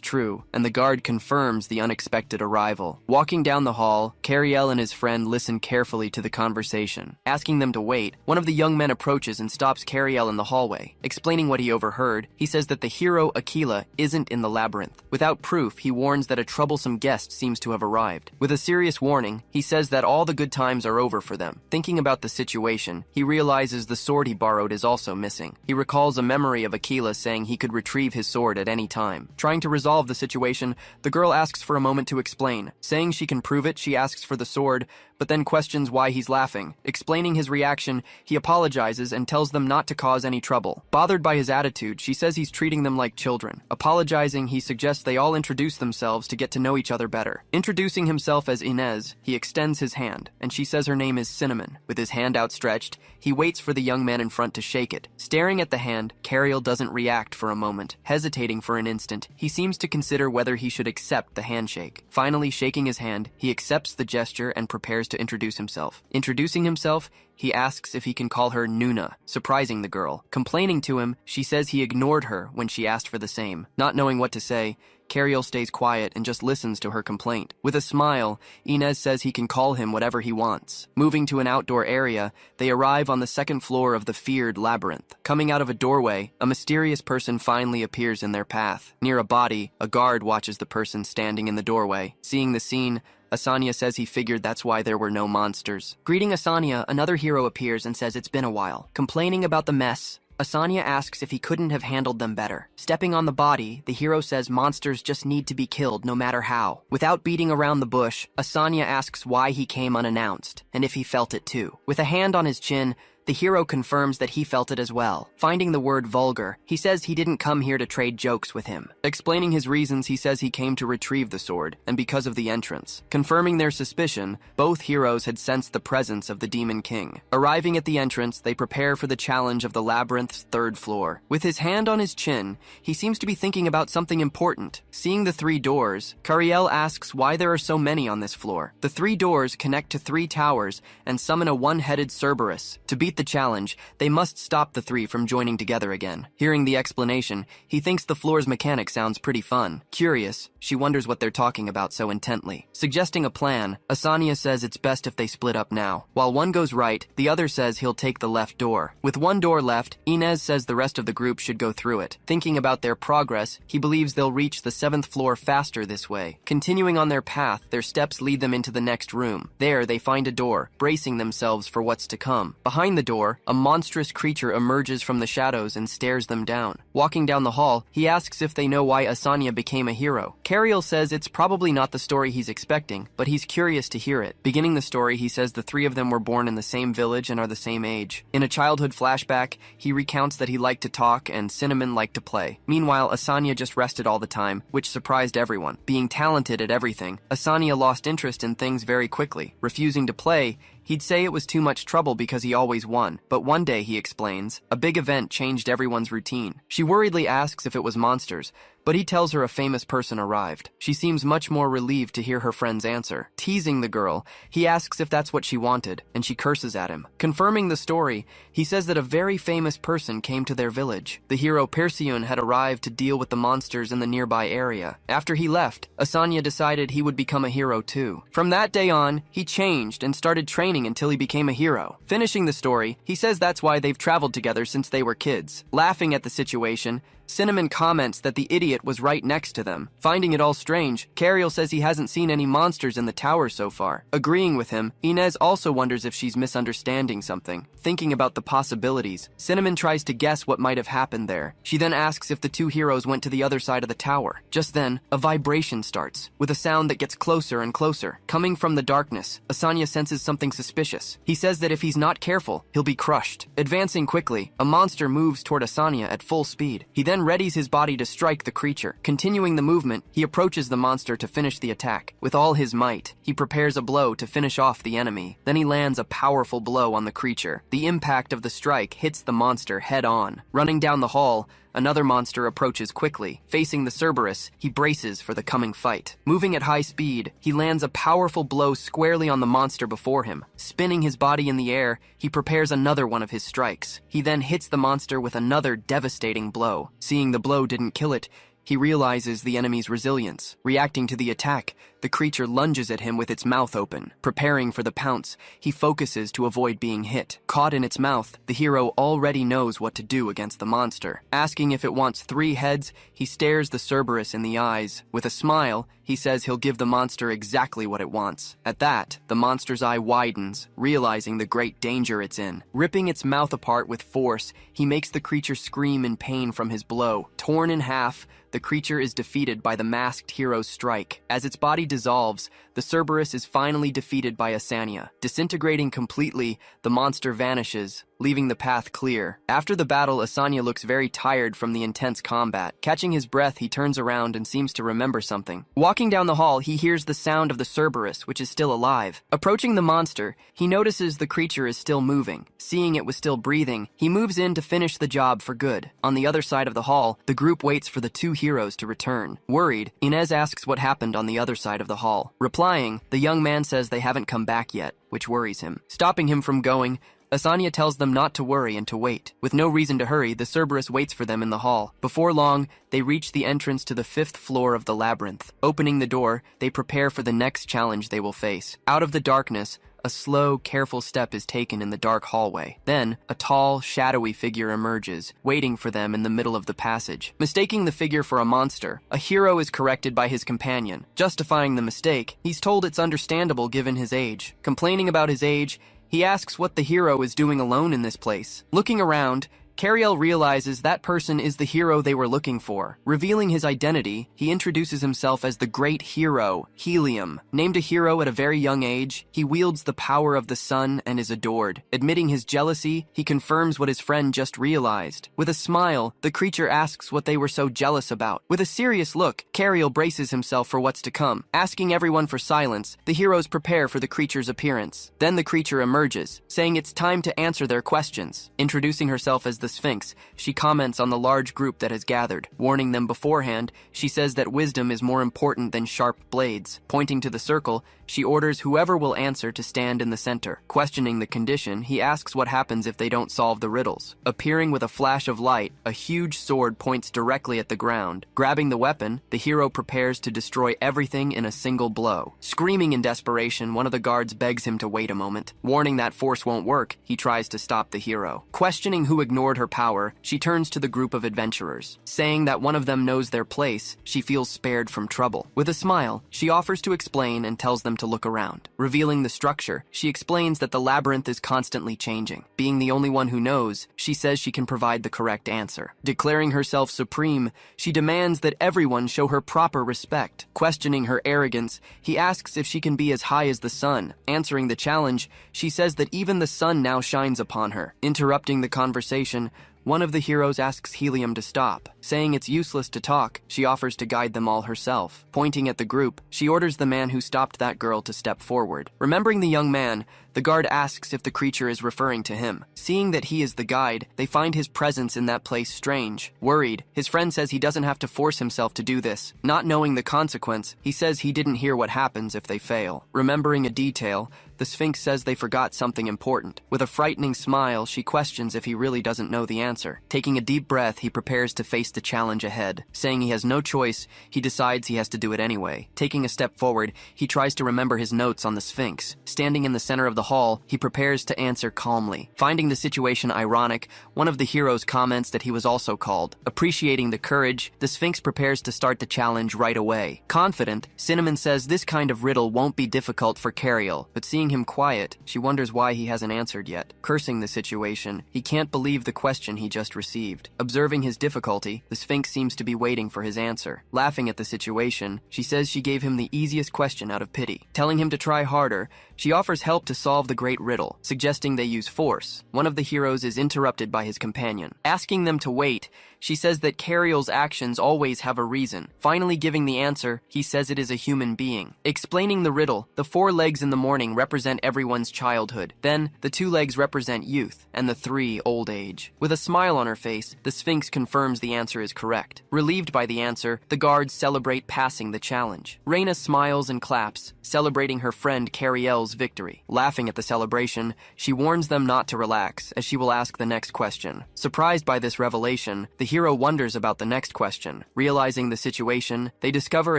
true, and the guard confirms the unexpected arrival. Walking down the hall, Cariel and his friend listen carefully to the conversation. Asking them to wait, one of the young men approaches and stops Cariel in the hallway. Explaining Explaining what he overheard, he says that the hero, Aquila, isn't in the labyrinth. Without proof, he warns that a troublesome guest seems to have arrived. With a serious warning, he says that all the good times are over for them. Thinking about the situation, he realizes the sword he borrowed is also missing. He recalls a memory of Aquila saying he could retrieve his sword at any time. Trying to resolve the situation, the girl asks for a moment to explain. Saying she can prove it, she asks for the sword, but then questions why he's laughing. Explaining his reaction, he apologizes and tells them not to cause any trouble. Bothered by his attitude, she says he's treating them like children. Apologizing, he suggests they all introduce themselves to get to know each other better. Introducing himself as Inez, he extends his hand, and she says her name is Cinnamon. With his hand outstretched, he waits for the young man in front to shake it. Staring at the hand, Cariel doesn't react for a moment. Hesitating for an instant, he seems to consider whether he should accept the handshake. Finally, shaking his hand, he accepts the gesture and prepares to introduce himself. Introducing himself, he asks if he can call her Nuna, surprising the girl. Complaining to him, she says he ignored her when she asked for the same. Not knowing what to say, Cariel stays quiet and just listens to her complaint. With a smile, Inez says he can call him whatever he wants. Moving to an outdoor area, they arrive on the second floor of the feared labyrinth. Coming out of a doorway, a mysterious person finally appears in their path. Near a body, a guard watches the person standing in the doorway. Seeing the scene, Asanya says he figured that's why there were no monsters. Greeting Asanya, another hero appears and says it's been a while. Complaining about the mess, Asanya asks if he couldn't have handled them better. Stepping on the body, the hero says monsters just need to be killed no matter how. Without beating around the bush, Asanya asks why he came unannounced, and if he felt it too. With a hand on his chin, the hero confirms that he felt it as well. Finding the word vulgar, he says he didn't come here to trade jokes with him. Explaining his reasons, he says he came to retrieve the sword, and because of the entrance. Confirming their suspicion, both heroes had sensed the presence of the Demon King. Arriving at the entrance, they prepare for the challenge of the labyrinth's third floor. With his hand on his chin, he seems to be thinking about something important. Seeing the 3 doors, Cariel asks why there are so many on this floor. The 3 doors connect to 3 towers and summon a one-headed Cerberus. To beat the challenge, they must stop the 3 from joining together again. Hearing the explanation, he thinks the floor's mechanic sounds pretty fun. Curious, she wonders what they're talking about so intently. Suggesting a plan, Asanya says it's best if they split up now. While one goes right, the other says he'll take the left door. With one door left, Inez says the rest of the group should go through it. Thinking about their progress, he believes they'll reach the 7th floor faster this way. Continuing on their path, their steps lead them into the next room. There, they find a door, bracing themselves for what's to come. Behind the door, a monstrous creature emerges from the shadows and stares them down. Walking down the hall, he asks if they know why Asanya became a hero. Cariel says it's probably not the story he's expecting, but he's curious to hear it. Beginning the story, he says the 3 of them were born in the same village and are the same age. In a childhood flashback, he recounts that he liked to talk and Cinnamon liked to play. Meanwhile, Asanya just rested all the time, which surprised everyone. Being talented at everything, Asanya lost interest in things very quickly. Refusing to play, he'd say it was too much trouble because he always won. But one day, he explains, a big event changed everyone's routine. She worriedly asks if it was monsters, but he tells her a famous person arrived. She seems much more relieved to hear her friend's answer. Teasing the girl, he asks if that's what she wanted, and she curses at him. Confirming the story, he says that a very famous person came to their village. The hero Perseun had arrived to deal with the monsters in the nearby area. After he left, Asanya decided he would become a hero too. From that day on, he changed and started training until he became a hero. Finishing the story, he says that's why they've traveled together since they were kids. Laughing at the situation, Cinnamon comments that the idiot was right next to them. Finding it all strange, Cariel says he hasn't seen any monsters in the tower so far. Agreeing with him, Inez also wonders if she's misunderstanding something. Thinking about the possibilities, Cinnamon tries to guess what might have happened there. She then asks if the 2 heroes went to the other side of the tower. Just then, a vibration starts, with a sound that gets closer and closer. Coming from the darkness, Asanya senses something suspicious. He says that if he's not careful, he'll be crushed. Advancing quickly, a monster moves toward Asanya at full speed. He then readies his body to strike the creature. Continuing the movement, he approaches the monster to finish the attack. With all his might, he prepares a blow to finish off the enemy. Then he lands a powerful blow on the creature. The impact of the strike hits the monster head on. Running down the hall, another monster approaches quickly. Facing the Cerberus, he braces for the coming fight. Moving at high speed, he lands a powerful blow squarely on the monster before him. Spinning his body in the air, he prepares another one of his strikes. He then hits the monster with another devastating blow. Seeing the blow didn't kill it, he realizes the enemy's resilience. Reacting to the attack, the creature lunges at him with its mouth open. Preparing for the pounce, he focuses to avoid being hit. Caught in its mouth, the hero already knows what to do against the monster. Asking if it wants 3 heads, he stares the Cerberus in the eyes. With a smile, he says he'll give the monster exactly what it wants. At that, the monster's eye widens, realizing the great danger it's in. Ripping its mouth apart with force, he makes the creature scream in pain from his blow. Torn in half, the creature is defeated by the masked hero's strike. As its body dissolves, the Cerberus is finally defeated by Asania. Disintegrating completely, the monster vanishes, leaving the path clear. After the battle, Asania looks very tired from the intense combat. Catching his breath, he turns around and seems to remember something. Walking down the hall, he hears the sound of the Cerberus, which is still alive. Approaching the monster, he notices the creature is still moving. Seeing it was still breathing, he moves in to finish the job for good. On the other side of the hall, the group waits for the 2 heroes to return. Worried, Inez asks what happened on the other side of the hall. Replying, the young man says they haven't come back yet, which worries him. Stopping him from going, Asania tells them not to worry and to wait. With no reason to hurry, the Cerberus waits for them in the hall. Before long, they reach the entrance to the 5th floor of the labyrinth. Opening the door, they prepare for the next challenge they will face. Out of the darkness, a slow, careful step is taken in the dark hallway. Then, a tall, shadowy figure emerges, waiting for them in the middle of the passage. Mistaking the figure for a monster, a hero is corrected by his companion. Justifying the mistake, he's told it's understandable given his age. Complaining about his age, he asks what the hero is doing alone in this place. Looking around, Cariel realizes that person is the hero they were looking for. Revealing his identity, he introduces himself as the great hero, Helium. Named a hero at a very young age, he wields the power of the sun and is adored. Admitting his jealousy, he confirms what his friend just realized. With a smile, the creature asks what they were so jealous about. With a serious look, Cariel braces himself for what's to come. Asking everyone for silence, the heroes prepare for the creature's appearance. Then the creature emerges, saying it's time to answer their questions. Introducing herself as the Sphinx, she comments on the large group that has gathered. Warning them beforehand, she says that wisdom is more important than sharp blades. Pointing to the circle, she orders whoever will answer to stand in the center. Questioning the condition, he asks what happens if they don't solve the riddles. Appearing with a flash of light, a huge sword points directly at the ground. Grabbing the weapon, the hero prepares to destroy everything in a single blow. Screaming in desperation, one of the guards begs him to wait a moment. Warning that force won't work, he tries to stop the hero. Questioning who ignored her power, she turns to the group of adventurers. Saying that one of them knows their place, she feels spared from trouble. With a smile, she offers to explain and tells them to look around. Revealing the structure, she explains that the labyrinth is constantly changing. Being the only one who knows, she says she can provide the correct answer. Declaring herself supreme, she demands that everyone show her proper respect. Questioning her arrogance, he asks if she can be as high as the sun. Answering the challenge, she says that even the sun now shines upon her. Interrupting the conversation, one of the heroes asks Helium to stop. Saying it's useless to talk, she offers to guide them all herself. Pointing at the group, she orders the man who stopped that girl to step forward. Remembering the young man, the guard asks if the creature is referring to him. Seeing that he is the guide, they find his presence in that place strange. Worried, his friend says he doesn't have to force himself to do this. Not knowing the consequence, he says he didn't hear what happens if they fail. Remembering a detail, the Sphinx says they forgot something important. With a frightening smile, she questions if he really doesn't know the answer. Taking a deep breath, he prepares to face the challenge ahead. Saying he has no choice, he decides he has to do it anyway. Taking a step forward, he tries to remember his notes on the Sphinx. Standing in the center of the hall, he prepares to answer calmly. Finding the situation ironic, one of the heroes comments that he was also called. Appreciating the courage, the Sphinx prepares to start the challenge right away. Confident, Cinnamon says this kind of riddle won't be difficult for Cariel, but seeing him quiet, she wonders why he hasn't answered yet. Cursing the situation, he can't believe the question he just received. Observing his difficulty, the Sphinx seems to be waiting for his answer. Laughing at the situation, she says she gave him the easiest question out of pity. Telling him to try harder, she offers help to solve the great riddle, suggesting they use force. One of the heroes is interrupted by his companion. Asking them to wait, she says that Cariel's actions always have a reason. Finally giving the answer, he says it is a human being. Explaining the riddle, the 4 legs in the morning represent everyone's childhood. Then, the 2 legs represent youth, and the 3 old age. With a smile on her face, the Sphinx confirms the answer is correct. Relieved by the answer, the guards celebrate passing the challenge. Reina smiles and claps, celebrating her friend Cariel's victory. Laughing at the celebration, she warns them not to relax, as she will ask the next question. Surprised by this revelation, the hero wonders about the next question. Realizing the situation, they discover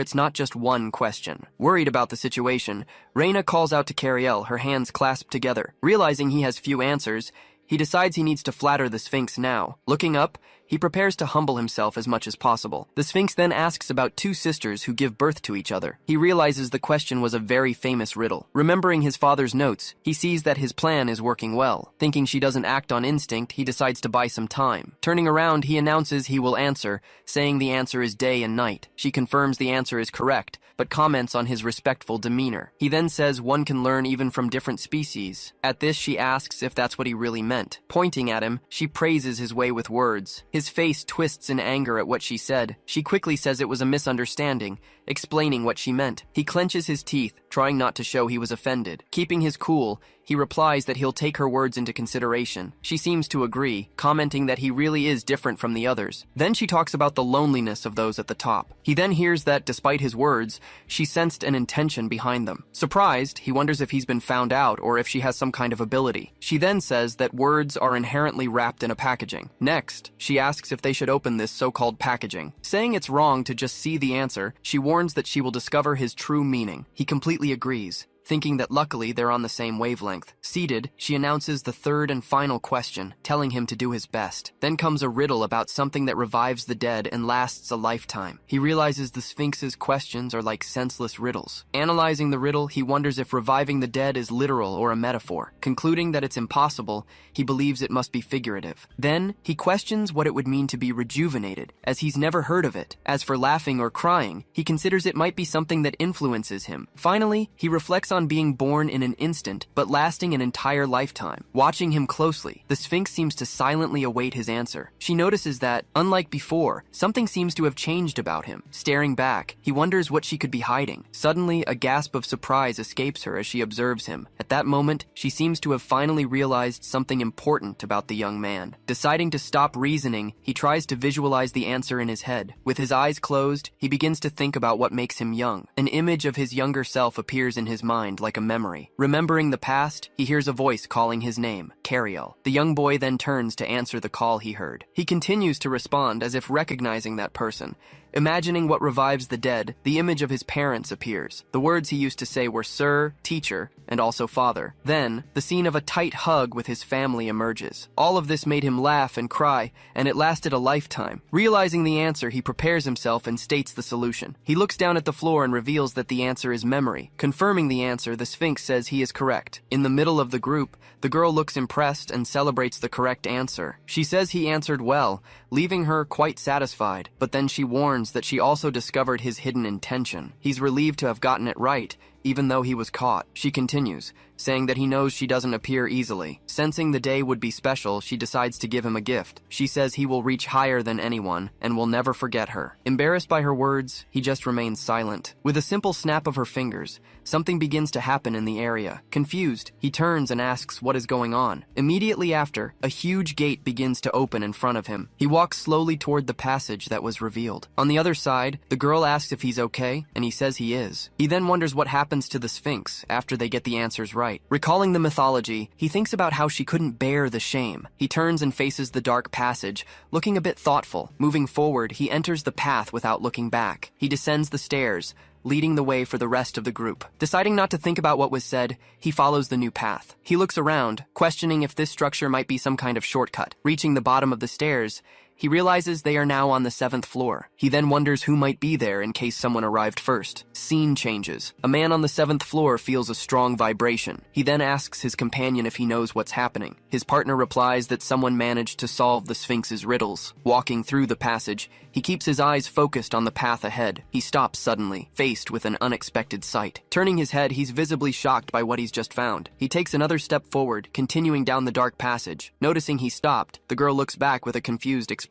it's not just one question. Worried about the situation, Reina calls out to Cariel, her hands clasped together. Realizing he has few answers, he decides he needs to flatter the Sphinx now. Looking up, he prepares to humble himself as much as possible. The Sphinx then asks about two sisters who give birth to each other. He realizes the question was a very famous riddle. Remembering his father's notes, he sees that his plan is working well. Thinking she doesn't act on instinct, he decides to buy some time. Turning around, he announces he will answer, saying the answer is day and night. She confirms the answer is correct, but comments on his respectful demeanor. He then says one can learn even from different species. At this, she asks if that's what he really meant. Pointing at him, she praises his way with words. His face twists in anger at what she said. She quickly says it was a misunderstanding, explaining what she meant. He clenches his teeth, trying not to show he was offended. Keeping his cool, he replies that he'll take her words into consideration. She seems to agree, commenting that he really is different from the others. Then she talks about the loneliness of those at the top. He then hears that, despite his words, she sensed an intention behind them. Surprised, he wonders if he's been found out or if she has some kind of ability. She then says that words are inherently wrapped in a packaging. Next, she asks if they should open this so-called packaging. Saying it's wrong to just see the answer, she warns that she will discover his true meaning. He completely agrees, thinking that luckily they're on the same wavelength. Seated, she announces the third and final question, telling him to do his best. Then comes a riddle about something that revives the dead and lasts a lifetime. He realizes the Sphinx's questions are like senseless riddles. Analyzing the riddle, he wonders if reviving the dead is literal or a metaphor. Concluding that it's impossible, he believes it must be figurative. Then, he questions what it would mean to be rejuvenated, as he's never heard of it. As for laughing or crying, he considers it might be something that influences him. Finally, he reflects on being born in an instant, but lasting an entire lifetime. Watching him closely, the Sphinx seems to silently await his answer. She notices that, unlike before, something seems to have changed about him. Staring back, he wonders what she could be hiding. Suddenly, a gasp of surprise escapes her as she observes him. At that moment, she seems to have finally realized something important about the young man. Deciding to stop reasoning, he tries to visualize the answer in his head. With his eyes closed, he begins to think about what makes him young. An image of his younger self appears in his mind like a memory. Remembering the past, he hears a voice calling his name, Cariel. The young boy then turns to answer the call he heard. He continues to respond as if recognizing that person. Imagining what revives the dead, the image of his parents appears. The words he used to say were sir, teacher, and also father. Then, the scene of a tight hug with his family emerges. All of this made him laugh and cry, and it lasted a lifetime. Realizing the answer, he prepares himself and states the solution. He looks down at the floor and reveals that the answer is memory. Confirming the answer, the Sphinx says he is correct. In the middle of the group, the girl looks impressed and celebrates the correct answer. She says he answered well, leaving her quite satisfied, but then she warns that she also discovered his hidden intention. He's relieved to have gotten it right, even though he was caught. She continues, saying that he knows she doesn't appear easily. Sensing the day would be special, she decides to give him a gift. She says he will reach higher than anyone and will never forget her. Embarrassed by her words, he just remains silent. With a simple snap of her fingers, something begins to happen in the area. Confused, he turns and asks what is going on. Immediately after, a huge gate begins to open in front of him. He walks slowly toward the passage that was revealed. On the other side, the girl asks if he's okay, and he says he is. He then wonders what happens to the Sphinx after they get the answers right. Recalling the mythology, he thinks about how she couldn't bear the shame. He turns and faces the dark passage, looking a bit thoughtful. Moving forward, he enters the path without looking back. He descends the stairs, leading the way for the rest of the group. Deciding not to think about what was said, he follows the new path. He looks around, questioning if this structure might be some kind of shortcut. Reaching the bottom of the stairs, he realizes they are now on the 7th floor. He then wonders who might be there in case someone arrived first. Scene changes. A man on the 7th floor feels a strong vibration. He then asks his companion if he knows what's happening. His partner replies that someone managed to solve the Sphinx's riddles. Walking through the passage, he keeps his eyes focused on the path ahead. He stops suddenly, faced with an unexpected sight. Turning his head, he's visibly shocked by what he's just found. He takes another step forward, continuing down the dark passage. Noticing he stopped, the girl looks back with a confused expression.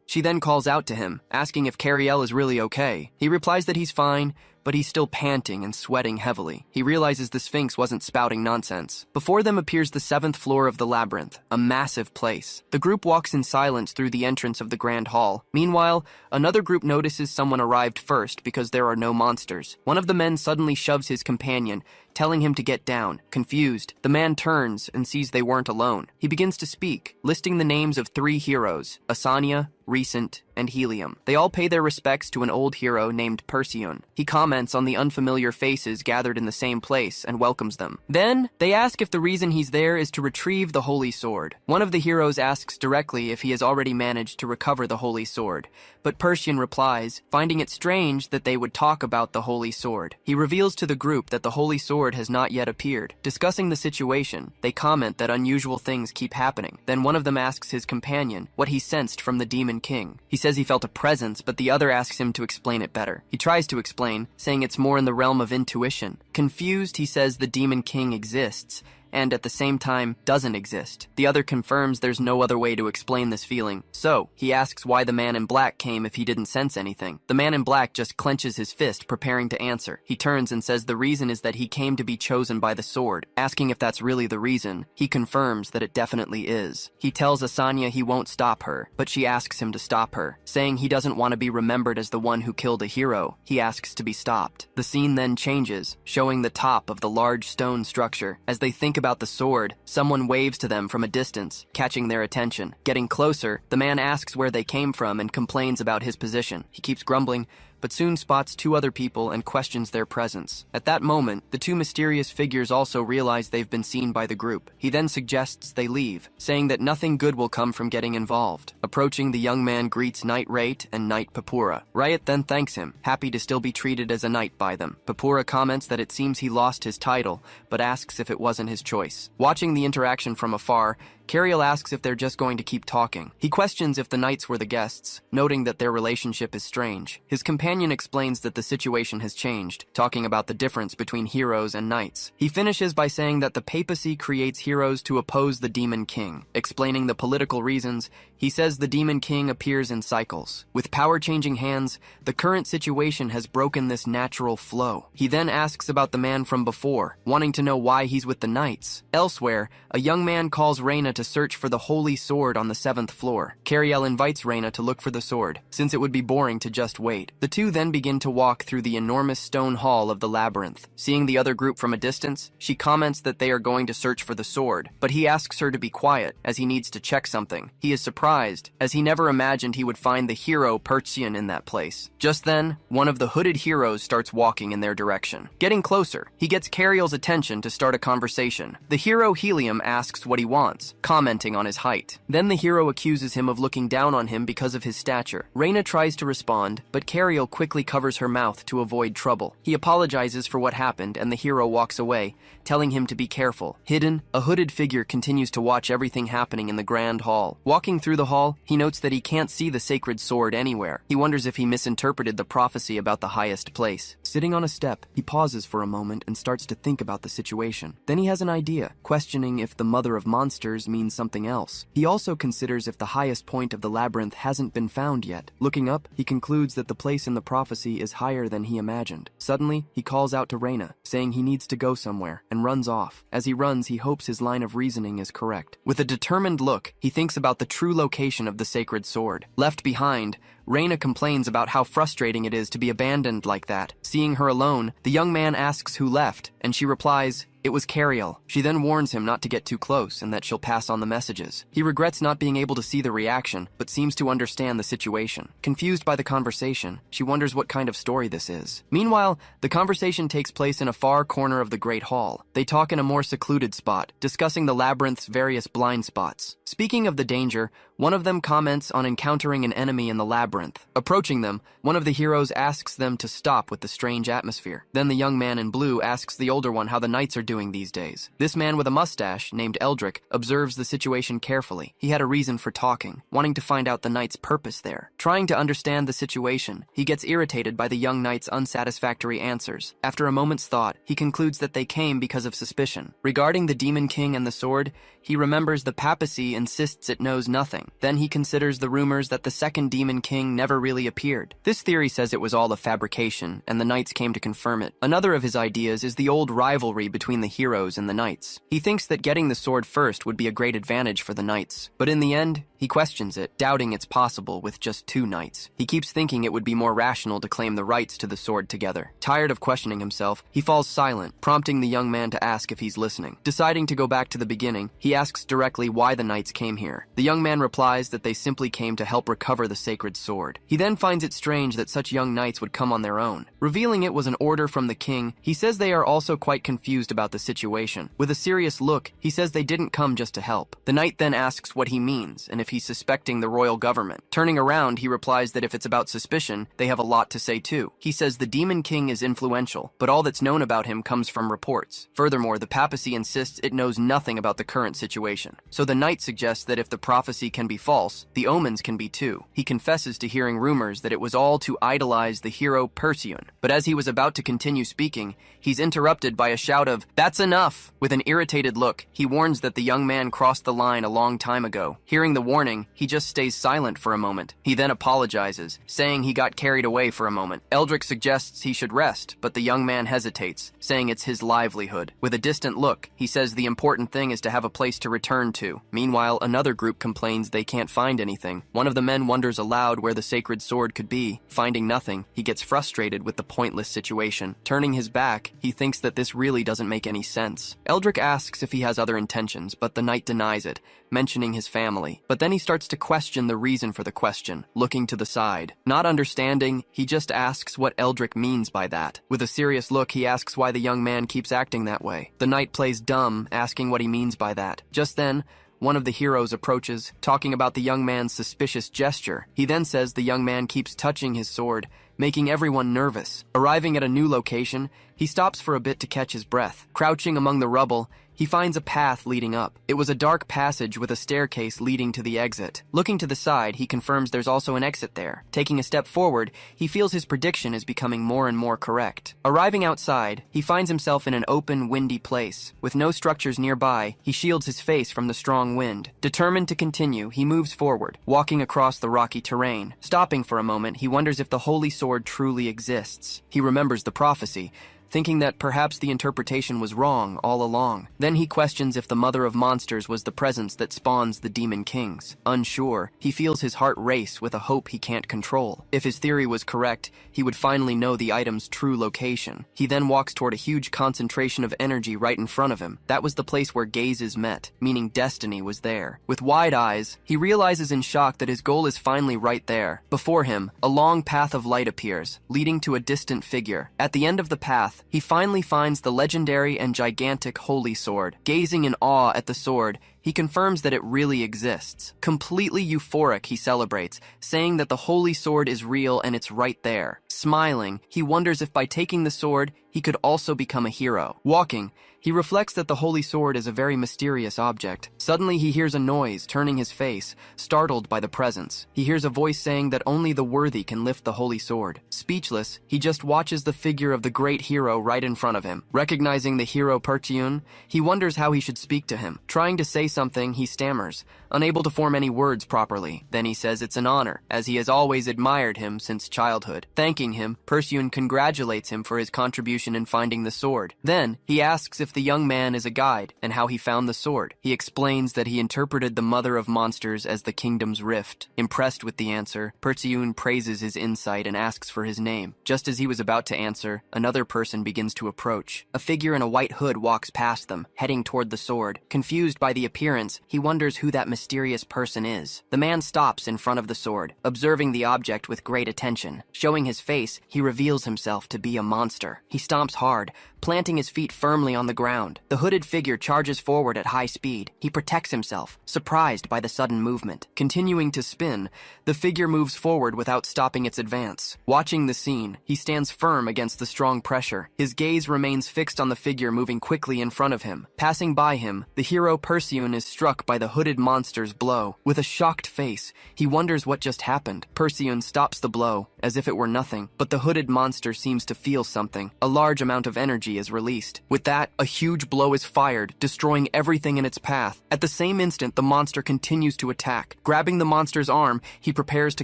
She then calls out to him, asking if Cariel is really okay. He replies that he's fine, but he's still panting and sweating heavily. He realizes the Sphinx wasn't spouting nonsense. Before them appears the 7th floor of the labyrinth, a massive place. The group walks in silence through the entrance of the grand hall. Meanwhile, another group notices someone arrived first because there are no monsters. One of the men suddenly shoves his companion, telling him to get down. Confused, the man turns and sees they weren't alone. He begins to speak, listing the names of 3 heroes, Asanya, Recent, and Helium. They all pay their respects to an old hero named Perseon. He comments on the unfamiliar faces gathered in the same place and welcomes them. Then, they ask if the reason he's there is to retrieve the Holy Sword. One of the heroes asks directly if he has already managed to recover the Holy Sword, but Perseon replies, finding it strange that they would talk about the Holy Sword. He reveals to the group that the Holy Sword has not yet appeared. Discussing the situation, they comment that unusual things keep happening. Then one of them asks his companion what he sensed from the Demon King. He says he felt a presence, but the other asks him to explain it better. He tries to explain, saying it's more in the realm of intuition. Confused, he says the Demon King exists, and at the same time doesn't exist. The other confirms there's no other way to explain this feeling. So, he asks why the man in black came if he didn't sense anything. The man in black just clenches his fist, preparing to answer. He turns and says the reason is that he came to be chosen by the sword. Asking if that's really the reason, he confirms that it definitely is. He tells Asanya he won't stop her, but she asks him to stop her, saying he doesn't want to be remembered as the one who killed a hero. He asks to be stopped. The scene then changes, showing the top of the large stone structure. As they think about the sword, someone waves to them from a distance, catching their attention. Getting closer, the man asks where they came from and complains about his position. He keeps grumbling, but soon spots 2 other people and questions their presence. At that moment, the 2 mysterious figures also realize they've been seen by the group. He then suggests they leave, saying that nothing good will come from getting involved. Approaching, the young man greets Knight Rate and Knight Papura. Riot then thanks him, happy to still be treated as a knight by them. Papura comments that it seems he lost his title, but asks if it wasn't his choice. Watching the interaction from afar, Cariel asks if they're just going to keep talking. He questions if the knights were the guests, noting that their relationship is strange. His companion explains that the situation has changed, talking about the difference between heroes and knights. He finishes by saying that the papacy creates heroes to oppose the Demon King. Explaining the political reasons, he says the Demon King appears in cycles. With power-changing hands, the current situation has broken this natural flow. He then asks about the man from before, wanting to know why he's with the knights. Elsewhere, a young man calls Reyna to search for the Holy Sword on the 7th floor. Cariel invites Reyna to look for the sword, since it would be boring to just wait. The 2 then begin to walk through the enormous stone hall of the labyrinth. Seeing the other group from a distance, she comments that they are going to search for the sword, but he asks her to be quiet, as he needs to check something. He is surprised, as he never imagined he would find the hero Perseon in that place. Just then, one of the hooded heroes starts walking in their direction. Getting closer, he gets Cariel's attention to start a conversation. The hero Helium asks what he wants, commenting on his height. Then the hero accuses him of looking down on him because of his stature. Reyna tries to respond, but Cariel quickly covers her mouth to avoid trouble. He apologizes for what happened, and the hero walks away, telling him to be careful. Hidden, a hooded figure continues to watch everything happening in the grand hall. Walking through the hall, he notes that he can't see the sacred sword anywhere. He wonders if he misinterpreted the prophecy about the highest place. Sitting on a step, he pauses for a moment and starts to think about the situation. Then he has an idea, questioning if the mother of monsters means something else. He also considers if the highest point of the labyrinth hasn't been found yet. Looking up, he concludes that the place in the prophecy is higher than he imagined. Suddenly, he calls out to Reyna, saying he needs to go somewhere, and runs off. As he runs, he hopes his line of reasoning is correct. With a determined look, he thinks about the true location of the sacred sword. Left behind, Reyna complains about how frustrating it is to be abandoned like that. Seeing her alone, the young man asks who left, and she replies, "It was Cariel." She then warns him not to get too close and that she'll pass on the messages. He regrets not being able to see the reaction, but seems to understand the situation. Confused by the conversation, she wonders what kind of story this is. Meanwhile, the conversation takes place in a far corner of the Great Hall. They talk in a more secluded spot, discussing the labyrinth's various blind spots. Speaking of the danger, one of them comments on encountering an enemy in the labyrinth. Approaching them, one of the heroes asks them to stop with the strange atmosphere. Then the young man in blue asks the older one how the knights are doing these days. This man with a mustache, named Eldrick, observes the situation carefully. He had a reason for talking, wanting to find out the knight's purpose there. Trying to understand the situation, he gets irritated by the young knight's unsatisfactory answers. After a moment's thought, he concludes that they came because of suspicion. Regarding the Demon King and the sword, He remembers the papacy insists it knows nothing. Then he considers the rumors that the second demon king never really appeared. This theory says it was all a fabrication, and the knights came to confirm it. Another of his ideas is the old rivalry between the heroes and the knights. He thinks that getting the sword first would be a great advantage for the knights. But in the end, he questions it, doubting it's possible with just 2 knights. He keeps thinking it would be more rational to claim the rights to the sword together. Tired of questioning himself, he falls silent, prompting the young man to ask if he's listening. Deciding to go back to the beginning, he asks directly why the knights came here. The young man replies that they simply came to help recover the sacred sword. He then finds it strange that such young knights would come on their own. Revealing it was an order from the king, he says they are also quite confused about the situation. With a serious look, he says they didn't come just to help. The knight then asks what he means and if he's suspecting the royal government. Turning around, he replies that if it's about suspicion, they have a lot to say too. He says the demon king is influential, but all that's known about him comes from reports. Furthermore, the papacy insists it knows nothing about the current situation. So the knight suggests that if the prophecy can be false, the omens can be too. He confesses to hearing rumors that it was all to idolize the hero Perseun. But as he was about to continue speaking, he's interrupted by a shout of, "That's enough!" With an irritated look, he warns that the young man crossed the line a long time ago. Hearing the warning, he just stays silent for a moment. He then apologizes, saying he got carried away for a moment. Eldrick suggests he should rest, but the young man hesitates, saying it's his livelihood. With a distant look, he says the important thing is to have a place to return to. Meanwhile, another group complains they can't find anything. One of the men wonders aloud where the sacred sword could be. Finding nothing, he gets frustrated with the pointless situation. Turning his back, he thinks that this really doesn't make any sense. Eldrick asks if he has other intentions, but the knight denies it, mentioning his family. But then he starts to question the reason for the question, looking to the side. Not understanding, he just asks what Eldrick means by that. With a serious look, he asks why the young man keeps acting that way. The knight plays dumb, asking what he means by that. Just then, one of the heroes approaches, talking about the young man's suspicious gesture. He then says the young man keeps touching his sword, making everyone nervous. Arriving at a new location, he stops for a bit to catch his breath. Crouching among the rubble, he finds a path leading up. It was a dark passage with a staircase leading to the exit. Looking to the side, he confirms there's also an exit there. Taking a step forward, he feels his prediction is becoming more and more correct. Arriving outside, he finds himself in an open, windy place. With no structures nearby, he shields his face from the strong wind. Determined to continue, he moves forward, walking across the rocky terrain. Stopping for a moment, he wonders if the holy sword truly exists. He remembers the prophecy, thinking that perhaps the interpretation was wrong all along. Then he questions if the mother of monsters was the presence that spawns the demon kings. Unsure, he feels his heart race with a hope he can't control. If his theory was correct, he would finally know the item's true location. He then walks toward a huge concentration of energy right in front of him. That was the place where gazes met, meaning destiny was there. With wide eyes, he realizes in shock that his goal is finally right there. Before him, a long path of light appears, leading to a distant figure. At the end of the path, he finally finds the legendary and gigantic holy sword. Gazing in awe at the sword, he confirms that it really exists. Completely euphoric, he celebrates, saying that the holy sword is real and it's right there. Smiling, he wonders if by taking the sword, he could also become a hero. Walking, he reflects that the holy sword is a very mysterious object. Suddenly he hears a noise, turning his face, startled by the presence. He hears a voice saying that only the worthy can lift the holy sword. Speechless, he just watches the figure of the great hero right in front of him. Recognizing the hero Perseun, he wonders how he should speak to him. Trying to say something, he stammers, unable to form any words properly. Then he says it's an honor, as he has always admired him since childhood. Thanking him, Perseun congratulates him for his contribution in finding the sword. Then, he asks if the young man is a guide and how he found the sword. He explains that he interpreted the mother of monsters as the kingdom's rift. Impressed with the answer, Perseun praises his insight and asks for his name. Just as he was about to answer, another person begins to approach. A figure in a white hood walks past them, heading toward the sword. Confused by the appearance, he wonders who that mysterious person is. The man stops in front of the sword, observing the object with great attention. Showing his face, he reveals himself to be a monster. He stomps hard, planting his feet firmly on the ground. The hooded figure charges forward at high speed. He protects himself, surprised by the sudden movement. Continuing to spin, the figure moves forward without stopping its advance. Watching the scene, he stands firm against the strong pressure. His gaze remains fixed on the figure moving quickly in front of him. Passing by him, the hero Perseun is struck by the hooded monster's blow. With a shocked face, he wonders what just happened. Perseun stops the blow as if it were nothing, but the hooded monster seems to feel something. A large amount of energy is released. With that, a huge blow is fired, destroying everything in its path. At the same instant, the monster continues to attack. Grabbing the monster's arm, he prepares to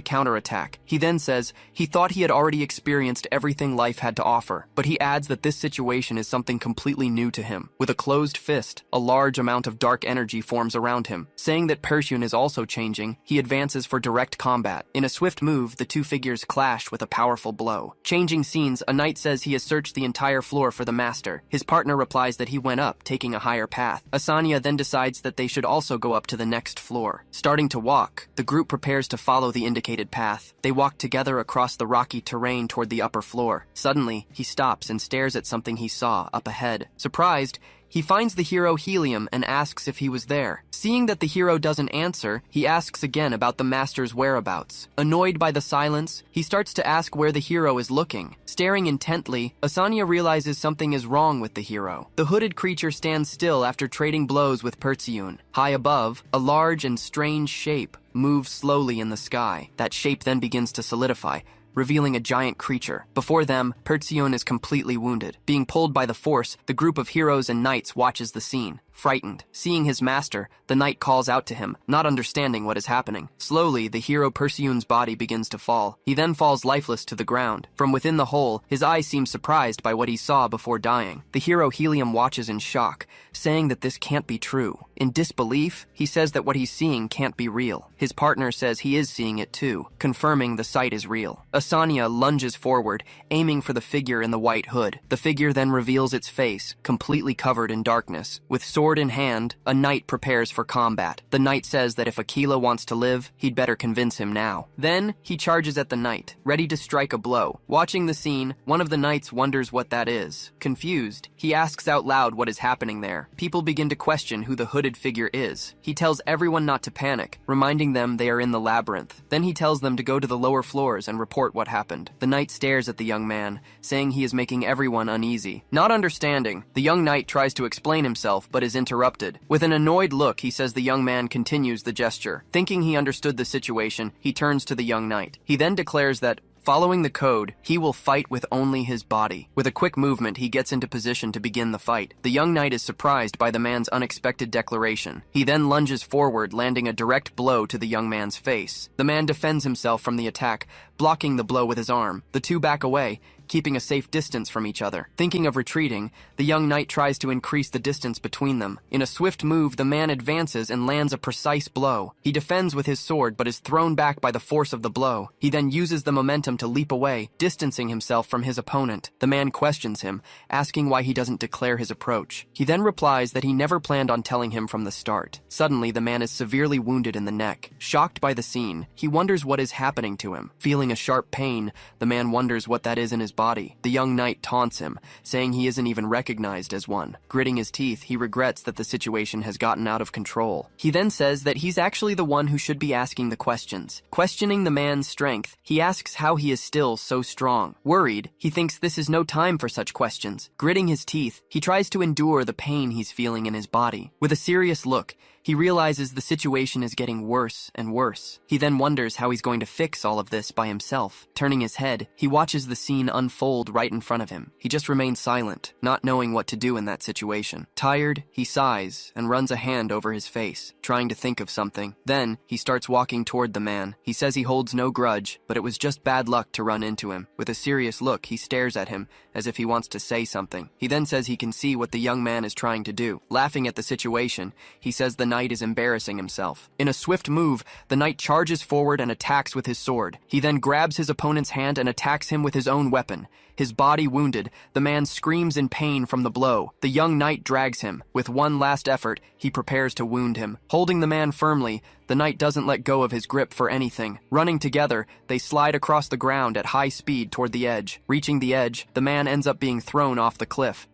counterattack. He then says he thought he had already experienced everything life had to offer, but he adds that this situation is something completely new to him. With a closed fist, a large amount of dark energy forms around him. Saying that Persian is also changing, he advances for direct combat. In a swift move, the two figures clash with a powerful blow. Changing scenes, a knight says he has searched the entire floor for the master. His partner replies that he went up, taking a higher path. Asanya then decides that they should also go up to the next floor. Starting to walk, the group prepares to follow the indicated path. They walk together across the rocky terrain toward the upper floor. Suddenly, he stops and stares at something he saw up ahead. Surprised, he finds the hero Helium and asks if he was there. Seeing that the hero doesn't answer, he asks again about the master's whereabouts. Annoyed by the silence, he starts to ask where the hero is looking. Staring intently, Asanya realizes something is wrong with the hero. The hooded creature stands still after trading blows with Pertsiun. High above, a large and strange shape moves slowly in the sky. That shape then begins to solidify, revealing a giant creature. Before them, Pertsiun is completely wounded. Being pulled by the force, the group of heroes and knights watches the scene. Frightened, seeing his master, the knight calls out to him, not understanding what is happening. Slowly, the hero Persiun's body begins to fall. He then falls lifeless to the ground. From within the hole, his eyes seem surprised by what he saw before dying. The hero Helium watches in shock, saying that this can't be true. In disbelief, he says that what he's seeing can't be real. His partner says he is seeing it too, confirming the sight is real. Asanya lunges forward, aiming for the figure in the white hood. The figure then reveals its face, completely covered in darkness. With sword in hand, a knight prepares for combat. The knight says that if Aquila wants to live, he'd better convince him now. Then, he charges at the knight, ready to strike a blow. Watching the scene, one of the knights wonders what that is. Confused, he asks out loud what is happening there. People begin to question who the hooded figure is. He tells everyone not to panic, reminding them they are in the labyrinth. Then he tells them to go to the lower floors and report what happened. The knight stares at the young man, saying he is making everyone uneasy. Not understanding, the young knight tries to explain himself, but is interrupted. With an annoyed look, he says the young man continues the gesture. Thinking he understood the situation, he turns to the young knight. He then declares that, following the code, he will fight with only his body. With a quick movement, he gets into position to begin the fight. The young knight is surprised by the man's unexpected declaration. He then lunges forward, landing a direct blow to the young man's face. The man defends himself from the attack, blocking the blow with his arm. The two back away, keeping a safe distance from each other. Thinking of retreating, the young knight tries to increase the distance between them. In a swift move, the man advances and lands a precise blow. He defends with his sword, but is thrown back by the force of the blow. He then uses the momentum to leap away, distancing himself from his opponent. The man questions him, asking why he doesn't declare his approach. He then replies that he never planned on telling him from the start. Suddenly, the man is severely wounded in the neck. Shocked by the scene, he wonders what is happening to him. Feeling a sharp pain, the man wonders what that is in his body. The young knight taunts him, saying he isn't even recognized as one. Gritting his teeth, he regrets that the situation has gotten out of control. He then says that he's actually the one who should be asking the questions. Questioning the man's strength, he asks how he is still so strong. Worried, he thinks this is no time for such questions. Gritting his teeth, he tries to endure the pain he's feeling in his body. With a serious look, he realizes the situation is getting worse and worse. He then wonders how he's going to fix all of this by himself. Turning his head, he watches the scene unfold right in front of him. He just remains silent, not knowing what to do in that situation. Tired, he sighs and runs a hand over his face, trying to think of something. Then, he starts walking toward the man. He says he holds no grudge, but it was just bad luck to run into him. With a serious look, he stares at him, as if he wants to say something. He then says he can see what the young man is trying to do. Laughing at the situation, he says the knight is embarrassing himself. In a swift move, the knight charges forward and attacks with his sword. He then grabs his opponent's hand and attacks him with his own weapon. His body wounded, the man screams in pain from the blow. The young knight drags him. With one last effort, he prepares to wound him. Holding the man firmly, the knight doesn't let go of his grip for anything. Running together, they slide across the ground at high speed toward the edge. Reaching the edge, the man ends up being thrown off the cliff.